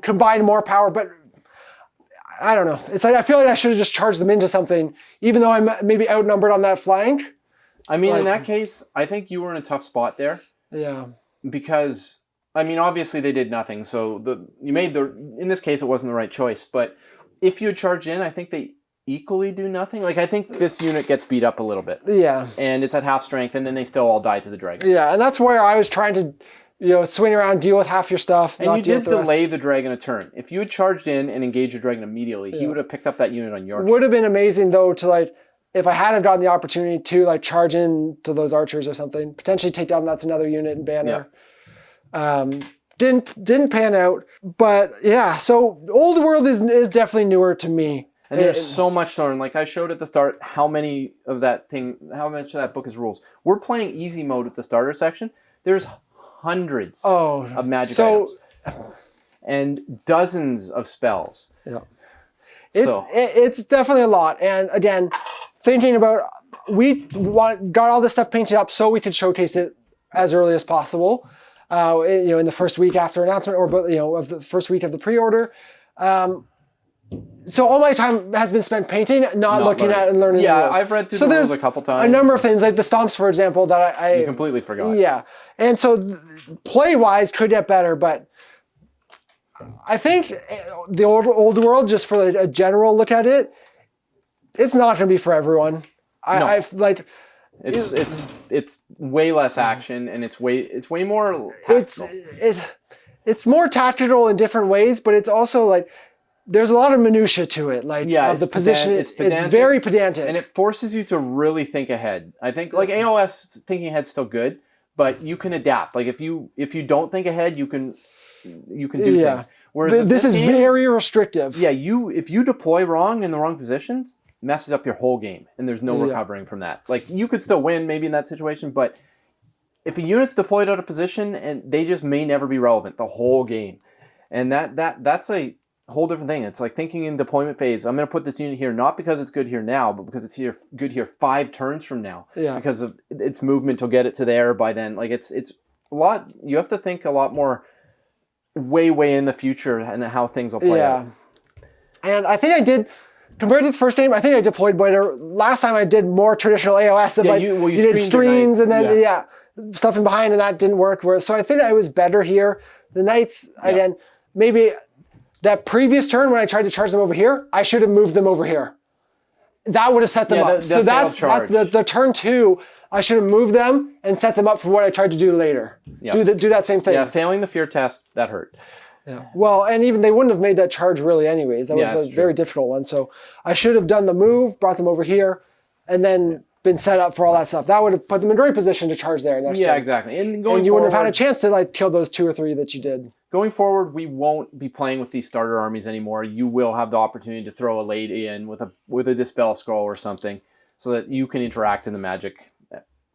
combine more power, but I don't know. It's like I feel like I should have just charged them into something, even though I'm maybe outnumbered on that flank. I mean, in that case, I think you were in a tough spot there. Yeah. Because, I mean, obviously they did nothing, so in this case it wasn't the right choice, but if you had charged in, I think they equally do nothing. Like, I think this unit gets beat up a little bit. Yeah. And it's at half strength, and then they still all die to the dragon. Yeah, and that's where I was trying to swing around, deal with half your stuff. And you did delay the dragon a turn. If you had charged in and engaged your dragon immediately, he would have picked up that unit on your turn. Would have been amazing, though, to, like, if I hadn't gotten the opportunity to, like, charge in to those archers or something, potentially take down that's another unit and banner. Yeah. Didn't pan out. But, yeah, so Old World is definitely newer to me. And there's so much to learn. Like I showed at the start how much of that book is rules. We're playing easy mode at the starter section. There's hundreds of magic items and dozens of spells. Yeah. It's definitely a lot. And again, thinking about, got all this stuff painted up so we could showcase it as early as possible. In the first week after announcement, or of the first week of the pre-order. So all my time has been spent painting, not looking at and learning the rules. I've read through the rules a couple times. A number of things, like the stomps, for example, that I completely forgot. Yeah, and so play-wise could get better, but I think the old world, just for a general look at it, it's not going to be for everyone. It's way less action, and it's way more tactical. It's more tactical in different ways, but it's also like there's a lot of minutia to it, of the position. It's very pedantic, and it forces you to really think ahead. I think AOS thinking ahead's still good, but you can adapt. Like if you don't think ahead, you can do things. Whereas this is very restrictive. Yeah, if you deploy wrong in the wrong positions, messes up your whole game, and there's no recovering from that. Like you could still win maybe in that situation, but if a unit's deployed out of position, and they just may never be relevant the whole game, and that's a whole different thing. It's like thinking in deployment phase. I'm going to put this unit here not because it's good here now, but because it's good here 5 turns from now. Yeah. Because of its movement to get it to there by then. Like it's a lot. You have to think a lot more, way in the future, and how things will play out. And I think I did. Compared to the first game, I think I deployed better. Last time I did more traditional AOS of you did screens and then stuff in behind, and that didn't work. So I think I was better here. The Knights, again, maybe that previous turn when I tried to charge them over here, I should have moved them over here. That would have set them up. So that's the turn 2. I should have moved them and set them up for what I tried to do later. Yeah. Do that same thing. Yeah, failing the fear test, that hurt. Yeah. Well, and even they wouldn't have made that charge really anyways. That was a very difficult one. So I should have done the move, brought them over here, and then been set up for all that stuff. That would have put them in great position to charge there next turn. Exactly. And you wouldn't have had a chance to kill those 2 or 3 that you did. Going forward, we won't be playing with these starter armies anymore. You will have the opportunity to throw a lady in with a dispel scroll or something, so that you can interact in the magic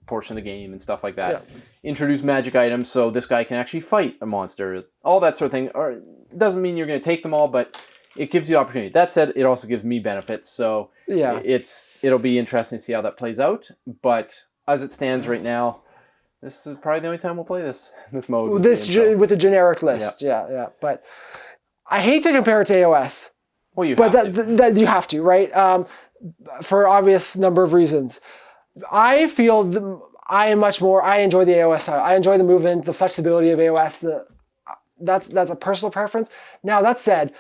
portion of the game and stuff like that. Yeah. Introduce magic items so this guy can actually fight a monster. All that sort of thing. Or it doesn't mean you're going to take them all, but it gives you the opportunity. That said, it also gives me benefits. So it'll be interesting to see how that plays out. But as it stands right now, this is probably the only time we'll play this mode. With the generic list, yeah. But I hate to compare it to AOS. Well, you have to. That you have to, right? For obvious number of reasons. I feel I enjoy the AOS style. I enjoy the movement, the flexibility of AOS. That's a personal preference. Now, that said,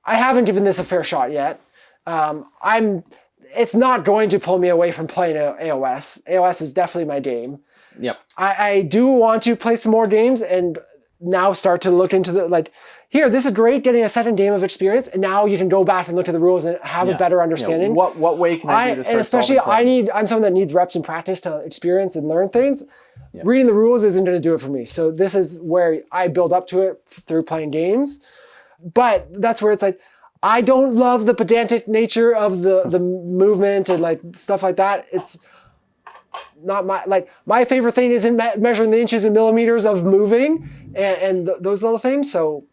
I haven't given this a fair shot yet. It's not going to pull me away from playing AOS. AOS is definitely my game. Yep. I do want to play some more games and now start to look into this is great, getting a second game of experience, and now you can go back and look at the rules and have a better understanding. What way can I do to start and especially I'm someone that needs reps and practice to experience and learn things. Yeah. Reading the rules isn't going to do it for me. So this is where I build up to it through playing games. But that's where it's like, I don't love the pedantic nature of the movement and stuff like that. It's not my favorite thing isn't measuring the inches and millimeters of moving and those little things. So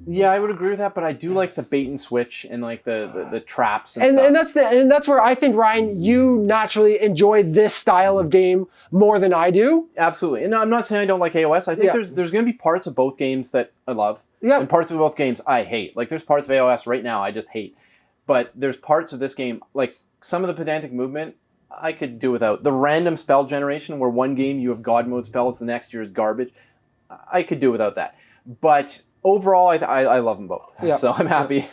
yeah, I would agree with that, but I do like the bait and switch and the traps and stuff. And that's where I think, Ryan, you naturally enjoy this style of game more than I do. Absolutely. And I'm not saying I don't like AOS. I think there's going to be parts of both games that I love. Yeah. And parts of both games I hate. Like there's parts of AOS right now I just hate. But there's parts of this game, like some of the pedantic movement, I could do without. The random spell generation where one game you have God mode spells, the next year is garbage. I could do without that. But overall, I love them both. Yeah. So I'm happy.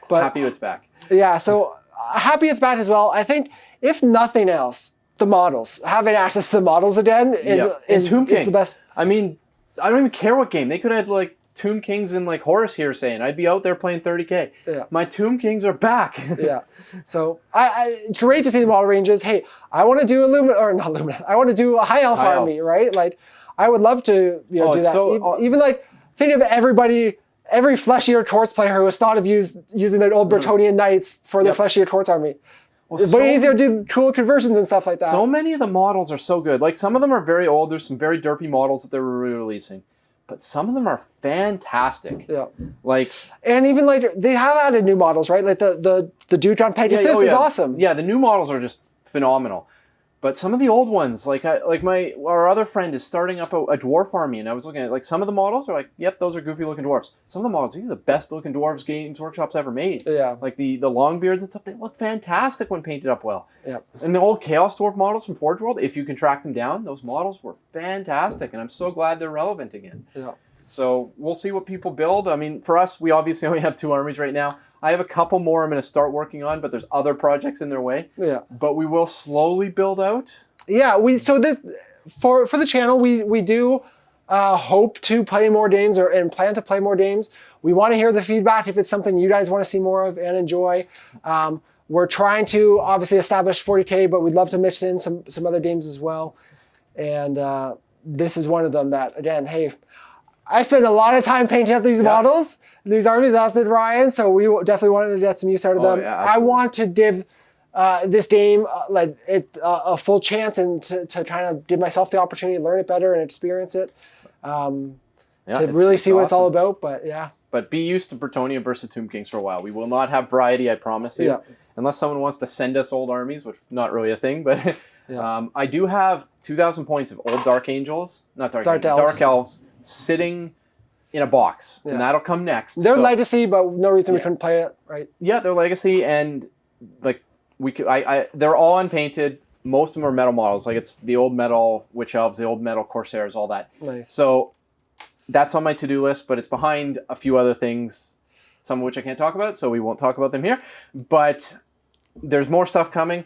Happy it's back. Yeah, so happy it's back as well. I think, if nothing else, the models. Having access to the models again is Tomb King. It's the best. I mean, I don't even care what game. They could have had Tomb Kings and Horus here saying, I'd be out there playing 30K. Yeah. My Tomb Kings are back. Yeah. So it's great to see the model ranges. Hey, I want to do I want to do a high elf army, right? I would love to do that. So, even think of every Flesh-Eater Courts player who has thought of using the old Bretonnian Knights for their Flesh-Eater Courts army. Well, it's way easier to do cool conversions and stuff like that. So many of the models are so good. Some of them are very old. There's some very derpy models that they're re-releasing. but some of them are fantastic. Yeah. Like, And even later, they have added new models, right? Like the Duke on Pegasus is awesome. Yeah, the new models are just phenomenal. But some of the old ones, like our other friend is starting up a dwarf army, and I was looking at like some of the models are like, yep, those are goofy looking dwarves. Some of the models, these are the best looking dwarves Games Workshop's ever made. Yeah. Like the long beards and stuff, they look fantastic when painted up well. Yeah. And the old Chaos Dwarf models from Forge World, if you can track them down, those models were fantastic, and I'm so glad they're relevant again. Yeah. So we'll see what people build. I mean, for us, we obviously only have 2 armies right now. I have a couple more I'm going to start working on, but there's other projects in their way. Yeah. But we will slowly build out. Yeah, so this for the channel, we do hope to play more games and plan to play more games. We want to hear the feedback if it's something you guys want to see more of and enjoy. We're trying to obviously establish 40K, but we'd love to mix in some other games as well. And this is one of them that, again, hey, I spent a lot of time painting up these models, these armies, as did Ryan, so we definitely wanted to get some use out of them. Yeah, I want to give this game a full chance and to kind of give myself the opportunity to learn it better and experience it, to really see what it's all about. But yeah. But be used to Bretonnia versus Tomb Kings for a while. We will not have variety, I promise you. Yeah. Unless someone wants to send us old armies, which is not really a thing. But I do have 2,000 points of old Dark Angels, not Dark Elves, sitting in a box. And that'll come next. They're legacy, but no reason we couldn't play it, right? Yeah, they're legacy, and like they're all unpainted. Most of them are metal models. Like it's the old metal Witch Elves, the old metal Corsairs, all that. Nice. So that's on my to-do list, but it's behind a few other things, some of which I can't talk about, so we won't talk about them here. But there's more stuff coming.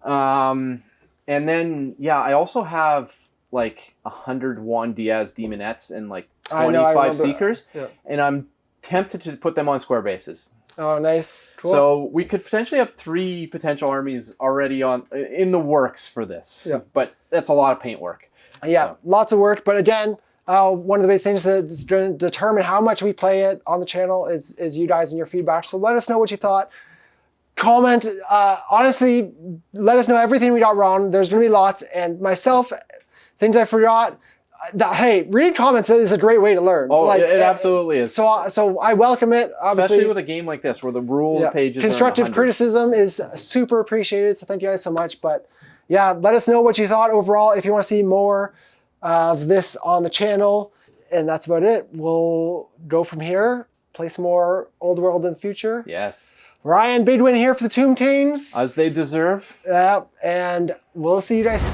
And then, I also have like 100 Juan Diaz Demonettes and like 25 Seekers. Yeah. And I'm tempted to put them on square bases. Oh, nice. Cool. So we could potentially have 3 potential armies already in the works for this. Yeah. But that's a lot of paint work. Yeah, lots of work. But again, one of the big things that's going to determine how much we play it on the channel is you guys and your feedback. So let us know what you thought. Comment. Honestly, let us know everything we got wrong. There's going to be lots. And myself, things I forgot. Hey, read comments is a great way to learn. Oh, it absolutely is. So I welcome it. Obviously, especially with a game like this where the rule pages constructive criticism is super appreciated. So thank you guys so much. But yeah, let us know what you thought overall. If you want to see more of this on the channel, and that's about it. We'll go from here. Play some more Old World in the future. Yes. Ryan, big win here for the Tomb Kings. As they deserve. Yeah, and we'll see you guys.